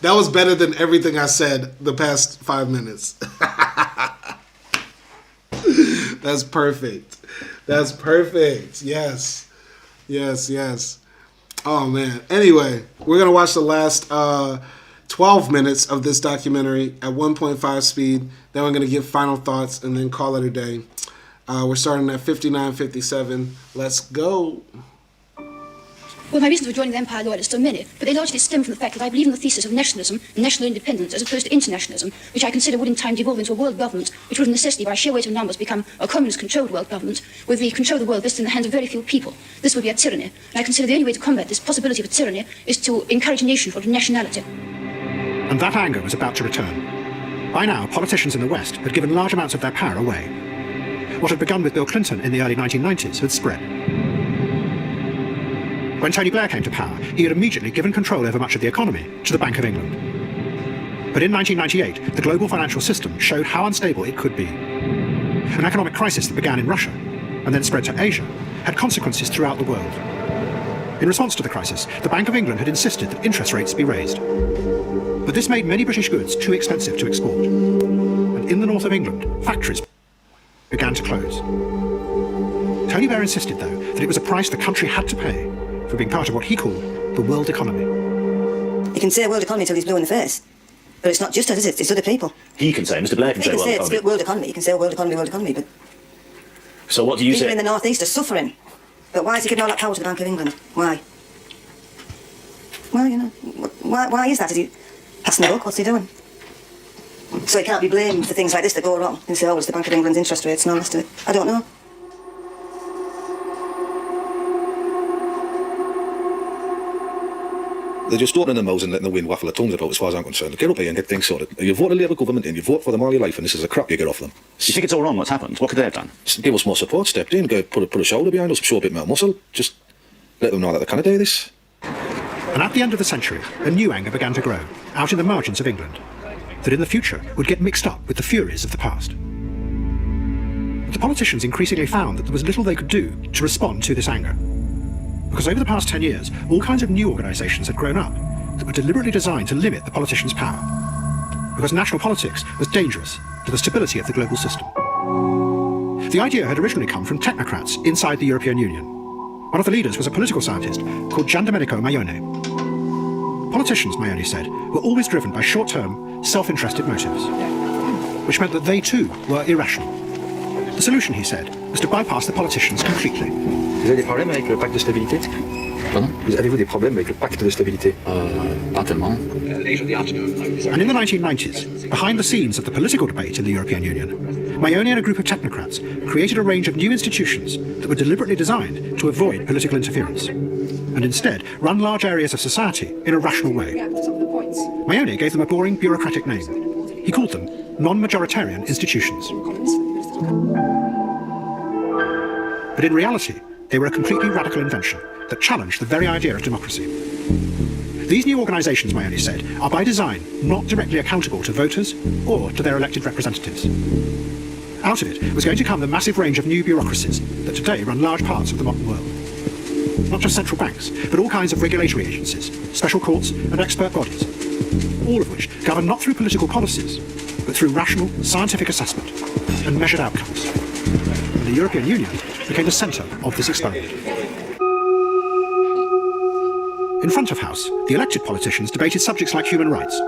was better than everything I said the past 5 minutes. That's perfect. Yes. Oh man. Anyway, we're gonna watch the last 12 minutes of this documentary at 1.5 speed. Then we're gonna give final thoughts and then call it a day. We're starting at 59:57. Let's go. Well, my reasons for joining the Empire Loyalists are many, but they largely stem from the fact that I believe in the thesis of nationalism and national independence as opposed to internationalism, which I consider would in time devolve into a world government, which would of necessity, by sheer weight of numbers, become a communist-controlled world government, with the control of the world vested in the hands of very few people. This would be a tyranny, and I consider the only way to combat this possibility of a tyranny is to encourage a nation for nationality. And that anger was about to return. By now, politicians in the West had given large amounts of their power away. What had begun with Bill Clinton in the early 1990s had spread. When Tony Blair came to power, he had immediately given control over much of the economy to the Bank of England. But in 1998, the global financial system showed how unstable it could be. An economic crisis that began in Russia and then spread to Asia had consequences throughout the world. In response to the crisis, the Bank of England had insisted that interest rates be raised. But this made many British goods too expensive to export. And in the north of England, factories began to close. Tony Blair insisted, though, that it was a price the country had to pay for being part of what he called the world economy. You can say world economy till he's blue in the face, but it's not just us, is it? It's other people. He can say, Mr. Blair can say world economy. It's world economy. You can say world economy, but so what do you people say? in the North East are suffering. But why is he giving all that power to the Bank of England? Why? Well, you know, why is that? Is he passing the buck? What's he doing? So he can't be blamed for things like this that go wrong. And say, oh, it's the Bank of England's interest rates and all the rest of it. I don't know. They're just storing their mouths and letting the wind waffle their tongues about, as far as I'm concerned. Get up here and get things sorted. You vote a Labour government in, you vote for them all your life, and this is a crap you get off them. You think it's all wrong what's happened? What could they have done? Give us more support, stepped in, put a shoulder behind us, show a bit more muscle. Just let them know that they can't do this. And at the end of the century, a new anger began to grow, out in the margins of England, that in the future would get mixed up with the furies of the past. But the politicians increasingly found that there was little they could do to respond to this anger. Because over the past 10 years, all kinds of new organisations had grown up that were deliberately designed to limit the politicians' power. Because national politics was dangerous to the stability of the global system. The idea had originally come from technocrats inside the European Union. One of the leaders was a political scientist called Giandomenico Maione. Politicians, Maione said, were always driven by short-term, self-interested motives, which meant that they too were irrational. The solution, he said, was to bypass the politicians completely. Vous avez des problèmes avec le pacte de stabilité? Pardon? Avez-vous des problèmes avec le pacte de stabilité? Pas tellement. And in the 1990s, behind the scenes of the political debate in the European Union, Maione and a group of technocrats created a range of new institutions that were deliberately designed to avoid political interference, and instead run large areas of society in a rational way. Maione gave them a boring bureaucratic name. He called them non-majoritarian institutions. But in reality, they were a completely radical invention that challenged the very idea of democracy. These new organisations, Maione said, are by design not directly accountable to voters or to their elected representatives. Out of it was going to come the massive range of new bureaucracies that today run large parts of the modern world. Not just central banks, but all kinds of regulatory agencies, special courts and expert bodies, all of which govern not through political policies, but through rational, scientific assessment and measured outcomes. And the European Union became the centre of this experiment. In front of house, the elected politicians debated subjects like human rights,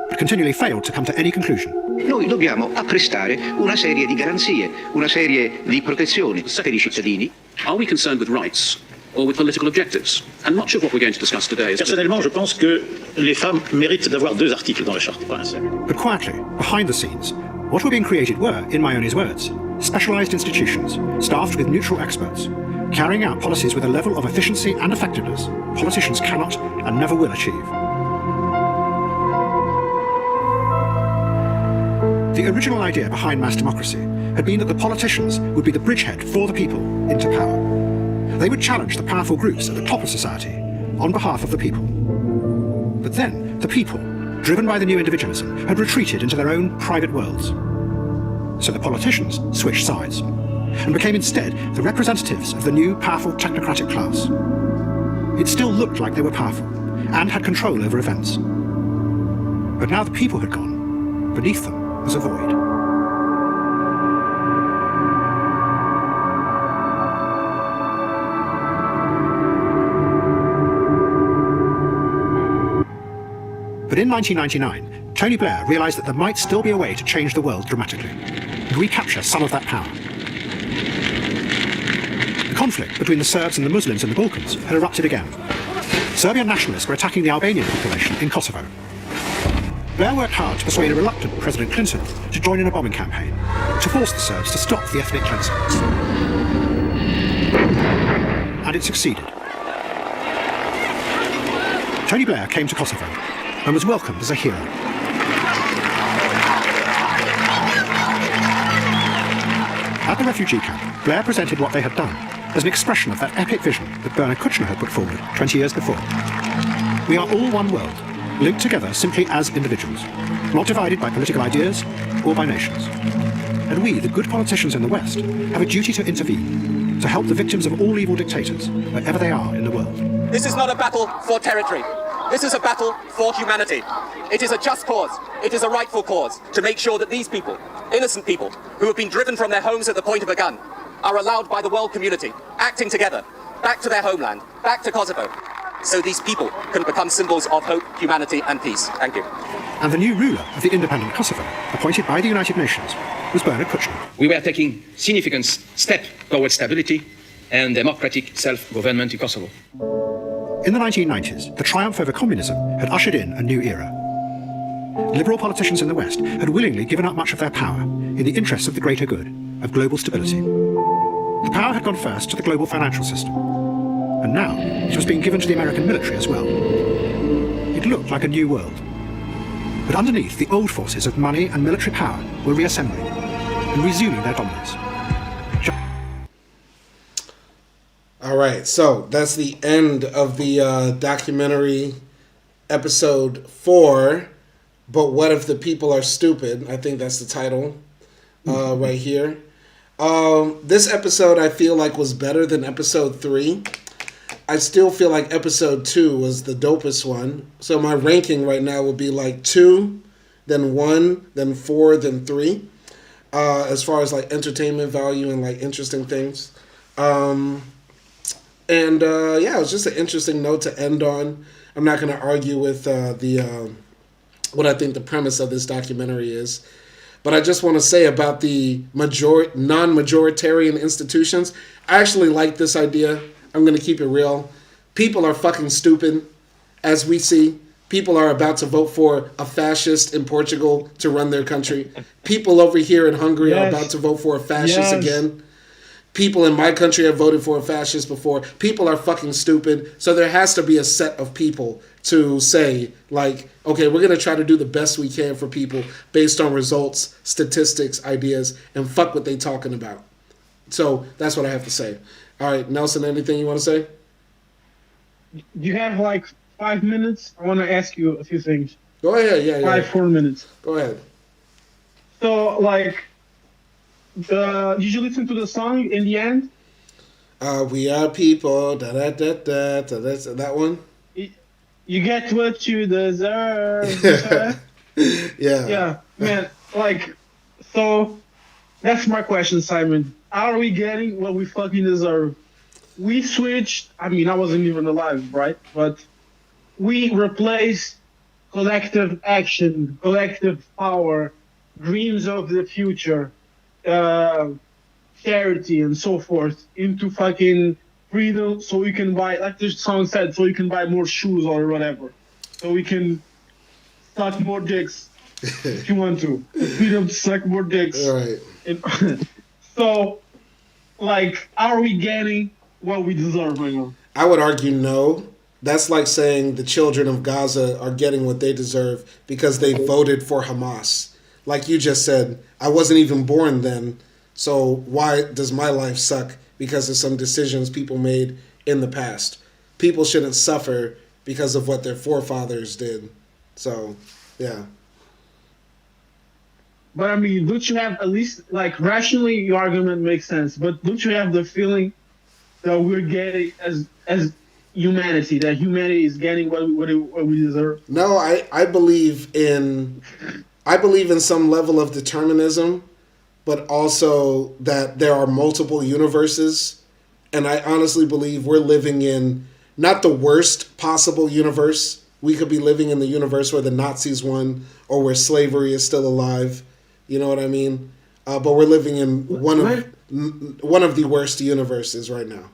but continually failed to come to any conclusion. Noi dobbiamo apprestare una serie di garanzie, una serie di protezioni per I cittadini. Are we concerned with rights or with political objectives? And much of what we're going to discuss today is... Personnellement, je pense que les femmes méritent d'avoir 2 articles dans la charte. But quietly, behind the scenes, what were being created were, in Maione's words, specialised institutions, staffed with neutral experts, carrying out policies with a level of efficiency and effectiveness politicians cannot and never will achieve. The original idea behind mass democracy had been that the politicians would be the bridgehead for the people into power. They would challenge the powerful groups at the top of society on behalf of the people. But then, the people, driven by the new individualism, had retreated into their own private worlds. So the politicians switched sides and became instead the representatives of the new powerful technocratic class. It still looked like they were powerful and had control over events. But now the people had gone. Beneath them was a void. But in 1999, Tony Blair realised that there might still be a way to change the world dramatically and recapture some of that power. The conflict between the Serbs and the Muslims in the Balkans had erupted again. Serbian nationalists were attacking the Albanian population in Kosovo. Blair worked hard to persuade a reluctant President Clinton to join in a bombing campaign to force the Serbs to stop the ethnic cleansing. And it succeeded. Tony Blair came to Kosovo and was welcomed as a hero. At the refugee camp, Blair presented what they had done as an expression of that epic vision that Bernard Kouchner had put forward 20 years before. We are all one world, linked together simply as individuals, not divided by political ideas or by nations. And we, the good politicians in the West, have a duty to intervene, to help the victims of all evil dictators, wherever they are in the world. This is not a battle for territory. This is a battle for humanity. It is a just cause. It is a rightful cause to make sure that these people, innocent people, who have been driven from their homes at the point of a gun, are allowed by the world community, acting together, back to their homeland, back to Kosovo, so these people can become symbols of hope, humanity, and peace. Thank you. And the new ruler of the independent Kosovo, appointed by the United Nations, was Bernard Kouchner. We were taking significant step towards stability and democratic self-government in Kosovo. In the 1990s, the triumph over communism had ushered in a new era. Liberal politicians in the West had willingly given up much of their power in the interests of the greater good, of global stability. The power had gone first to the global financial system, and now it was being given to the American military as well. It looked like a new world. But underneath, the old forces of money and military power were reassembling and resuming their dominance. All right, so that's the end of the documentary episode 4, But What If the People Are Stupid? I think that's the title right here. This episode I feel like was better than episode 3. I still feel like episode 2 was the dopest one. So my ranking right now would be like 2, then 1, then 4, then 3. As far as like entertainment value and like interesting things. And yeah, it was just an interesting note to end on. I'm not going to argue with what I think the premise of this documentary is. But I just want to say about the non-majoritarian institutions, I actually like this idea. I'm going to keep it real. People are fucking stupid, as we see. People are about to vote for a fascist in Portugal to run their country. People over here in Hungary are about to vote for a fascist again. People in my country have voted for a fascist before. People are fucking stupid. So there has to be a set of people to say, like, okay, we're going to try to do the best we can for people based on results, statistics, ideas, and fuck what they talking about. So that's what I have to say. All right, Nelson, anything you want to say? You have like 5 minutes. I want to ask you a few things. Go ahead, yeah. 4 minutes. Go ahead. So, like, did you listen to the song in the end? We are people, da-da-da-da, that one? You get what you deserve. Yeah. Yeah, man, like, so, that's my question, Simon. Are we getting what we fucking deserve? We switched, I mean, I wasn't even alive, right? But we replaced collective action, collective power, dreams of the future, charity and so forth into fucking freedom, so we can buy, like the song said, so you can buy more shoes or whatever. So we can suck more dicks if you want to. Freedom to suck more dicks. All right. So, like, are we getting what we deserve right now? I would argue no. That's like saying the children of Gaza are getting what they deserve because they voted for Hamas. Like you just said, I wasn't even born then, so why does my life suck because of some decisions people made in the past? People shouldn't suffer because of what their forefathers did. So, yeah. But I mean, don't you have at least, like, rationally your argument makes sense, but don't you have the feeling that we're getting as humanity, that humanity is getting what we deserve? No, I believe in some level of determinism, but also that there are multiple universes. And I honestly believe we're living in not the worst possible universe. We could be living in the universe where the Nazis won or where slavery is still alive. You know what I mean? But we're living in one of the worst universes right now.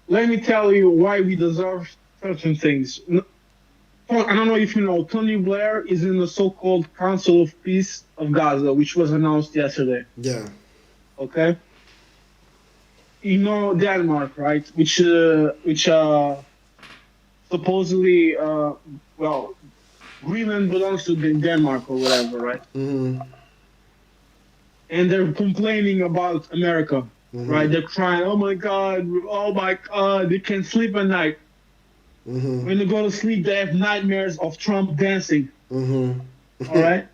Let me tell you why we deserve certain things. I don't know if you know, Tony Blair is in the so-called Council of Peace of Gaza, which was announced yesterday. Yeah. Okay? You know Denmark, right? Which supposedly, well, Greenland belongs to Denmark or whatever, right? Mm-hmm. And they're complaining about America, right? They're crying, oh my God, they can't sleep at night. Mm-hmm. When they go to sleep, they have nightmares of Trump dancing. Mm-hmm. All right?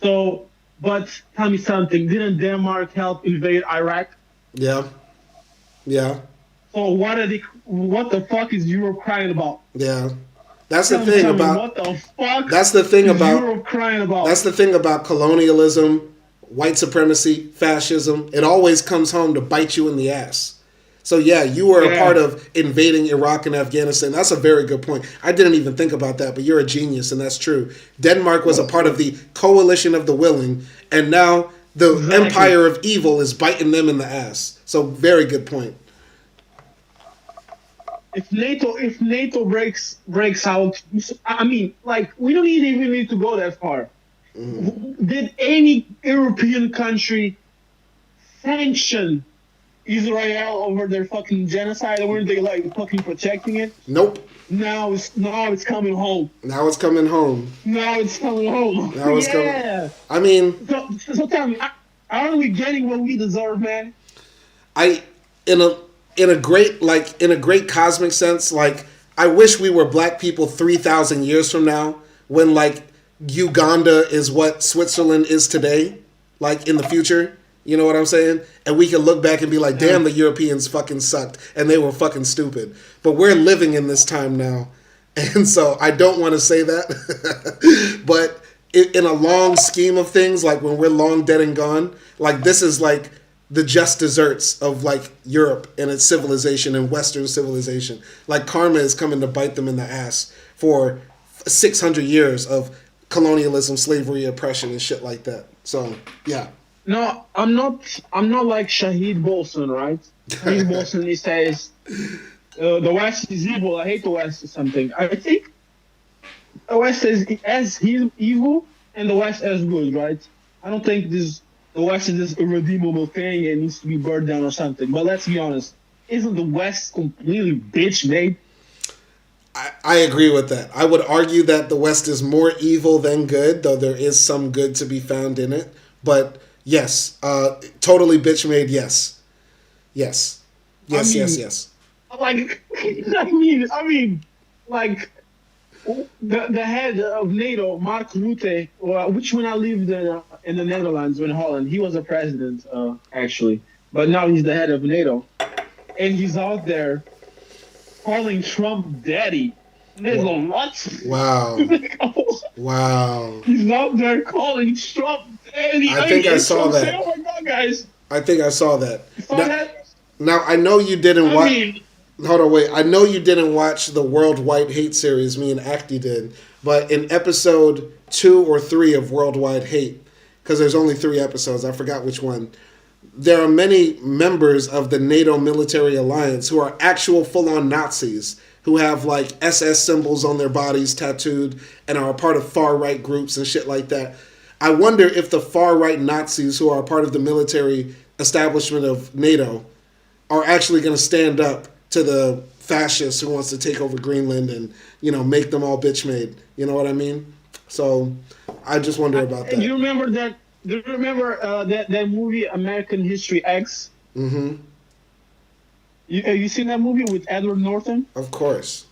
So, but tell me something. Didn't Denmark help invade Iraq? Yeah. Yeah. So what the fuck is Europe crying about? Yeah. That's the Tell thing me about. what the fuck That's the thing is about. Europe crying about? That's the thing about colonialism, white supremacy, fascism. It always comes home to bite you in the ass. So yeah, you were a part of invading Iraq and Afghanistan. That's a very good point. I didn't even think about that, but you're a genius, and that's true. Denmark was a part of the coalition of the willing, and now the empire of evil is biting them in the ass. So very good point. If NATO breaks out, I mean, like, we don't even need to go that far. Did any European country sanction Israel over their fucking genocide? Weren't they like fucking protecting it? Nope. Now it's coming home. Now it's coming home. Now it's coming home. Now it's coming. I mean, so tell me, aren't we getting what we deserve, man? In a great cosmic sense, like, I wish we were black people 3,000 years from now, when like Uganda is what Switzerland is today, like in the future. You know what I'm saying? And we can look back and be like, damn, the Europeans fucking sucked and they were fucking stupid. But we're living in this time now. And so I don't want to say that. But in a long scheme of things, like when we're long dead and gone, like this is like the just desserts of like Europe and its civilization and Western civilization. Like karma is coming to bite them in the ass for 600 years of colonialism, slavery, oppression, and shit like that. So, yeah. No, I'm not like Shahid Bolson, right? Shahid Bolson, he says, the West is evil, I hate the West or something. I think the West is as evil and the West as good, right? I don't think the West is this irredeemable thing and needs to be burned down or something. But let's be honest, isn't the West completely bitch made? I agree with that. I would argue that the West is more evil than good, though there is some good to be found in it. But yes, totally bitch made. Yes, yes. Yes. Like, I mean, like the head of NATO, Mark Rutte, which when I lived in the Netherlands, in Holland, he was a president actually, but now he's the head of NATO, and he's out there calling Trump daddy. There's a what? Wow. Wow. He's out there calling Trump daddy. I think I saw that. Say, oh my God, guys. I think I saw that. That? Now, I know you didn't watch... Hold on, wait. I know you didn't watch the World Wide Hate series, me and Acti did, but in episode 2 or 3 of Worldwide Hate, because there's only 3 episodes, I forgot which one, there are many members of the NATO military alliance who are actual full-on Nazis, who have like SS symbols on their bodies tattooed and are a part of far-right groups and shit like that. I wonder if the far-right Nazis who are a part of the military establishment of NATO are actually going to stand up to the fascists who wants to take over Greenland and, you know, make them all bitch made. You know what I mean? So I just wonder about that. Do you remember that? Do you remember that movie American History X? Mm-hmm. You seen that movie with Edward Norton? Of course.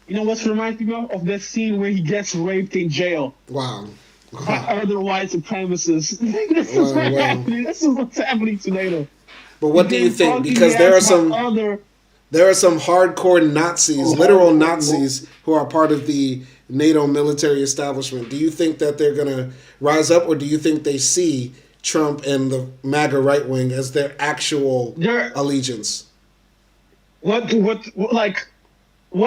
You know what's reminding me of that scene where he gets raped in jail? Wow. By other white supremacists. This is what's happening. This is what's happening to NATO. But what do you think? Because there are some hardcore Nazis, literal Nazis, who are part of the NATO military establishment. Do you think that they're going to rise up, or do you think they see Trump and the MAGA right wing as their actual allegiance? What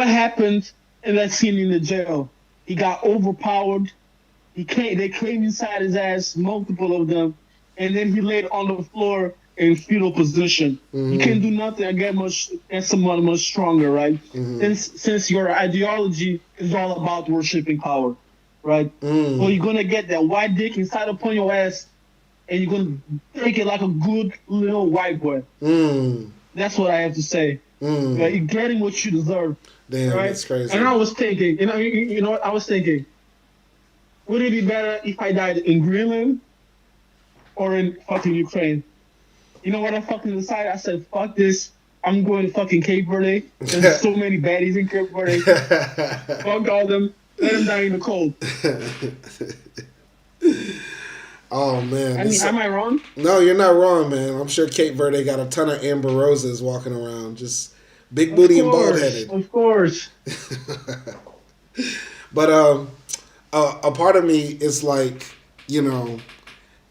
happened in that scene in the jail? He got overpowered. They came inside his ass, multiple of them, and then he laid on the floor in fetal position. You can't do nothing against someone much stronger, right? Since your ideology is all about worshiping power, right? So you're gonna get that white dick inside upon your ass, and you're gonna take it like a good little white boy. That's what I have to say. Right? You're getting what you deserve. Damn, right? that's crazy. And I was thinking, you know what I was thinking? Would it be better if I died in Greenland or in fucking Ukraine? You know what I fucking decided? I said, fuck this. I'm going to fucking Cape Verde. There's so many baddies in Cape Verde. Fuck all them. Let them die in the cold. Oh man. I mean, am I wrong? No, you're not wrong, man. I'm sure Cape Verde got a ton of Amber Roses walking around, just big booty and bald headed. Of course. But a part of me is like, you know,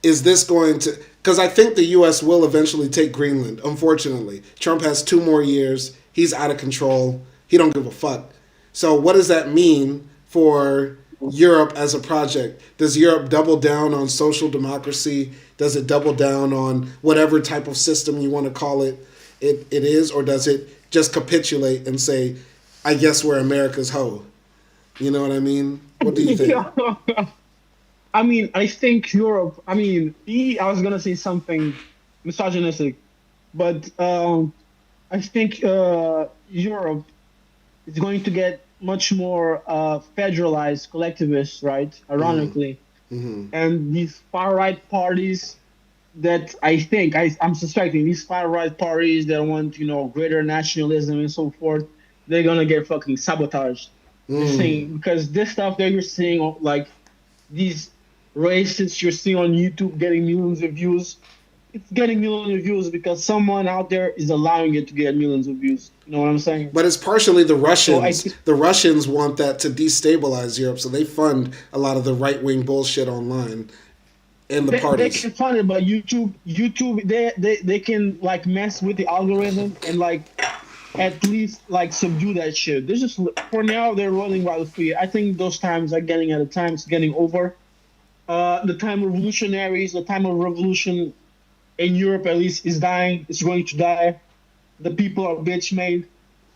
is this going to? Because I think the U.S. will eventually take Greenland. Unfortunately, Trump has 2 more years. He's out of control. He don't give a fuck. So what does that mean for Europe as a project? Does Europe double down on social democracy? Does it double down on whatever type of system you want to call it is? Or does it just capitulate and say, I guess we're America's hoe? You know what I mean? What do you think? I mean, I think Europe, I was going to say something misogynistic, but I think Europe is going to get much more federalized, collectivist, right? Ironically. Mm-hmm. And these far-right parties that I'm suspecting, these far-right parties that want, greater nationalism and so forth, they're going to get fucking sabotaged. Because this stuff that you're seeing, like these racists you're seeing on YouTube getting millions of views, it's getting millions of views because someone out there is allowing it to get millions of views. You know what I'm saying? But it's partially the Russians. The Russians want that to destabilize Europe, so they fund a lot of the right-wing bullshit online and the parties. They can fund it, but YouTube, they can like mess with the algorithm and like at least like subdue that shit. They're just, for now, they're rolling wild free. I think those times are getting it's getting over. The time of revolutionaries, the time of revolution in Europe at least is dying. It's going to die. The people are bitch made.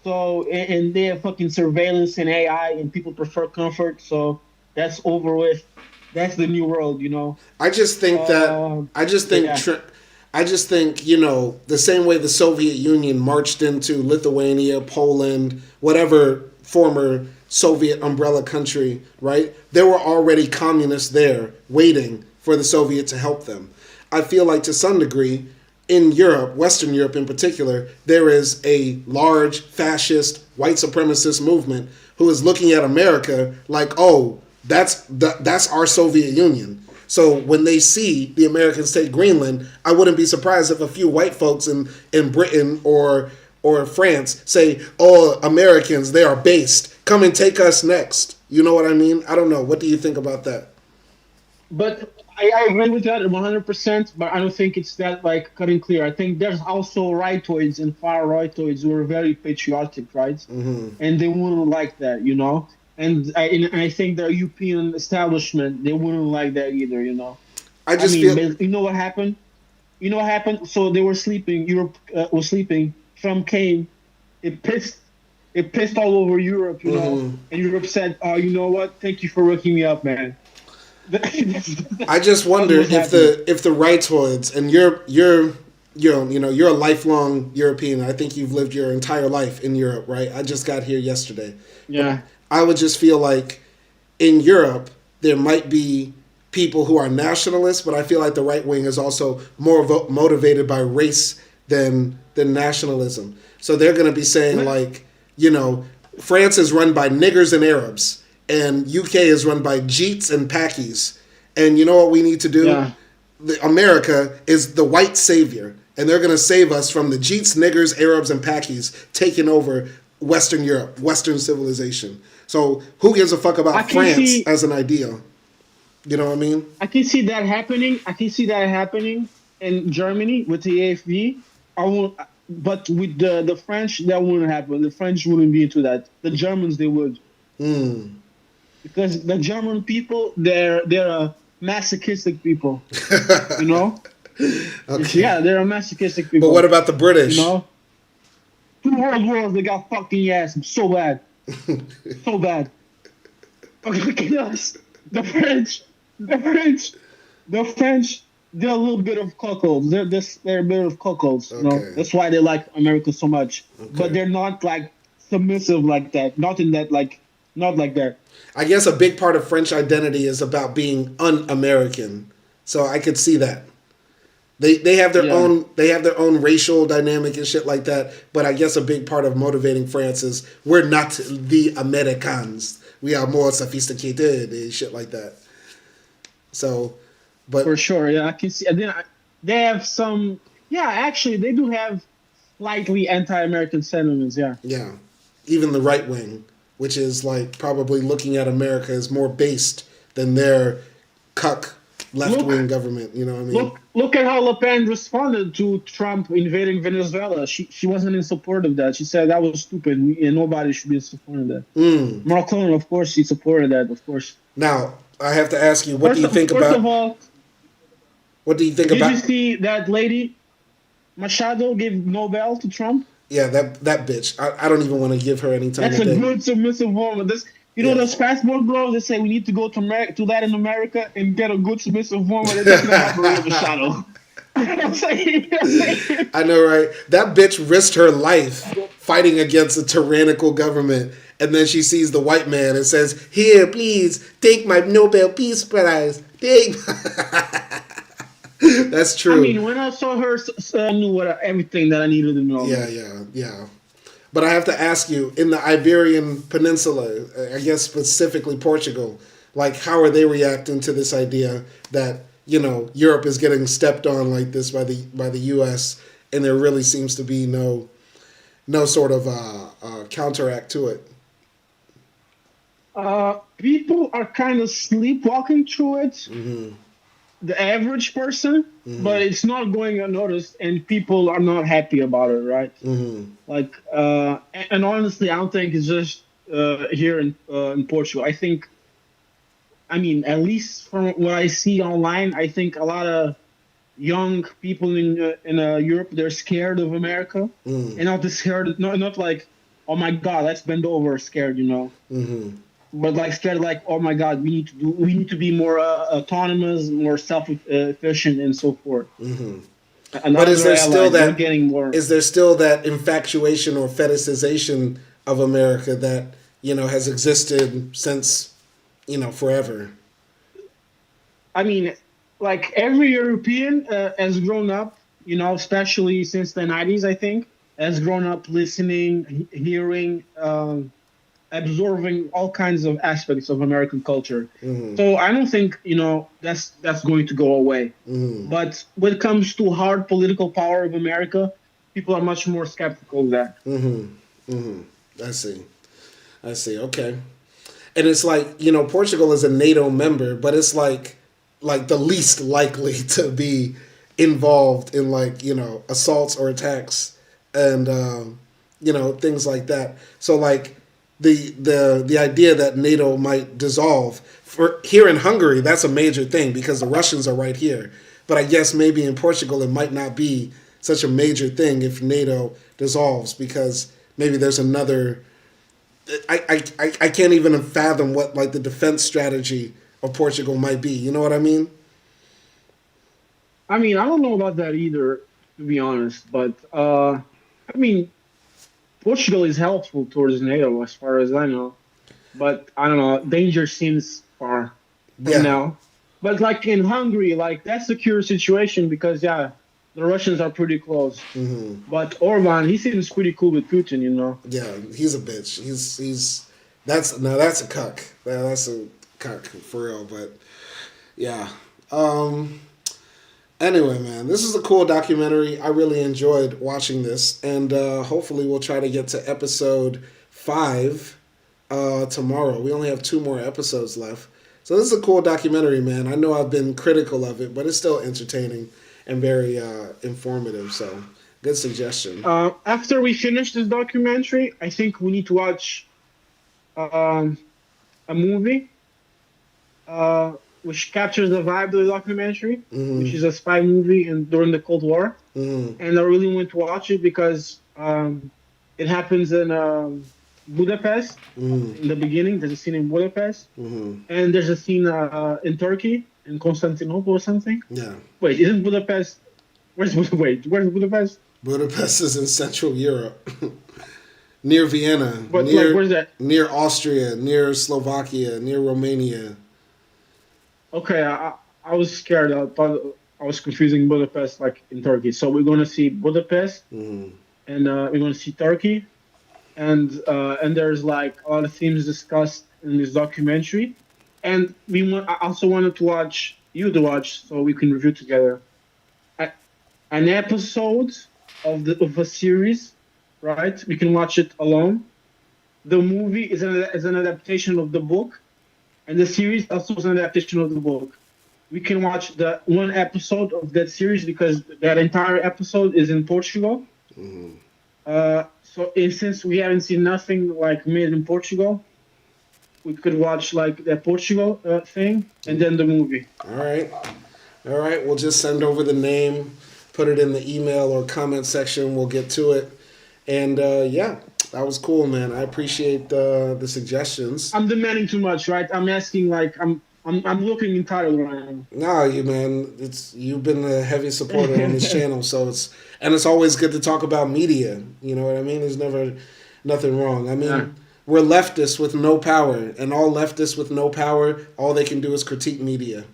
So, and they have fucking surveillance and AI, and people prefer comfort. So that's over with. That's the new world, I just think the same way the Soviet Union marched into Lithuania, Poland, whatever former Soviet umbrella country, right? There were already communists there waiting for the Soviet to help them. I feel like to some degree, in Europe, Western Europe in particular, there is a large fascist white supremacist movement who is looking at America like, oh, that's our Soviet Union. So when they see the Americans take Greenland, I wouldn't be surprised if a few white folks in Britain or France say, oh, Americans, they are based. Come and take us next. You know what I mean? I don't know. What do you think about that? But I agree with that 100%, but I don't think it's that like cutting clear. I think there's also rightoids and far rightoids who are very patriotic, right? Mm-hmm. And they wouldn't like that, And I think the European establishment, they wouldn't like that either, I feel... You know what happened? So they were sleeping. Europe was sleeping. Trump came. It pissed all over Europe, And Europe said, "Oh, you know what? Thank you for waking me up, man." I just wonder if the rightoids, and you're a lifelong European. I think you've lived your entire life in Europe, right? I just got here yesterday. Yeah. I would just feel like in Europe there might be people who are nationalists, but I feel like the right wing is also more motivated by race than nationalism. So they're going to be saying like, France is run by niggers and Arabs, and UK is run by Jeets and Pakis. And you know what we need to do? Yeah. America is the white savior, and they're going to save us from the Jeets, niggers, Arabs, and Pakis taking over Western Europe, Western civilization. So who gives a fuck about France as an ideal? You know what I mean? I can see that happening. In Germany with the AFD. But with the French, that wouldn't happen. The French wouldn't be into that. The Germans, they would. Because the German people, they're a masochistic people. Okay. Yeah, they're a masochistic people. But what about the British? 2 world wars, they got fucking ass so bad. So bad. Look at us. The French, they're a little bit of cuckolds. They're a bit of cuckolds. Okay. That's why they like America so much. Okay. But they're not like submissive like that. Not like that. I guess a big part of French identity is about being un-American. So I could see that. They have their own racial dynamic and shit like that. But I guess a big part of motivating France is we're not the Americans. We are more sophisticated and shit like that. So But for sure, yeah, I can see. And then they have some. Yeah, actually, they do have slightly anti-American sentiments. Yeah. Yeah, even the right wing, which is like probably looking at America as more based than their cuck left-wing government. You know what I mean? Look at how Le Pen responded to Trump invading Venezuela. She wasn't in support of that. She said that was stupid and nobody should be in support of that. Macron, of course, she supported that. Of course. Now I have to ask you, what do you think First about? of all, what do you think did about? you see that lady Machado gave Nobel to Trump? Yeah, that bitch. I don't even want to give her any time That's of a day. good submissive woman. You know those passport girls that say we need to go to Latin America and get a good submissive woman. That's not gonna happen with Machado. You know what I'm saying? I know, right? That bitch risked her life fighting against a tyrannical government, and then she sees the white man and says, "Here, please, take my Nobel Peace Prize. Take." That's true. I mean, when I saw her, I knew everything that I needed to know. Yeah. But I have to ask you, in the Iberian Peninsula, I guess specifically Portugal, like how are they reacting to this idea that, you know, Europe is getting stepped on like this by the U.S. and there really seems to be no sort of counteract to it? People are kind of sleepwalking through it. Mm-hmm. The average person, but it's not going unnoticed, and people are not happy about it, right? Mm-hmm. Like, and honestly, I don't think it's just here in Portugal. I mean, at least from what I see online, I think a lot of young people in Europe, they're scared of America, and not scared, not like, oh my God, let's bend over, scared, you know. Mm-hmm. But like scared, like, oh my God, we need to be more autonomous, more self-efficient, and so forth. Mm-hmm. And but is there still that getting more? Is there still that infatuation or fetishization of America that, you know, has existed since, you know, forever? I mean, like every European has grown up, you know, especially since the 90s, I think, has grown up listening, hearing. Absorbing all kinds of aspects of American culture. Mm-hmm. So I don't think, you know, that's going to go away. Mm-hmm. But when it comes to hard political power of America, people are much more skeptical of that. Mm-hmm. Mm-hmm. I see. Okay. And it's like, you know, Portugal is a NATO member, but it's like the least likely to be involved in, like, you know, assaults or attacks and, you know, things like that. So like, the idea that NATO might dissolve for here in Hungary, that's a major thing because the Russians are right here. But I guess maybe in Portugal it might not be such a major thing if NATO dissolves because maybe there's another. I can't even fathom what like the defense strategy of Portugal might be. You know what I mean? I mean, I don't know about that either, to be honest. But I mean. Portugal is helpful towards NATO, as far as I know, but I don't know. Danger seems far from now. But like in Hungary, like that's a secure situation because the Russians are pretty close. Mm-hmm. But Orban, he seems pretty cool with Putin, you know. Yeah, he's a bitch. That's a cuck. That's a cuck for real. But yeah. Anyway, man, this is a cool documentary. I really enjoyed watching this, and hopefully we'll try to get to episode 5 tomorrow. We only have 2 more episodes left. So this is a cool documentary, man. I know I've been critical of it, but it's still entertaining and very informative, so good suggestion. After we finish this documentary, I think we need to watch a movie which captures the vibe of the documentary, which is a spy movie during the Cold War. And I really want to watch it because it happens in Budapest in the beginning. There's a scene in Budapest. And there's a scene in Turkey, in Constantinople or something. Yeah. Wait, isn't Budapest... Where's Budapest? Budapest is in Central Europe. Near Vienna. But where's that? Near Austria, near Slovakia, near Romania. Okay, I was scared. I thought I was confusing Budapest like in Turkey. So we're going to see Budapest, and we're going to see Turkey, and there's like a lot of themes discussed in this documentary, and I also wanted to watch you to watch so we can review together. An episode of a series, right? We can watch it alone. The movie is an adaptation of the book, and the series also is an adaptation of the book. We can watch the one episode of that series because that entire episode is in Portugal. So since we haven't seen nothing like made in Portugal, we could watch like the Portugal thing and then the movie. All right. We'll just send over the name, put it in the email or comment section. We'll get to it. And yeah, that was cool, man. I appreciate the suggestions. I'm demanding too much, right? I'm asking like I'm looking entitled right now. No, you've been a heavy supporter on this channel, so it's always good to talk about media. You know what I mean? There's never nothing wrong. I mean, we're leftists with no power, and all leftists with no power, all they can do is critique media.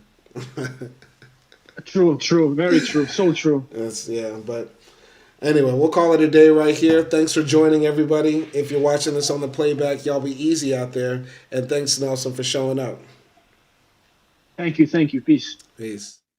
True, very true, so true. But anyway, we'll call it a day right here. Thanks for joining, everybody. If you're watching this on the playback, y'all be easy out there, and thanks, Nelson, for showing up. Thank you. Peace. Peace.